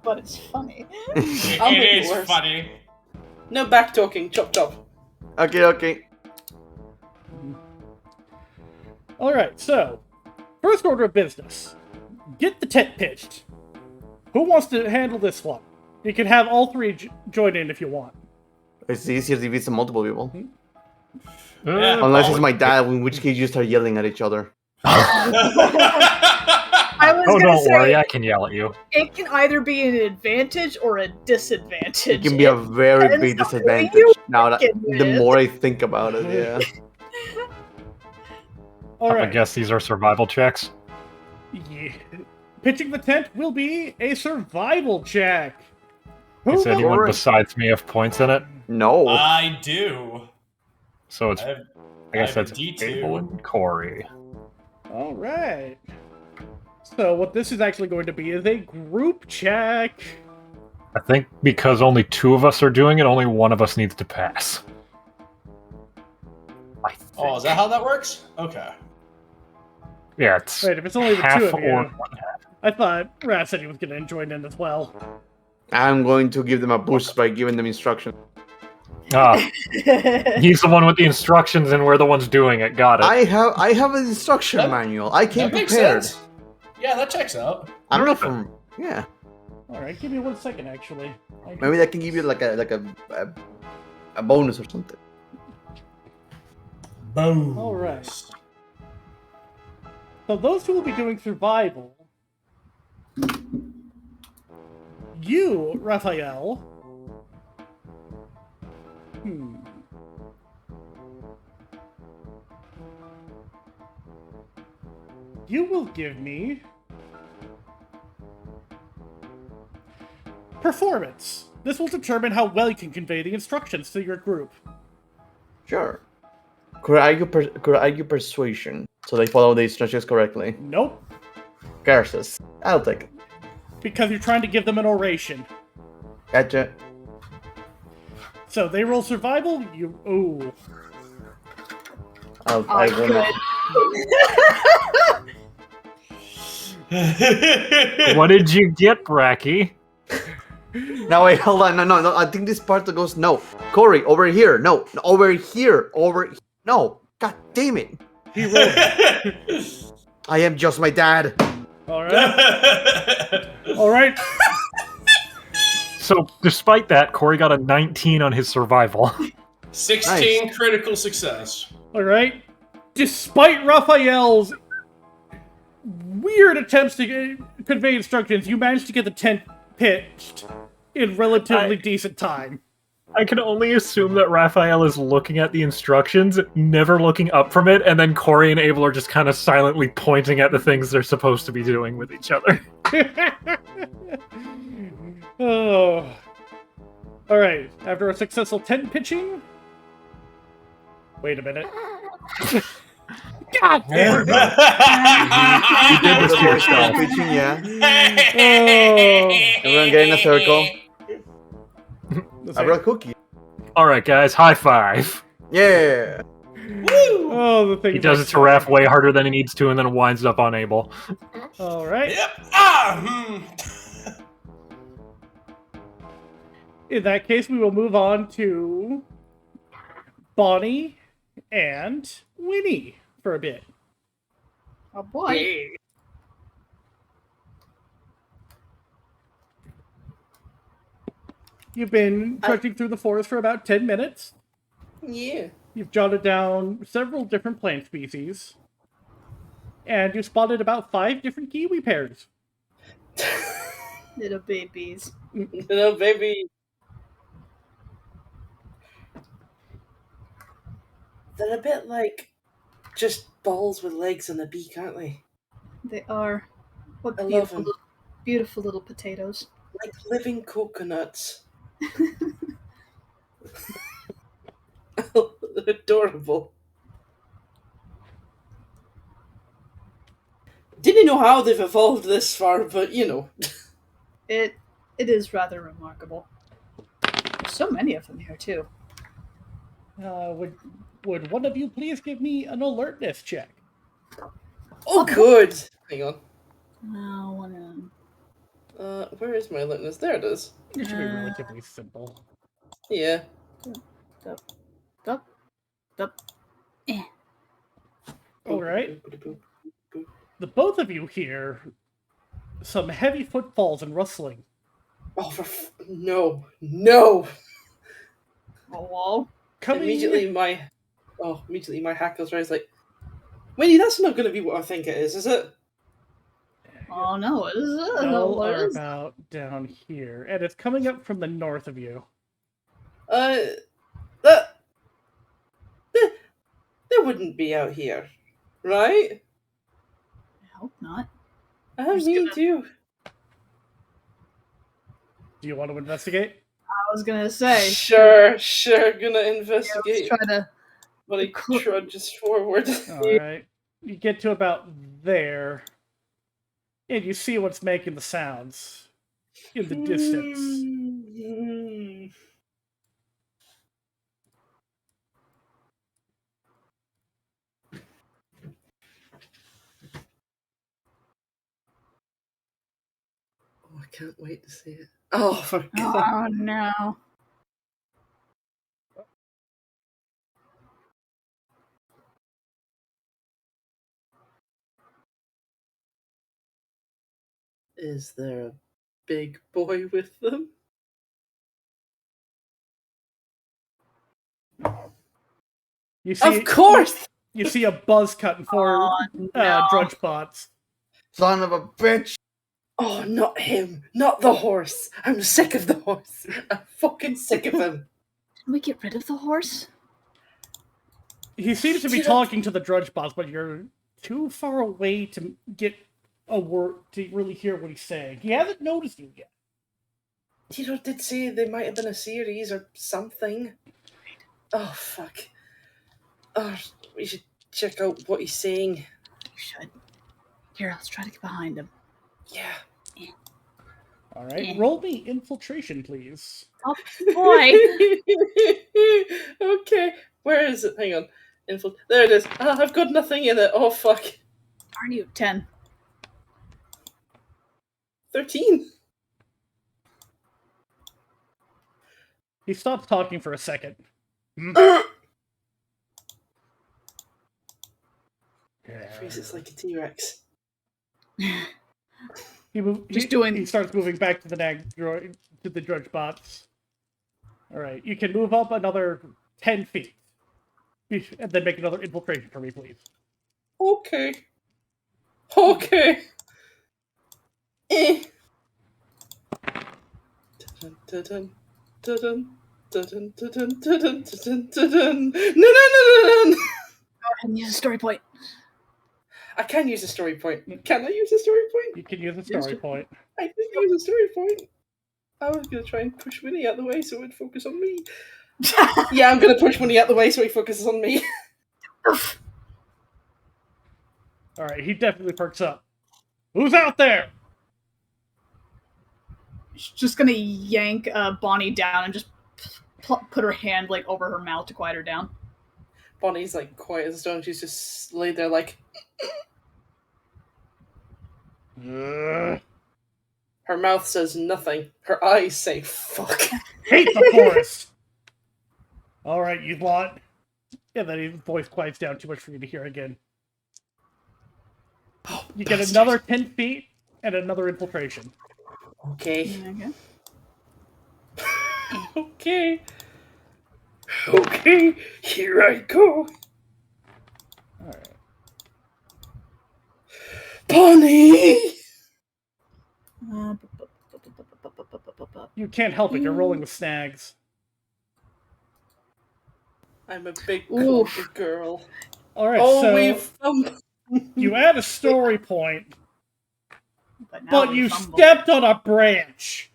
[SPEAKER 3] But it's funny.
[SPEAKER 5] I'll
[SPEAKER 6] It
[SPEAKER 5] make it
[SPEAKER 6] is
[SPEAKER 5] worse.
[SPEAKER 6] funny.
[SPEAKER 5] No back talking. Chop chop.
[SPEAKER 4] Okay.
[SPEAKER 2] Alright, so, first order of business. Get the tent pitched. Who wants to handle this one? You can have all three join in if you want.
[SPEAKER 4] It's easier if it's multiple people.
[SPEAKER 6] Yeah.
[SPEAKER 4] Unless it's my dad, in which case you start yelling at each other.
[SPEAKER 3] I was
[SPEAKER 8] Oh,
[SPEAKER 3] gonna
[SPEAKER 8] don't
[SPEAKER 3] say
[SPEAKER 8] worry, I can yell at you.
[SPEAKER 3] it can either be an advantage or a disadvantage.
[SPEAKER 4] It can be a very
[SPEAKER 3] depends
[SPEAKER 4] big
[SPEAKER 3] on who
[SPEAKER 4] disadvantage.
[SPEAKER 3] you
[SPEAKER 4] Now that
[SPEAKER 3] working
[SPEAKER 4] the
[SPEAKER 3] with.
[SPEAKER 4] more I think about it, yeah.
[SPEAKER 8] I
[SPEAKER 2] Alright.
[SPEAKER 8] guess these are survival checks.
[SPEAKER 2] Yeah. Pitching the tent will be a survival check.
[SPEAKER 8] Is
[SPEAKER 2] Who
[SPEAKER 8] anyone
[SPEAKER 4] Cory.
[SPEAKER 8] besides me have points in it?
[SPEAKER 4] No.
[SPEAKER 6] I do.
[SPEAKER 8] So it's,
[SPEAKER 6] I have,
[SPEAKER 8] I guess
[SPEAKER 6] I have a
[SPEAKER 8] that's
[SPEAKER 6] D2.
[SPEAKER 8] Abel and Cory.
[SPEAKER 2] Alright. So what this is actually going to be is a group check.
[SPEAKER 8] I think because only 2 of us are doing it, only one of us needs to pass. I think.
[SPEAKER 6] Oh, is that how that works? Okay.
[SPEAKER 8] Yeah, it's
[SPEAKER 2] Wait, if it's only the
[SPEAKER 8] half
[SPEAKER 2] two of you.
[SPEAKER 8] or one half.
[SPEAKER 2] I thought Rat said he was going to join in as well.
[SPEAKER 4] I'm going to give them a boost by giving them instructions.
[SPEAKER 8] Ah, he's the one with the instructions, and we're the ones doing it. Got it.
[SPEAKER 4] I have an instruction
[SPEAKER 6] That-
[SPEAKER 4] manual. I came
[SPEAKER 6] That makes
[SPEAKER 4] prepared.
[SPEAKER 6] sense. Yeah, that checks out.
[SPEAKER 4] I don't know from yeah.
[SPEAKER 2] Alright, give me 1 second actually.
[SPEAKER 4] Maybe that can give you like a bonus or something.
[SPEAKER 6] Boom.
[SPEAKER 2] Alright. So those two will be doing survival. You, Raphael. You will give me performance. This will determine how well you can convey the instructions to your group.
[SPEAKER 4] Sure. Could I argue persuasion so they follow the instructions correctly?
[SPEAKER 2] Nope,
[SPEAKER 4] Curses. I'll take it.
[SPEAKER 2] because you're trying to give them an oration.
[SPEAKER 4] Gotcha.
[SPEAKER 2] So they roll survival. You ooh.
[SPEAKER 4] I won't.
[SPEAKER 3] Good.
[SPEAKER 8] What did you get, Bracky?
[SPEAKER 4] No, wait, hold on. No. I think this part that goes no. Cory, over here. No, over here. No. God damn it.
[SPEAKER 2] He rolled.
[SPEAKER 4] I am just my dad.
[SPEAKER 2] All right. All right.
[SPEAKER 8] So, despite that, Cory got a 19 on his survival.
[SPEAKER 6] 16 critical success.
[SPEAKER 2] All right. Despite Raphael's weird attempts to convey instructions, you managed to get the tent pitched in relatively decent time.
[SPEAKER 8] I can only assume that Raphael is looking at the instructions, never looking up from it, and then Cory and Abel are just kind of silently pointing at the things they're supposed to be doing with each other.
[SPEAKER 2] Oh. All right. After a successful tent pitching. Wait a minute. God damn it.
[SPEAKER 8] You did this to yourself.
[SPEAKER 4] Pitching, yeah.
[SPEAKER 2] Oh.
[SPEAKER 4] Everyone get in a circle.
[SPEAKER 2] That's
[SPEAKER 4] I
[SPEAKER 2] right.
[SPEAKER 4] brought a cookie.
[SPEAKER 8] Alright, guys, high five.
[SPEAKER 4] Yeah.
[SPEAKER 2] Oh, the thing.
[SPEAKER 8] He does it to Raph way harder than he needs to, and then winds up on Abel.
[SPEAKER 2] All right.
[SPEAKER 6] Yep.
[SPEAKER 2] In that case, we will move on to Bonnie and Winnie for a bit.
[SPEAKER 3] Oh boy.
[SPEAKER 2] You've been trudging through the forest for about 10 minutes.
[SPEAKER 5] Yeah.
[SPEAKER 2] You've jotted down several different plant species. And you spotted about 5 different kiwi pairs.
[SPEAKER 3] Little babies.
[SPEAKER 5] No, baby. They're a bit like just balls with legs and a beak, aren't they?
[SPEAKER 3] They are. What
[SPEAKER 5] I love
[SPEAKER 3] beautiful,
[SPEAKER 5] them.
[SPEAKER 3] beautiful little potatoes.
[SPEAKER 5] Like living coconuts. Adorable. Didn't know how they've evolved this far, but you know.
[SPEAKER 3] It is rather remarkable. There's so many of them here too.
[SPEAKER 2] Would one of you please give me an alertness check?
[SPEAKER 5] Oh, good. Hang on. Where is my alertness? There it is.
[SPEAKER 2] It should be relatively simple.
[SPEAKER 5] Yeah.
[SPEAKER 2] All right. The both of you hear some heavy footfalls and rustling.
[SPEAKER 5] Oh, no. No.
[SPEAKER 3] Hello?
[SPEAKER 2] Coming...
[SPEAKER 5] Immediately my hack goes right. It's like, Winnie, that's not going to be what I think it is it?
[SPEAKER 3] Oh, no. Is it?
[SPEAKER 2] Y'all
[SPEAKER 3] What
[SPEAKER 2] are
[SPEAKER 3] is
[SPEAKER 2] about down here, and it's coming up from the north of you.
[SPEAKER 5] That wouldn't be out here, right?
[SPEAKER 3] I hope not.
[SPEAKER 5] I mean, too.
[SPEAKER 2] Do you want to investigate?
[SPEAKER 3] I was gonna say.
[SPEAKER 5] Sure, gonna investigate.
[SPEAKER 3] Try to.
[SPEAKER 5] But he trudges forward.
[SPEAKER 2] Alright. You get to about there, and you see what's making the sounds in the distance.
[SPEAKER 5] Oh, I can't wait to see it. Oh, for God.
[SPEAKER 3] Oh, no.
[SPEAKER 5] Is there a big boy with them?
[SPEAKER 2] You see,
[SPEAKER 5] of course!
[SPEAKER 2] You see a buzz cut and four drudge bots.
[SPEAKER 4] Son of a bitch!
[SPEAKER 5] Oh, not him. Not the horse. I'm sick of the horse. I'm fucking sick of him.
[SPEAKER 3] Can we get rid of the horse?
[SPEAKER 2] He seems to be talking to the drudge bots, but you're too far away to get a word to really hear what he's saying. He hasn't noticed you yet.
[SPEAKER 5] Tito did say there might have been a series or something. Oh, fuck. Oh, we should check out what he's saying.
[SPEAKER 3] You should. Here, let's try to get behind him.
[SPEAKER 5] Yeah.
[SPEAKER 2] Alright, roll me infiltration, please.
[SPEAKER 3] Oh, boy.
[SPEAKER 5] Okay. Where is it? Hang on. There it is. I've got nothing in it. Oh, fuck.
[SPEAKER 3] Aren't you? 10.
[SPEAKER 5] 13.
[SPEAKER 2] He stops talking for a second.
[SPEAKER 5] Freezes like a T-Rex.
[SPEAKER 2] He starts moving back to the drudge bots. Alright, you can move up another 10 feet. And then make another infiltration for me, please.
[SPEAKER 5] Okay. Okay. Dun-dun, dun-dun, dun-dun, dun-dun, dun-dun, dun-dun, dun-dun. No.
[SPEAKER 3] Go ahead and use a story point.
[SPEAKER 5] I can use a story point. Can I use a story point?
[SPEAKER 2] You can use a story point.
[SPEAKER 5] I can use a story point. I was going to try and push Winnie out the way so it would focus on me. Yeah, I'm going to push Winnie out the way so he focuses on me.
[SPEAKER 2] Alright, he definitely perks up. Who's out there?
[SPEAKER 3] She's just gonna yank Bonnie down and just put her hand like over her mouth to quiet her down.
[SPEAKER 5] Bonnie's like quiet as a stone. She's just laid there like... Her mouth says nothing. Her eyes say fuck.
[SPEAKER 2] Hate the forest! Alright, you lot. Yeah, then his voice quiets down too much for you to hear again.
[SPEAKER 5] Oh,
[SPEAKER 2] you get another 10 feet and another infiltration.
[SPEAKER 5] Okay. Okay. Okay, here I go.
[SPEAKER 2] Alright.
[SPEAKER 5] Bonnie!
[SPEAKER 2] You can't help it, you're rolling with snags.
[SPEAKER 5] I'm a big culture girl.
[SPEAKER 2] Alright,
[SPEAKER 5] so...
[SPEAKER 2] you add a story point, but you stepped on a branch.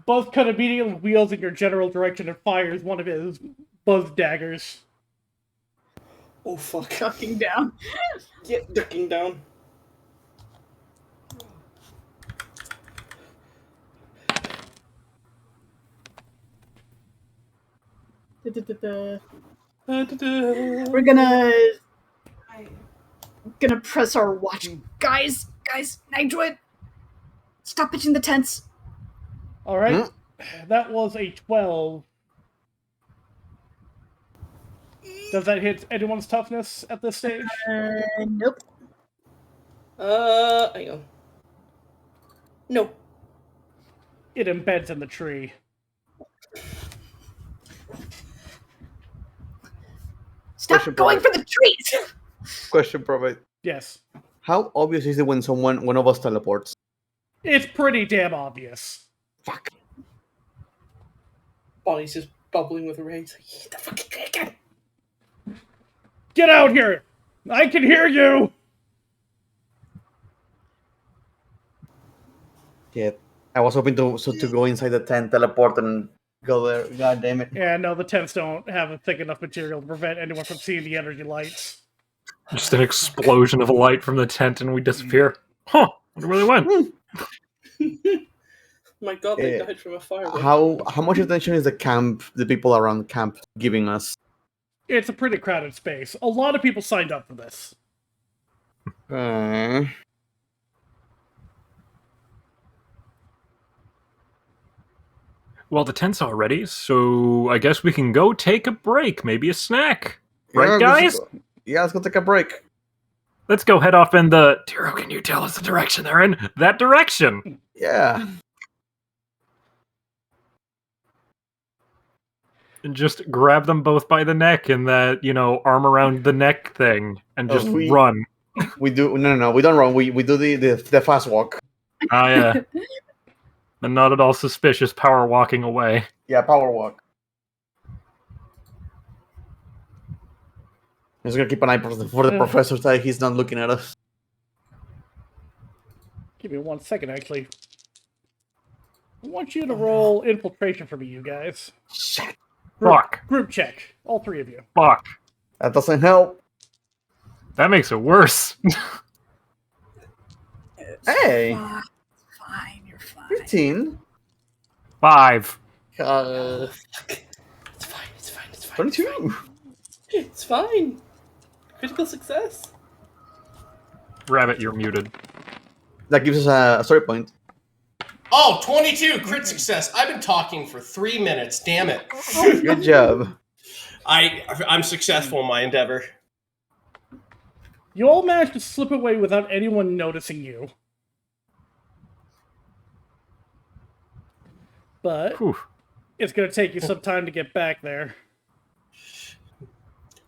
[SPEAKER 2] Buzz cut immediately wheels in your general direction and fires one of his buzz daggers.
[SPEAKER 5] Oh fuck.
[SPEAKER 3] Ducking down.
[SPEAKER 5] Yeah, ducking down.
[SPEAKER 3] We're gonna press our watch. Guys, Nightwood, stop pitching the tents.
[SPEAKER 2] All right. That was a 12. Does that hit anyone's toughness at this stage?
[SPEAKER 3] Nope.
[SPEAKER 5] Hang on. No.
[SPEAKER 2] It embeds in the tree.
[SPEAKER 3] Stop
[SPEAKER 4] Question
[SPEAKER 3] going for the trees.
[SPEAKER 4] Question, Prophet.
[SPEAKER 2] Yes.
[SPEAKER 4] How obvious is it when one of us teleports?
[SPEAKER 2] It's pretty damn obvious.
[SPEAKER 4] Fuck.
[SPEAKER 5] Bonnie's just bubbling with rage. Like, the fucking dragon!
[SPEAKER 2] Get out here! I can hear you!
[SPEAKER 4] Shit. I was hoping to go inside the tent, teleport, and go there. God damn it.
[SPEAKER 2] Yeah, no, the tents don't have a thick enough material to prevent anyone from seeing the energy lights.
[SPEAKER 8] Just an explosion of light from the tent and we disappear. Huh, wonder where they went.
[SPEAKER 5] My god, they died from a fire.
[SPEAKER 4] How much attention is the people around camp giving us?
[SPEAKER 2] It's a pretty crowded space. A lot of people signed up for this.
[SPEAKER 8] Well, the tent's all ready, so I guess we can go take a break. Maybe a snack. Right, guys?
[SPEAKER 4] Let's go take a break.
[SPEAKER 8] Let's go head off in the... Tiro, can you tell us the direction they're in? That direction!
[SPEAKER 4] Yeah.
[SPEAKER 8] And just grab them both by the neck in that, arm around the neck thing. And just run.
[SPEAKER 4] We do... No, we don't run. We do the fast walk.
[SPEAKER 8] Ah, yeah. And not at all suspicious power walking away.
[SPEAKER 4] Yeah, power walk. I'm just gonna keep an eye for the professor that he's not looking at us.
[SPEAKER 2] Give me 1 second, actually. I want you to roll infiltration for me, you guys.
[SPEAKER 4] Shit.
[SPEAKER 8] Fuck.
[SPEAKER 2] Group check. All 3 of you.
[SPEAKER 8] Fuck.
[SPEAKER 4] That doesn't help.
[SPEAKER 8] That makes it worse.
[SPEAKER 4] Hey.
[SPEAKER 3] Fine, you're fine.
[SPEAKER 4] 15.
[SPEAKER 8] 5.
[SPEAKER 5] It's fine.
[SPEAKER 4] 22.
[SPEAKER 5] It's fine. Critical success.
[SPEAKER 8] Rabbit, you're muted.
[SPEAKER 4] That gives us a story point.
[SPEAKER 6] Oh, 22, crit success. I've been talking for 3 minutes, damn it.
[SPEAKER 4] Good job.
[SPEAKER 6] I'm successful in my endeavor.
[SPEAKER 2] You all managed to slip away without anyone noticing you. But it's going to take you some time to get back there.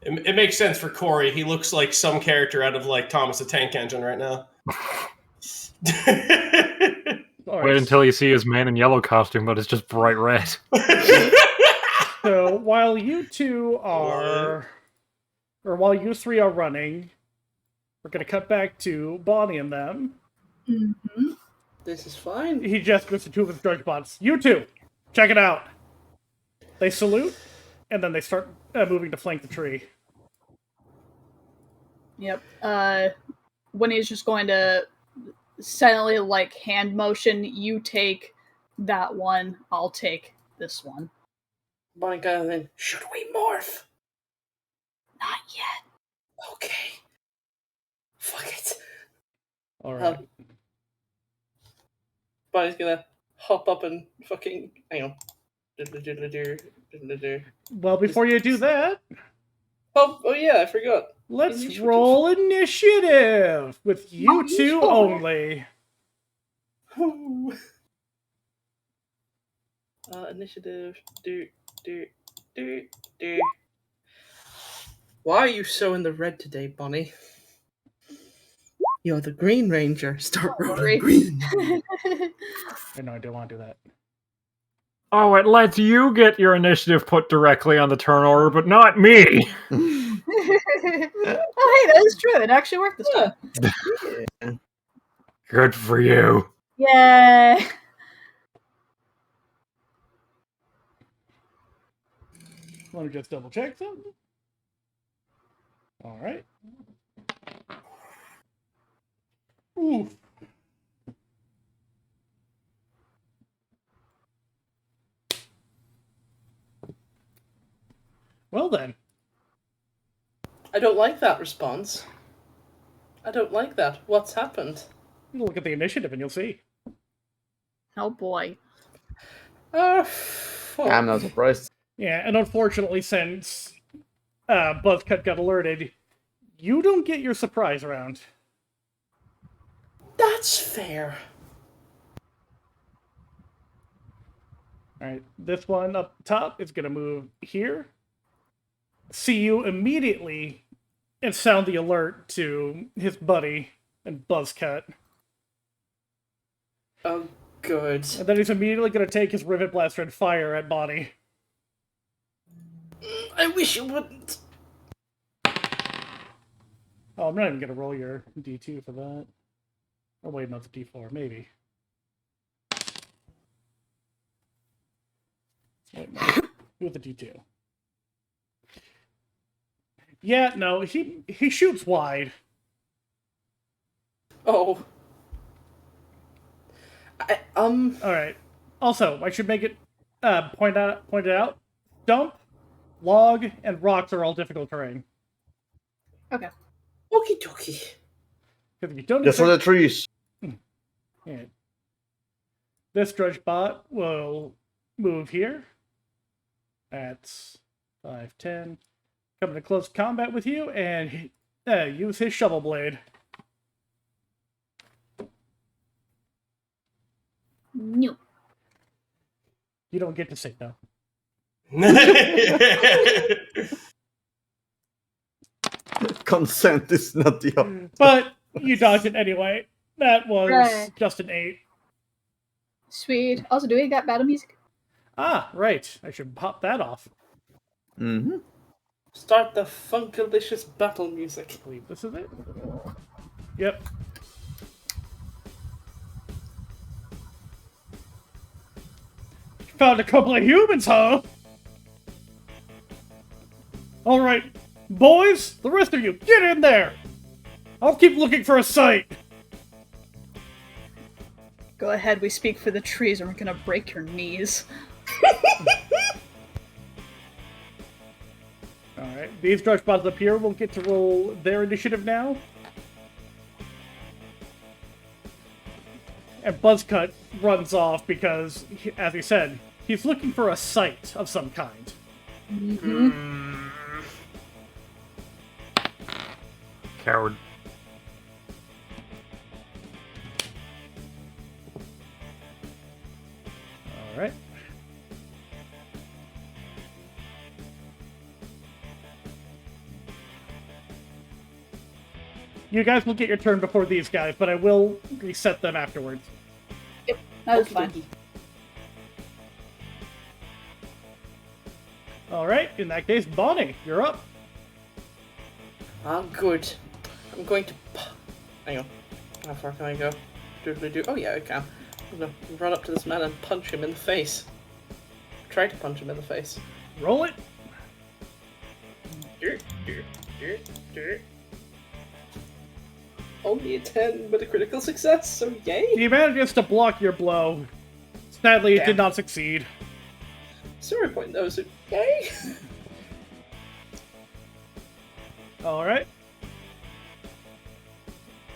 [SPEAKER 6] It makes sense for Cory. He looks like some character out of like Thomas the Tank Engine right now.
[SPEAKER 8] Wait until you see his man in yellow costume, but it's just bright red.
[SPEAKER 2] So while you two are, or while you 3 are running, we're going to cut back to Bonnie and them.
[SPEAKER 3] Mm-hmm.
[SPEAKER 5] This is fine.
[SPEAKER 2] He gestures to 2 of his drug bots. You 2, check it out. They salute, and then they start moving to flank the tree.
[SPEAKER 3] Yep. Winnie's just going to silently, hand motion. You take that one. I'll take this one.
[SPEAKER 5] Bonnie kind of then, should we morph?
[SPEAKER 3] Not yet.
[SPEAKER 5] Okay. Fuck it.
[SPEAKER 2] All right.
[SPEAKER 5] Bonnie's gonna hop up and fucking... Hang on.
[SPEAKER 2] Well, before you do that...
[SPEAKER 5] Oh yeah, I forgot.
[SPEAKER 2] Let's roll initiative with you 2 only.
[SPEAKER 5] Initiative. Why are you so in the red today, Bonnie? You're the Green Ranger. Start rolling green.
[SPEAKER 2] No, I don't want to do that.
[SPEAKER 8] Oh, it lets you get your initiative put directly on the turn order, but not me.
[SPEAKER 3] Oh, hey, that is true. It actually worked this time.
[SPEAKER 4] Yeah.
[SPEAKER 8] Good for you.
[SPEAKER 3] Yeah.
[SPEAKER 2] Let me just double check something. All right. Ooh. Well then.
[SPEAKER 5] I don't like that response. I don't like that. What's happened?
[SPEAKER 2] Look at the initiative and you'll see.
[SPEAKER 3] Oh boy.
[SPEAKER 4] I'm not surprised.
[SPEAKER 2] Yeah, and unfortunately, since Buzzcut got alerted, you don't get your surprise round.
[SPEAKER 5] That's fair.
[SPEAKER 2] Alright, this one up top is going to move here. See you immediately and sound the alert to his buddy and Buzzcut.
[SPEAKER 5] Oh, good.
[SPEAKER 2] And then he's immediately going to take his Rivet Blaster and fire at Bonnie.
[SPEAKER 5] I wish you wouldn't.
[SPEAKER 2] Oh, I'm not even going to roll your D2 for that. Oh, wait, no, it's a D4, maybe. Wait, no. With the D2. Yeah, no, he shoots wide.
[SPEAKER 5] Oh.
[SPEAKER 2] Alright. Also, I should make it pointed out. Stump, log, and rocks are all difficult terrain.
[SPEAKER 3] Okay.
[SPEAKER 5] Okie dokie.
[SPEAKER 2] If you don't
[SPEAKER 4] Just for the trees.
[SPEAKER 2] Yeah. This Drudge Bot will move here. That's 5, 10. Come into close combat with you and use his shovel blade.
[SPEAKER 3] No.
[SPEAKER 2] You don't get to say no.
[SPEAKER 4] Consent is not the option.
[SPEAKER 2] But you dodged it anyway. That was
[SPEAKER 3] Right.
[SPEAKER 2] just an 8.
[SPEAKER 3] Sweet. Also, do we got battle music?
[SPEAKER 2] Ah, right. I should pop that off.
[SPEAKER 4] Mm-hmm.
[SPEAKER 5] Start the funkalicious battle music.
[SPEAKER 2] I believe this is it. Yep. Found a couple of humans, huh? Alright, boys, the rest of you, get in there! I'll keep looking for a site!
[SPEAKER 3] Go ahead, we speak for the trees or we're gonna break your knees.
[SPEAKER 2] Alright, these Drudge Bots up here will get to roll their initiative now. And Buzzcut runs off because, as he said, he's looking for a site of some kind.
[SPEAKER 3] Mm-hmm.
[SPEAKER 8] Coward.
[SPEAKER 2] Alright. You guys will get your turn before these guys, but I will reset them afterwards.
[SPEAKER 3] Yep, that was
[SPEAKER 5] Okie
[SPEAKER 3] fine.
[SPEAKER 5] dokie.
[SPEAKER 2] Alright, in that case, Bonnie, you're up.
[SPEAKER 5] Ah, good. I'm going to... Hang on. How far can I go? Oh yeah, I can. I'm gonna run up to this man and punch him in the face. Try to punch him in the face.
[SPEAKER 2] Roll it.
[SPEAKER 5] Only a 10, but a critical success, so yay!
[SPEAKER 2] He manages to block your blow. Sadly, it
[SPEAKER 5] Damn.
[SPEAKER 2] did not succeed.
[SPEAKER 5] 0 point though, so yay!
[SPEAKER 2] Alright.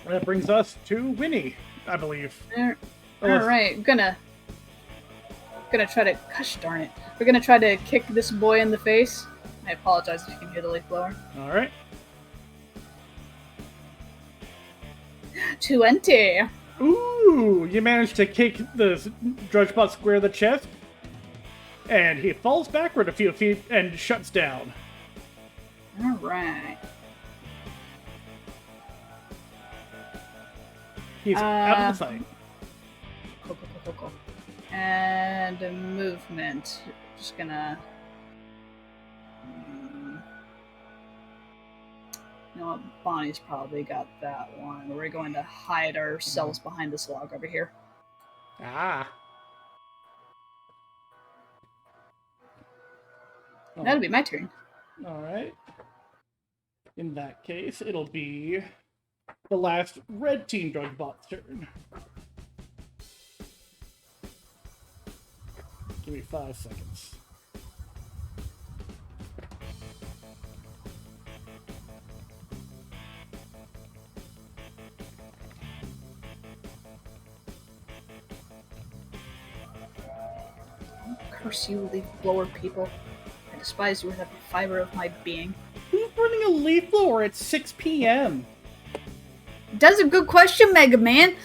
[SPEAKER 2] That brings us to Winnie, I believe.
[SPEAKER 3] Alright, gonna try to... Gosh darn it. We're gonna try to kick this boy in the face. I apologize if you can hear the leaf blower.
[SPEAKER 2] Alright.
[SPEAKER 3] 20!
[SPEAKER 2] Ooh, you managed to kick the Drudgebot square in the chest. And he falls backward a few feet and shuts down.
[SPEAKER 3] Alright.
[SPEAKER 2] He's out of the sight.
[SPEAKER 3] Cool. And a movement. Just gonna... You know what? Bonnie's probably got that one. We're going to hide ourselves behind this log over here.
[SPEAKER 2] Ah.
[SPEAKER 3] That'll be my turn.
[SPEAKER 2] Alright. In that case, it'll be the last red team Drudgebot's turn. Give me 5 seconds.
[SPEAKER 3] Curse you, leaf blower people. I despise you with every fiber of my being.
[SPEAKER 2] Who's running a leaf blower at 6 p.m.?
[SPEAKER 3] That's a good question, Mega Man.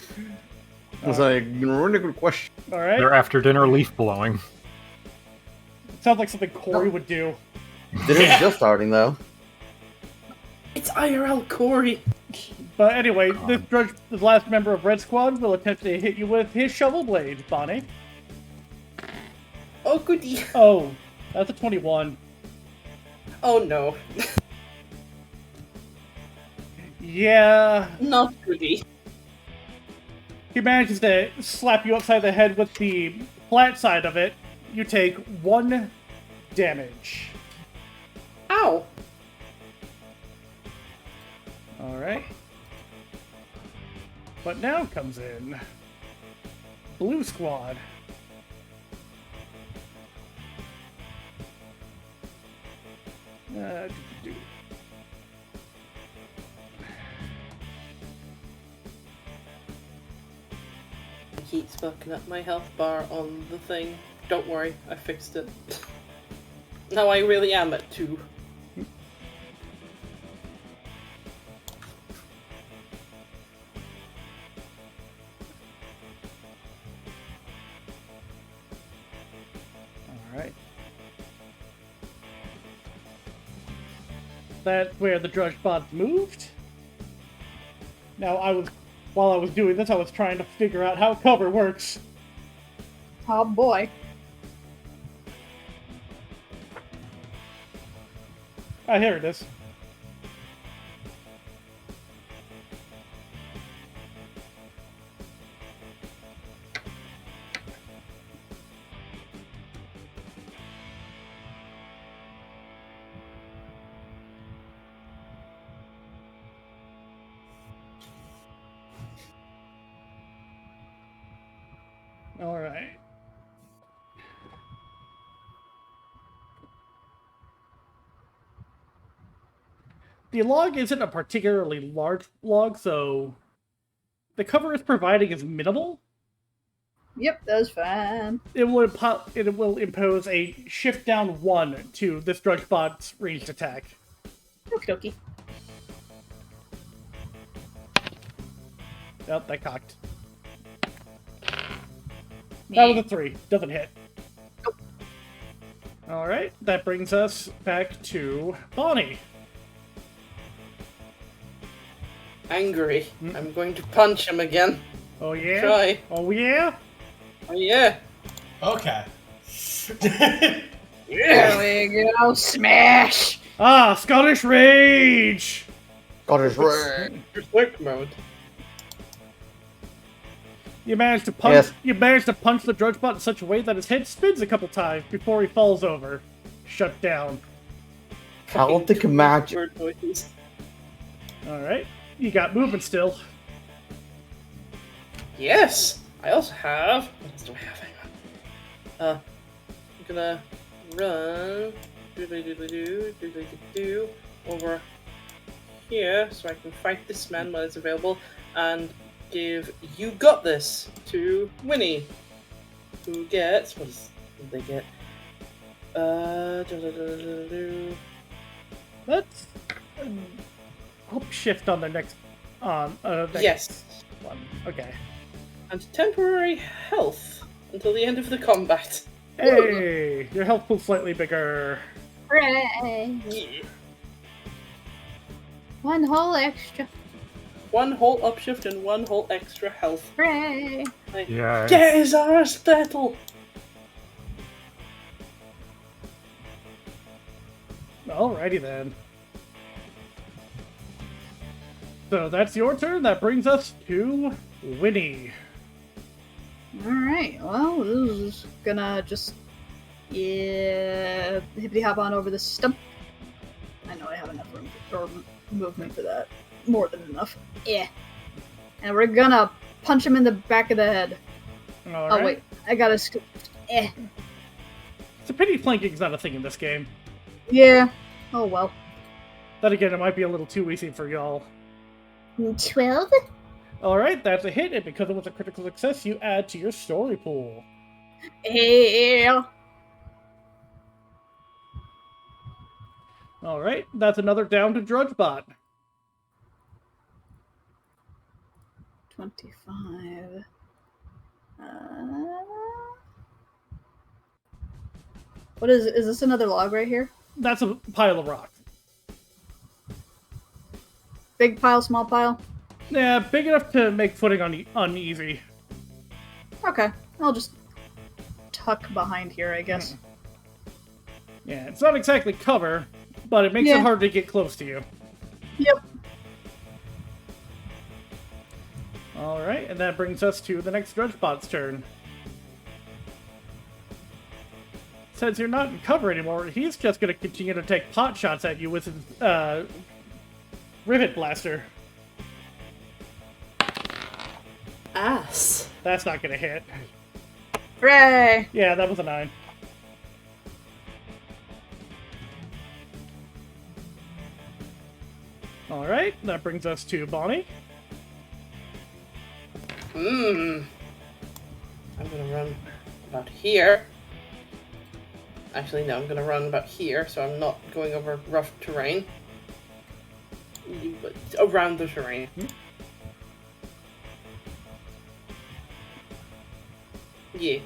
[SPEAKER 4] It's like a really good question.
[SPEAKER 2] All right.
[SPEAKER 8] They're after dinner leaf blowing.
[SPEAKER 2] Sounds like something Cory would do.
[SPEAKER 4] This is just starting though.
[SPEAKER 5] It's IRL Cory.
[SPEAKER 2] But anyway, this last member of Red Squad will attempt to hit you with his shovel blade, Bonnie.
[SPEAKER 5] Oh, goody.
[SPEAKER 2] Oh, that's a 21.
[SPEAKER 5] Oh, no.
[SPEAKER 2] Yeah.
[SPEAKER 5] Not goody.
[SPEAKER 2] He manages to slap you upside the head with the flat side of it. You take 1 damage.
[SPEAKER 5] Ow.
[SPEAKER 2] Alright. But now comes in Blue Squad.
[SPEAKER 5] Keeps fucking up my health bar on the thing. Don't worry, I fixed it. Now I really am at 2.
[SPEAKER 2] Alright. That's where the drudge bot moved. Now while I was doing this, I was trying to figure out how cover works.
[SPEAKER 3] Oh boy.
[SPEAKER 2] Ah, here it is. All right. The log isn't a particularly large log, so the cover it's providing is minimal.
[SPEAKER 3] Yep, that's fine.
[SPEAKER 2] It will impose a shift down 1 to this drudge bot's ranged attack.
[SPEAKER 3] Okie dokie.
[SPEAKER 2] Oh, that cocked. That was a 3. Doesn't hit.
[SPEAKER 3] Nope.
[SPEAKER 2] Alright, that brings us back to Bonnie.
[SPEAKER 5] Angry. I'm going to punch him again.
[SPEAKER 2] Oh yeah?
[SPEAKER 5] Try.
[SPEAKER 2] Oh yeah?
[SPEAKER 5] Oh, yeah.
[SPEAKER 6] Okay.
[SPEAKER 3] There we go. Smash!
[SPEAKER 2] Ah, Scottish Rage!
[SPEAKER 4] Scottish Rage.
[SPEAKER 5] Quick mode.
[SPEAKER 2] You managed to punch.
[SPEAKER 4] Yes.
[SPEAKER 2] You managed to punch the drudge bot in such a way that his head spins a couple times before he falls over, shut down.
[SPEAKER 4] Celtic magic.
[SPEAKER 5] Word noises.
[SPEAKER 2] All right, you got movement still.
[SPEAKER 5] Yes! I also have... What else do I have? Hang on. I'm gonna run... doodly-doodly-doo, over here, so I can fight this man while it's available, and give You Got This to Winnie, who gets... What did they get?
[SPEAKER 2] Let's upshift on the next... next
[SPEAKER 5] Yes.
[SPEAKER 2] one. Okay.
[SPEAKER 5] And temporary health until the end of the combat.
[SPEAKER 2] Hey, your health pool's slightly bigger.
[SPEAKER 3] Hooray!
[SPEAKER 5] Yeah.
[SPEAKER 3] 1 whole extra.
[SPEAKER 5] 1 whole upshift and 1 whole extra health.
[SPEAKER 3] Hooray!
[SPEAKER 5] Like,
[SPEAKER 8] Yeah.
[SPEAKER 5] Get his arse battle!
[SPEAKER 2] Alrighty then. So that's your turn. That brings us to Winnie.
[SPEAKER 3] Alright, well, this is gonna just... Yeah... hippity hop on over the stump. I know I have enough room or movement for that. More than enough. Yeah. And we're gonna punch him in the back of the head.
[SPEAKER 2] All
[SPEAKER 3] Oh
[SPEAKER 2] right.
[SPEAKER 3] wait, I gotta... Eh.
[SPEAKER 2] It's a pity flanking's not a thing in this game.
[SPEAKER 3] Yeah. Oh well.
[SPEAKER 2] Then again, it might be a little too easy for y'all.
[SPEAKER 3] 12?
[SPEAKER 2] Alright, that's a hit, and because it was a critical success, you add to your story pool.
[SPEAKER 3] Yeah.
[SPEAKER 2] All right, that's another down to Drudgebot.
[SPEAKER 3] 25. What is this another log right here?
[SPEAKER 2] That's a pile of rocks.
[SPEAKER 3] Big pile, small pile?
[SPEAKER 2] Yeah, big enough to make footing uneasy.
[SPEAKER 3] Okay, I'll just tuck behind here, I guess.
[SPEAKER 2] Yeah, it's not exactly cover, but it makes it hard to get close to you.
[SPEAKER 3] Yep.
[SPEAKER 2] Alright, and that brings us to the next Drudgebot's turn. Since you're not in cover anymore, he's just going to continue to take pot shots at you with his Rivet Blaster.
[SPEAKER 5] Ass.
[SPEAKER 2] That's not going to hit.
[SPEAKER 3] Hooray!
[SPEAKER 2] Yeah, that was a 9. Alright, that brings us to Bonnie.
[SPEAKER 5] I'm gonna run about here. Actually, no, I'm gonna run about here, so I'm not going over rough terrain. But around the terrain. Yeah.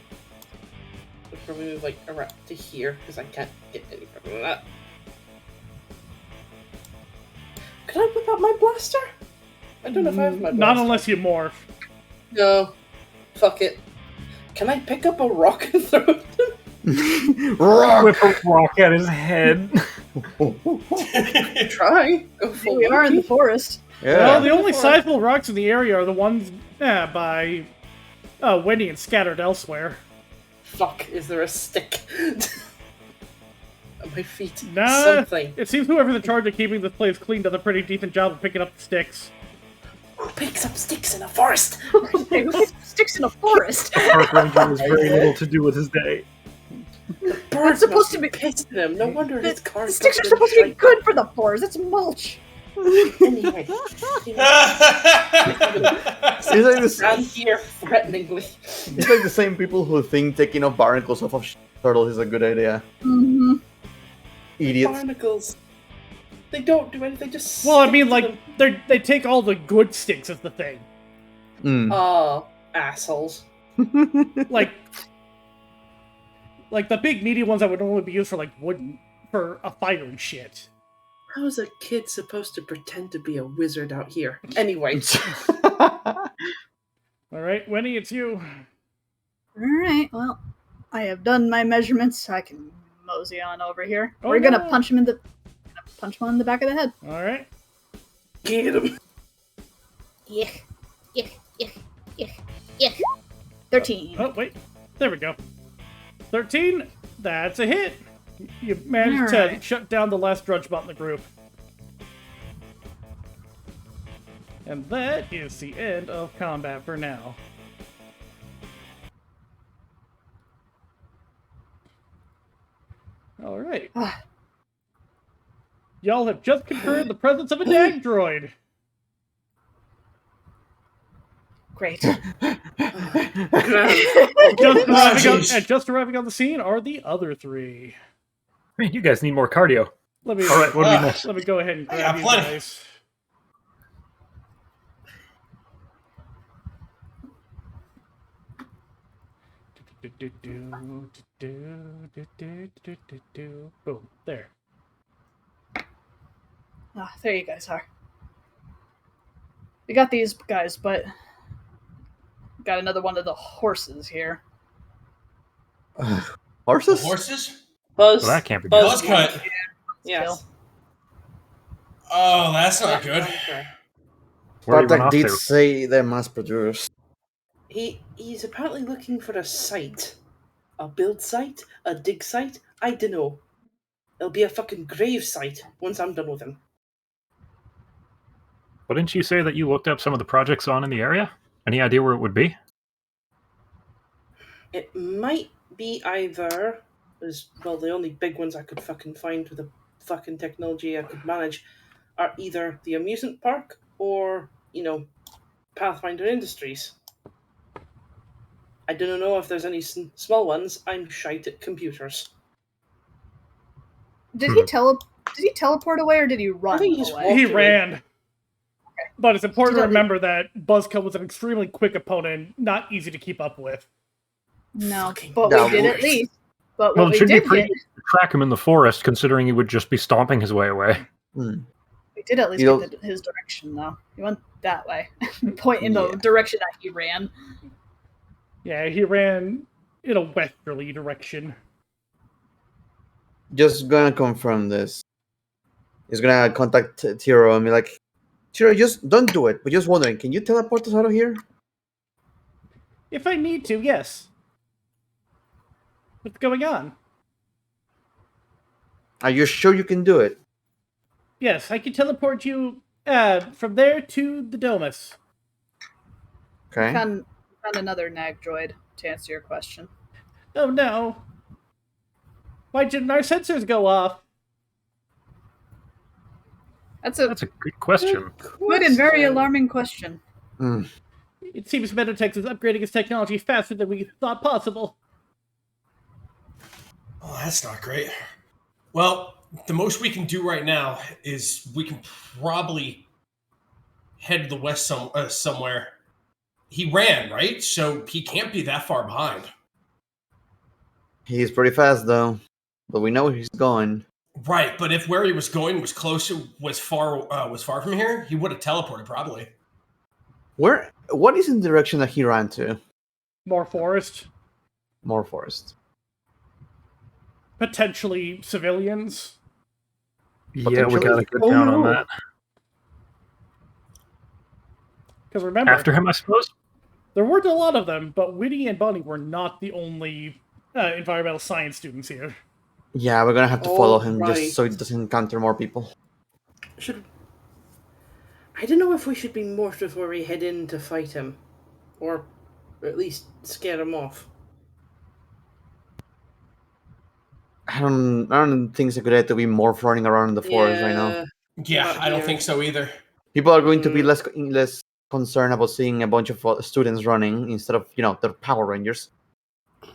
[SPEAKER 5] I'll probably move like around to here, because I can't get any further than that. Can I whip out my blaster? I don't know if I have my blaster.
[SPEAKER 2] Not unless you morph.
[SPEAKER 5] No. Fuck it. Can I pick up a rock and throw it at him?
[SPEAKER 4] Rock!
[SPEAKER 8] Whip a rock at his head.
[SPEAKER 5] Try. Go full
[SPEAKER 3] We are in the
[SPEAKER 5] monkey.
[SPEAKER 3] forest.
[SPEAKER 4] Yeah.
[SPEAKER 2] Well, the only sizable rocks in the area are the ones by Winnie and scattered elsewhere.
[SPEAKER 5] Fuck, is there a stick? At my feet.
[SPEAKER 2] Nah,
[SPEAKER 5] Something.
[SPEAKER 2] it seems whoever's in charge of keeping this place clean does a pretty decent job of picking up the sticks.
[SPEAKER 5] Who picks up sticks in a forest?
[SPEAKER 3] Hey, who sticks in a forest?
[SPEAKER 8] Park ranger has very little to do with his day.
[SPEAKER 5] Birds
[SPEAKER 3] supposed to be
[SPEAKER 5] pissing him. No wonder his car.
[SPEAKER 3] The sticks are supposed to be good for the forest. It's mulch.
[SPEAKER 5] Anyway,
[SPEAKER 4] He's like
[SPEAKER 5] around here threateningly.
[SPEAKER 4] It's like the same people who think taking off barnacles off of turtles is a good idea.
[SPEAKER 3] Mm-hmm.
[SPEAKER 4] Idiots.
[SPEAKER 5] Barnacles. They don't do anything. They just.
[SPEAKER 2] Well, I
[SPEAKER 5] stick
[SPEAKER 2] mean,
[SPEAKER 5] to
[SPEAKER 2] like,
[SPEAKER 5] them.
[SPEAKER 2] they take all the good sticks as the thing.
[SPEAKER 4] Mm.
[SPEAKER 5] Assholes.
[SPEAKER 2] Like the big meaty ones that would normally be used for, like, wood, for a fire and shit.
[SPEAKER 5] How is a kid supposed to pretend to be a wizard out here? Anyway.
[SPEAKER 2] Alright, Winnie, it's you.
[SPEAKER 3] Alright, well, I have done my measurements, so I can mosey on over here.
[SPEAKER 2] Oh,
[SPEAKER 3] We're gonna
[SPEAKER 2] no.
[SPEAKER 3] punch him in the back of the head.
[SPEAKER 2] Alright.
[SPEAKER 5] Get him.
[SPEAKER 3] Yeah. 13.
[SPEAKER 2] Oh, wait. There we go. 13. That's a hit. You managed to
[SPEAKER 3] Alright.
[SPEAKER 2] shut down the last Drudgebot in the group. And that is the end of combat for now. Alright. Y'all have just confirmed the presence of a dag droid.
[SPEAKER 3] Great.
[SPEAKER 2] Just arriving on the scene are the other three.
[SPEAKER 8] Man, you guys need more cardio.
[SPEAKER 2] Let me,
[SPEAKER 8] All right, what do we miss?
[SPEAKER 2] let me go ahead and
[SPEAKER 6] I
[SPEAKER 2] grab
[SPEAKER 6] got
[SPEAKER 2] you
[SPEAKER 6] plenty.
[SPEAKER 2] guys. Boom. There.
[SPEAKER 3] There you guys are. We got these guys, but got another one of the horses here.
[SPEAKER 4] Horses?
[SPEAKER 6] Horses?
[SPEAKER 5] Buzz.
[SPEAKER 8] Well, that can't be good.
[SPEAKER 6] Buzz cut.
[SPEAKER 5] Yes.
[SPEAKER 6] Oh, that's not good.
[SPEAKER 8] Where he went
[SPEAKER 4] Spartak
[SPEAKER 8] off
[SPEAKER 4] did
[SPEAKER 8] to?
[SPEAKER 4] say they must produce.
[SPEAKER 5] He's apparently looking for a site. A build site? A dig site? I dunno. It'll be a fucking grave site once I'm done with him.
[SPEAKER 8] Well, didn't you say that you looked up some of the projects on in the area? Any idea where it would be?
[SPEAKER 5] It might be either, well, the only big ones I could fucking find with the fucking technology I could manage are either the amusement park or, Pathfinder Industries. I don't know if there's any small ones. I'm shite at computers.
[SPEAKER 3] Did he did he teleport away or did he run
[SPEAKER 5] think he just
[SPEAKER 3] away?
[SPEAKER 5] walked
[SPEAKER 2] He
[SPEAKER 5] away.
[SPEAKER 2] ran. But it's important to
[SPEAKER 3] Did I-
[SPEAKER 2] remember that Buzzkill was an extremely quick opponent, not easy to keep up with.
[SPEAKER 3] No,
[SPEAKER 6] Fucking
[SPEAKER 3] but
[SPEAKER 4] that
[SPEAKER 3] we did at
[SPEAKER 6] worst.
[SPEAKER 3] least. But
[SPEAKER 8] Well,
[SPEAKER 3] what
[SPEAKER 8] it
[SPEAKER 3] we
[SPEAKER 8] should be
[SPEAKER 3] did
[SPEAKER 8] pretty
[SPEAKER 3] get,
[SPEAKER 8] easy to track him in the forest, considering he would just be stomping his way away.
[SPEAKER 4] Hmm.
[SPEAKER 3] we did at least
[SPEAKER 4] You'll-
[SPEAKER 3] get his direction though. He went that way, point in the
[SPEAKER 4] Yeah.
[SPEAKER 3] direction that he ran.
[SPEAKER 2] Yeah, he ran in a westerly direction.
[SPEAKER 4] Just gonna confirm this. He's gonna contact Tiro and be like, Tiro, just don't do it. But just wondering, can you teleport us out of here?
[SPEAKER 2] If I need to, yes. What's going on?
[SPEAKER 4] Are you sure you can do it?
[SPEAKER 2] Yes, I can teleport you from there to the Domus.
[SPEAKER 4] Okay.
[SPEAKER 3] Found another nag droid to answer your question.
[SPEAKER 2] Oh no. Why didn't our sensors go off?
[SPEAKER 3] That's a
[SPEAKER 8] That's a good question.
[SPEAKER 3] good and very alarming question.
[SPEAKER 4] Hmm.
[SPEAKER 2] It seems Metutex is upgrading its technology faster than we thought possible.
[SPEAKER 6] Oh, that's not great. Well, the most we can do right now is we can probably head to the west somewhere. He ran, right? So he can't be that far behind.
[SPEAKER 4] He's pretty fast though, but we know where he's going.
[SPEAKER 6] Right, but if where he was going was closer, was far from here, he would have teleported probably.
[SPEAKER 4] Where? What is in the direction that he ran to?
[SPEAKER 2] More forest.
[SPEAKER 4] More forest.
[SPEAKER 2] Potentially civilians.
[SPEAKER 8] Yeah, we gotta get
[SPEAKER 4] Oh,
[SPEAKER 8] down on
[SPEAKER 4] no.
[SPEAKER 8] that.
[SPEAKER 2] Because remember,
[SPEAKER 8] After him, I suppose?
[SPEAKER 2] there weren't a lot of them, but Winnie and Bonnie were not the only environmental science students here.
[SPEAKER 4] Yeah, we're gonna have to follow him
[SPEAKER 5] Right.
[SPEAKER 4] just so he doesn't encounter more people.
[SPEAKER 5] I don't know if we should be morphed before we head in to fight him, or at least scare him off.
[SPEAKER 4] I don't think it's a good idea to be morph running around in the forest right now.
[SPEAKER 6] Yeah,
[SPEAKER 5] Not
[SPEAKER 6] I don't
[SPEAKER 5] here.
[SPEAKER 6] think so either.
[SPEAKER 4] People are going to be less concerned about seeing a bunch of students running instead of their Power Rangers.
[SPEAKER 8] Then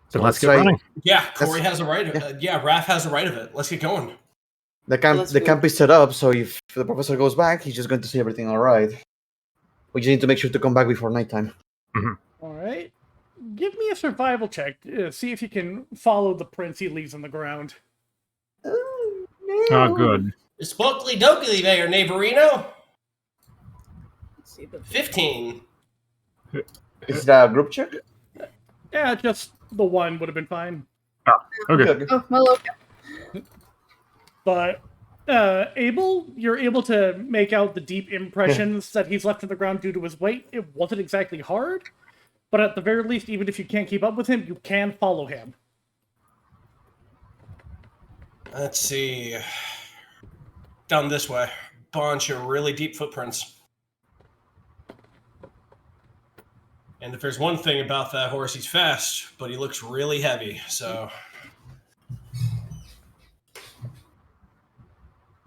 [SPEAKER 4] So
[SPEAKER 8] let's get
[SPEAKER 4] try-
[SPEAKER 8] running.
[SPEAKER 6] Yeah, Cory has a right. Raph has a right of it. Let's get going.
[SPEAKER 4] The camp
[SPEAKER 5] Let's
[SPEAKER 4] the
[SPEAKER 5] go.
[SPEAKER 4] camp is set up, so if the professor goes back, he's just going to see everything all right. We just need to make sure to come back before nighttime.
[SPEAKER 2] Alright. Give me a survival check. See if you can follow the prints he leaves on the ground.
[SPEAKER 8] Oh, good.
[SPEAKER 6] Spokely dokely there, neighborino.
[SPEAKER 3] Let's see the
[SPEAKER 6] 15.
[SPEAKER 4] Is that a group check?
[SPEAKER 2] Yeah, just the one would have been fine.
[SPEAKER 8] Okay.
[SPEAKER 4] Good.
[SPEAKER 3] Oh, well, okay.
[SPEAKER 2] But Abel, you're able to make out the deep impressions that he's left on the ground due to his weight. It wasn't exactly hard, but at the very least, even if you can't keep up with him, you can follow him.
[SPEAKER 6] Let's see. Down this way. Bunch of really deep footprints. And if there's one thing about that horse, he's fast, but he looks really heavy, so...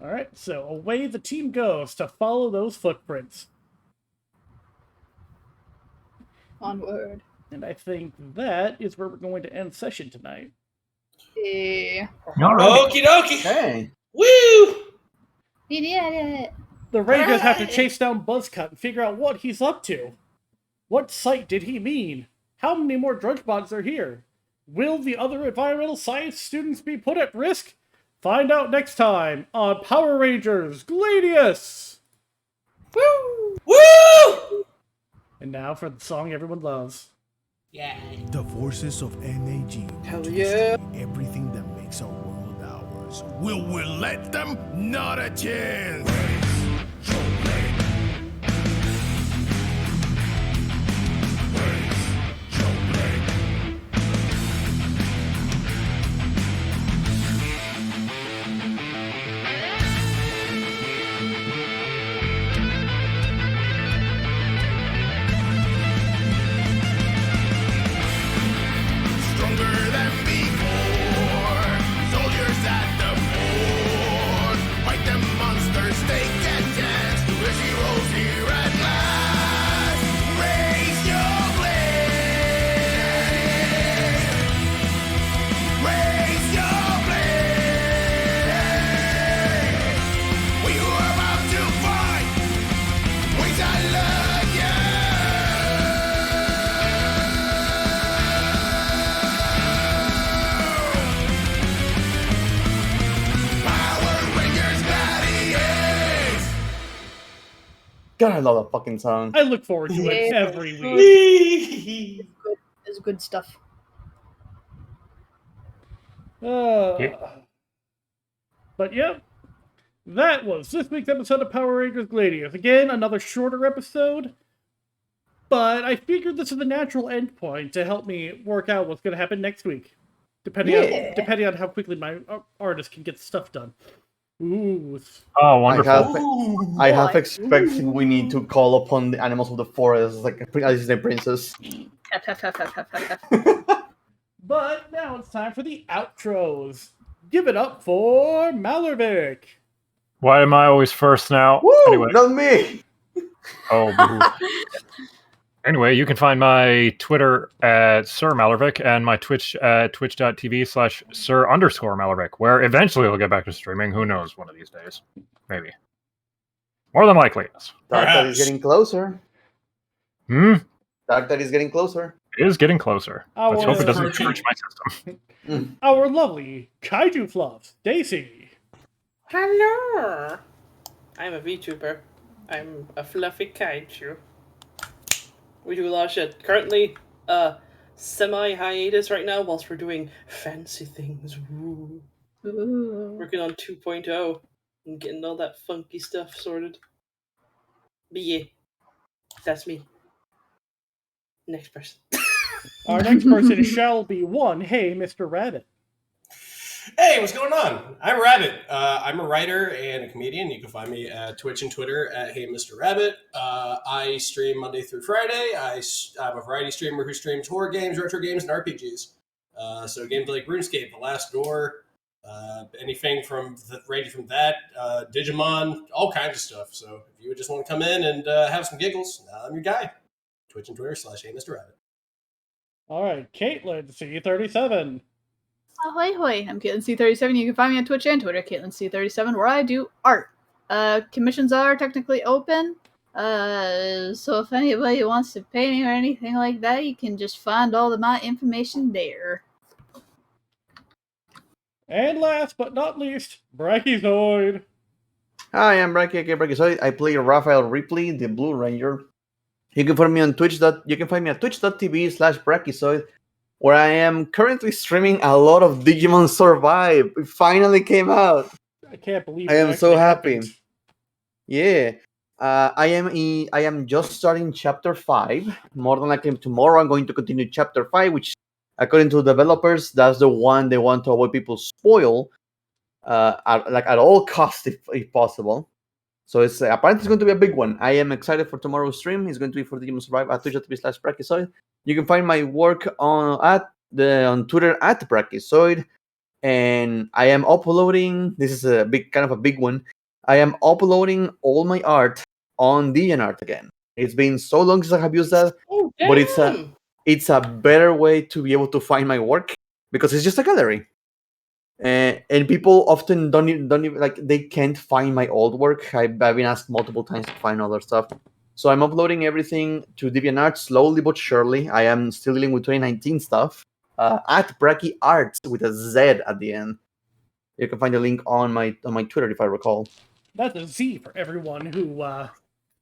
[SPEAKER 2] Alright, so away the team goes to follow those footprints.
[SPEAKER 3] Onward.
[SPEAKER 2] And I think that is where we're going to end session tonight.
[SPEAKER 3] Yeah.
[SPEAKER 8] All right.
[SPEAKER 6] Okie dokie!
[SPEAKER 4] Hey.
[SPEAKER 6] Woo!
[SPEAKER 3] We did it.
[SPEAKER 2] The Rangers have to chase down Buzzcut and figure out what he's up to. What sight did he mean? How many more drudge bots are here? Will the other environmental science students be put at risk? Find out next time on Power Rangers Gladius!
[SPEAKER 6] Woo! Woo!
[SPEAKER 2] And now for the song everyone loves.
[SPEAKER 6] Yeah.
[SPEAKER 1] The forces of NAG want
[SPEAKER 5] Hell
[SPEAKER 1] to
[SPEAKER 5] yeah.
[SPEAKER 1] destroy everything that makes our world ours. Will we let them? Not a chance! Stronger than before. Soldiers at the fort. Fight them monsters, take
[SPEAKER 4] God, I love that fucking song.
[SPEAKER 2] I look forward to it
[SPEAKER 3] Yeah.
[SPEAKER 2] every week.
[SPEAKER 3] It's good stuff.
[SPEAKER 2] But yeah, that was this week's episode of Power Rangers Gladius. Again, another shorter episode, but I figured this is the natural end point to help me work out what's going to happen next week, depending on how quickly my artist can get stuff done. Ooh.
[SPEAKER 8] Oh, wonderful.
[SPEAKER 4] I have expected we need to call upon the animals of the forest like a Disney princess.
[SPEAKER 2] But now it's time for the outros. Give it up for Malervik.
[SPEAKER 8] Why am I always first now?
[SPEAKER 4] Woo!
[SPEAKER 8] Anyway.
[SPEAKER 4] Not me!
[SPEAKER 8] Oh, boo. Anyway, you can find my Twitter at Sir Malervik and my Twitch at twitch.tv/Sir_Malervik, where eventually I'll get back to streaming. Who knows, one of these days. Maybe. More than likely, yes.
[SPEAKER 4] Dark Tide is getting closer. Dark Tide is getting closer.
[SPEAKER 8] It is getting closer. Let's hope it doesn't charge my system.
[SPEAKER 2] Our lovely Kaijufluffs, Daisy.
[SPEAKER 5] Hello. I'm a VTuber. I'm a fluffy kaiju. We do a lot of shit. Currently, semi-hiatus right now whilst we're doing fancy things. Ooh. Working on 2.0 and getting all that funky stuff sorted. But yeah, that's me. Next person.
[SPEAKER 2] Our next person shall be one. Hey, Mr. Rabbit.
[SPEAKER 6] Hey, what's going on? I'm Rabbit. I'm a writer and a comedian. You can find me at Twitch and Twitter at Hey Mr. Rabbit. I stream Monday through Friday. I'm a variety streamer who streams horror games, retro games, and RPGs. So games like RuneScape, The Last Door, anything ranging from that, Digimon, all kinds of stuff. So if you would just want to come in and have some giggles, I'm your guy. Twitch and Twitter / Hey Mr. Rabbit.
[SPEAKER 2] All right, Caitlin, C37.
[SPEAKER 3] Ahoy hoy, I'm Caitlin C37. You can find me on Twitch and Twitter, Caitlin C37, where I do art. Commissions are technically open, so if anybody wants to pay me or anything like that, you can just find all of my information there.
[SPEAKER 2] And last but not least, Brachyzoid.
[SPEAKER 4] Hi, I'm Brachyzoid. I play Raphael Ripley, the Blue Ranger. You can find me on Twitch. You can find me at twitch.tv/Brachyzoid, where I am currently streaming a lot of Digimon Survive. It finally came out.
[SPEAKER 2] I can't believe
[SPEAKER 4] I am so happy.
[SPEAKER 2] Happened.
[SPEAKER 4] Yeah. I am just starting chapter 5. More than likely tomorrow I'm going to continue chapter 5, which according to the developers, that's the one they want to avoid people spoil at all costs if possible. So it's apparently it's going to be a big one. I am excited for tomorrow's stream. It's going to be for Digimon Survive at twitch.tv/Brachyzoid. You can find my work on Twitter at Brachyzoid, and I am uploading. This is a big one. I am uploading all my art on DeviantArt again. It's been so long since I have used that, but it's a better way to be able to find my work because it's just a gallery. And people often don't even like they can't find my old work. I've been asked multiple times to find other stuff. So I'm uploading everything to DeviantArt slowly but surely. I am still dealing with 2019 stuff at Brachy Arts with a Z at the end. You can find the link on my Twitter if I recall.
[SPEAKER 2] That's a Z for everyone who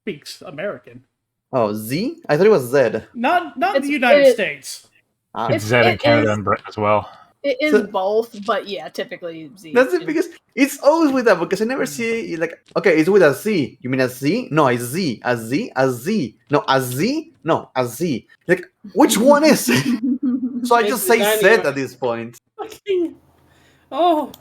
[SPEAKER 2] speaks American.
[SPEAKER 4] Oh, Z? I thought it was Z.
[SPEAKER 2] Not the United States.
[SPEAKER 8] It's Z in Canada and Britain as well.
[SPEAKER 3] It is both, but yeah, typically Z.
[SPEAKER 4] That's it, because it's always with that, because I never see like, okay, it's with a Z. You mean a Z? No, it's Z. A Z? A Z. No, a Z? No, a Z. Like, which one is it? So I just say Z at this point.
[SPEAKER 5] Oh.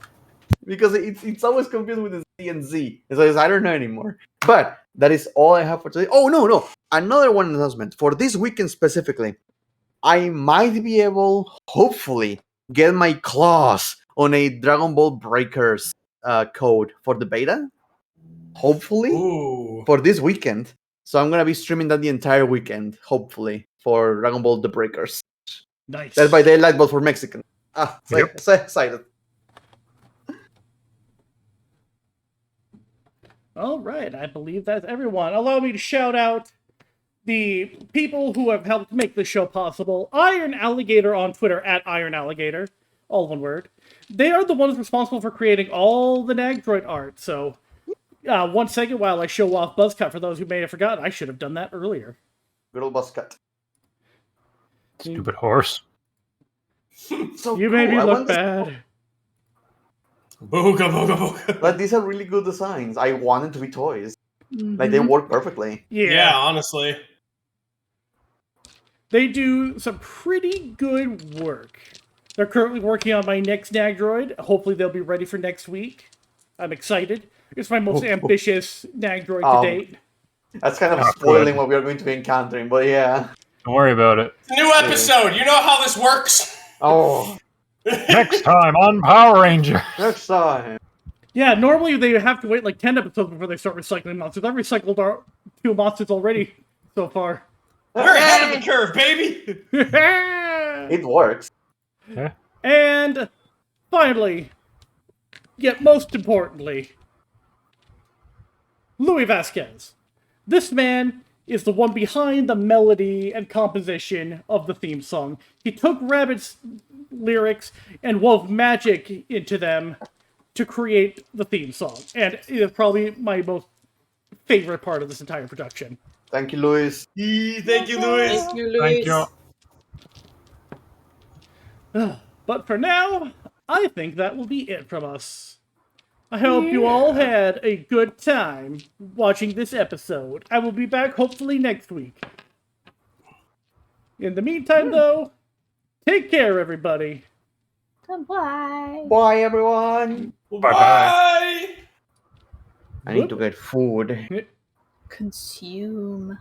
[SPEAKER 4] Because it's always confused with the Z and Z. So I don't know anymore. But that is all I have for today. Oh, no. Another one announcement. For this weekend specifically, I might be able, hopefully, get my claws on a Dragon Ball Breakers code for the beta. Hopefully.
[SPEAKER 6] Ooh.
[SPEAKER 4] For this weekend. So I'm going to be streaming that the entire weekend, hopefully, for Dragon Ball The Breakers.
[SPEAKER 2] Nice.
[SPEAKER 4] That's by Daylight, but for Mexican. Excited.
[SPEAKER 2] All right, I believe that's everyone. Allow me to shout out the people who have helped make the show possible. Iron Alligator on Twitter at Iron Alligator, all one word. They are the ones responsible for creating all the Nagdroid art, so 1 second while I show off Buzzcut for those who may have forgotten. I should have done that earlier.
[SPEAKER 4] Good old buzz cut.
[SPEAKER 8] Stupid horse.
[SPEAKER 4] So
[SPEAKER 2] You made
[SPEAKER 4] cool.
[SPEAKER 2] me
[SPEAKER 4] I
[SPEAKER 2] look
[SPEAKER 4] want this-
[SPEAKER 2] bad.
[SPEAKER 6] Booga, booga, booga.
[SPEAKER 4] Like, these are really good designs. I want them to be toys. Like,
[SPEAKER 3] Mhm.
[SPEAKER 4] they work perfectly.
[SPEAKER 6] Yeah, honestly.
[SPEAKER 2] They do some pretty good work. They're currently working on my next Nagdroid. Hopefully they'll be ready for next week. I'm excited. It's my most ambitious Nagdroid to date.
[SPEAKER 4] That's kind of
[SPEAKER 8] Oh,
[SPEAKER 4] spoiling
[SPEAKER 8] good.
[SPEAKER 4] what we are going to be encountering, but yeah.
[SPEAKER 8] Don't worry about it.
[SPEAKER 6] New episode. You know how this works.
[SPEAKER 4] Oh,
[SPEAKER 8] Next time on Power Rangers.
[SPEAKER 4] next time.
[SPEAKER 2] Yeah, normally they have to wait like 10 episodes before they start recycling monsters. I've recycled our 2 monsters already so far.
[SPEAKER 6] We're ahead of the curve, baby.
[SPEAKER 4] It works.
[SPEAKER 2] And finally, yet most importantly, Louis Vasquez. This man is the one behind the melody and composition of the theme song. He took Rabbit's lyrics and wove magic into them to create the theme song. And it is probably my most favorite part of this entire production.
[SPEAKER 4] Thank you, Luis.
[SPEAKER 6] Thank you, Louis.
[SPEAKER 5] Thank you, Luis.
[SPEAKER 8] Thank you.
[SPEAKER 2] But for now, I think that will be it from us. I hope you all had a good time watching this episode. I will be back hopefully next week. In the meantime, though, take care, everybody.
[SPEAKER 3] Goodbye.
[SPEAKER 4] Bye, everyone.
[SPEAKER 6] Bye.
[SPEAKER 4] I need to get food.
[SPEAKER 3] Consume.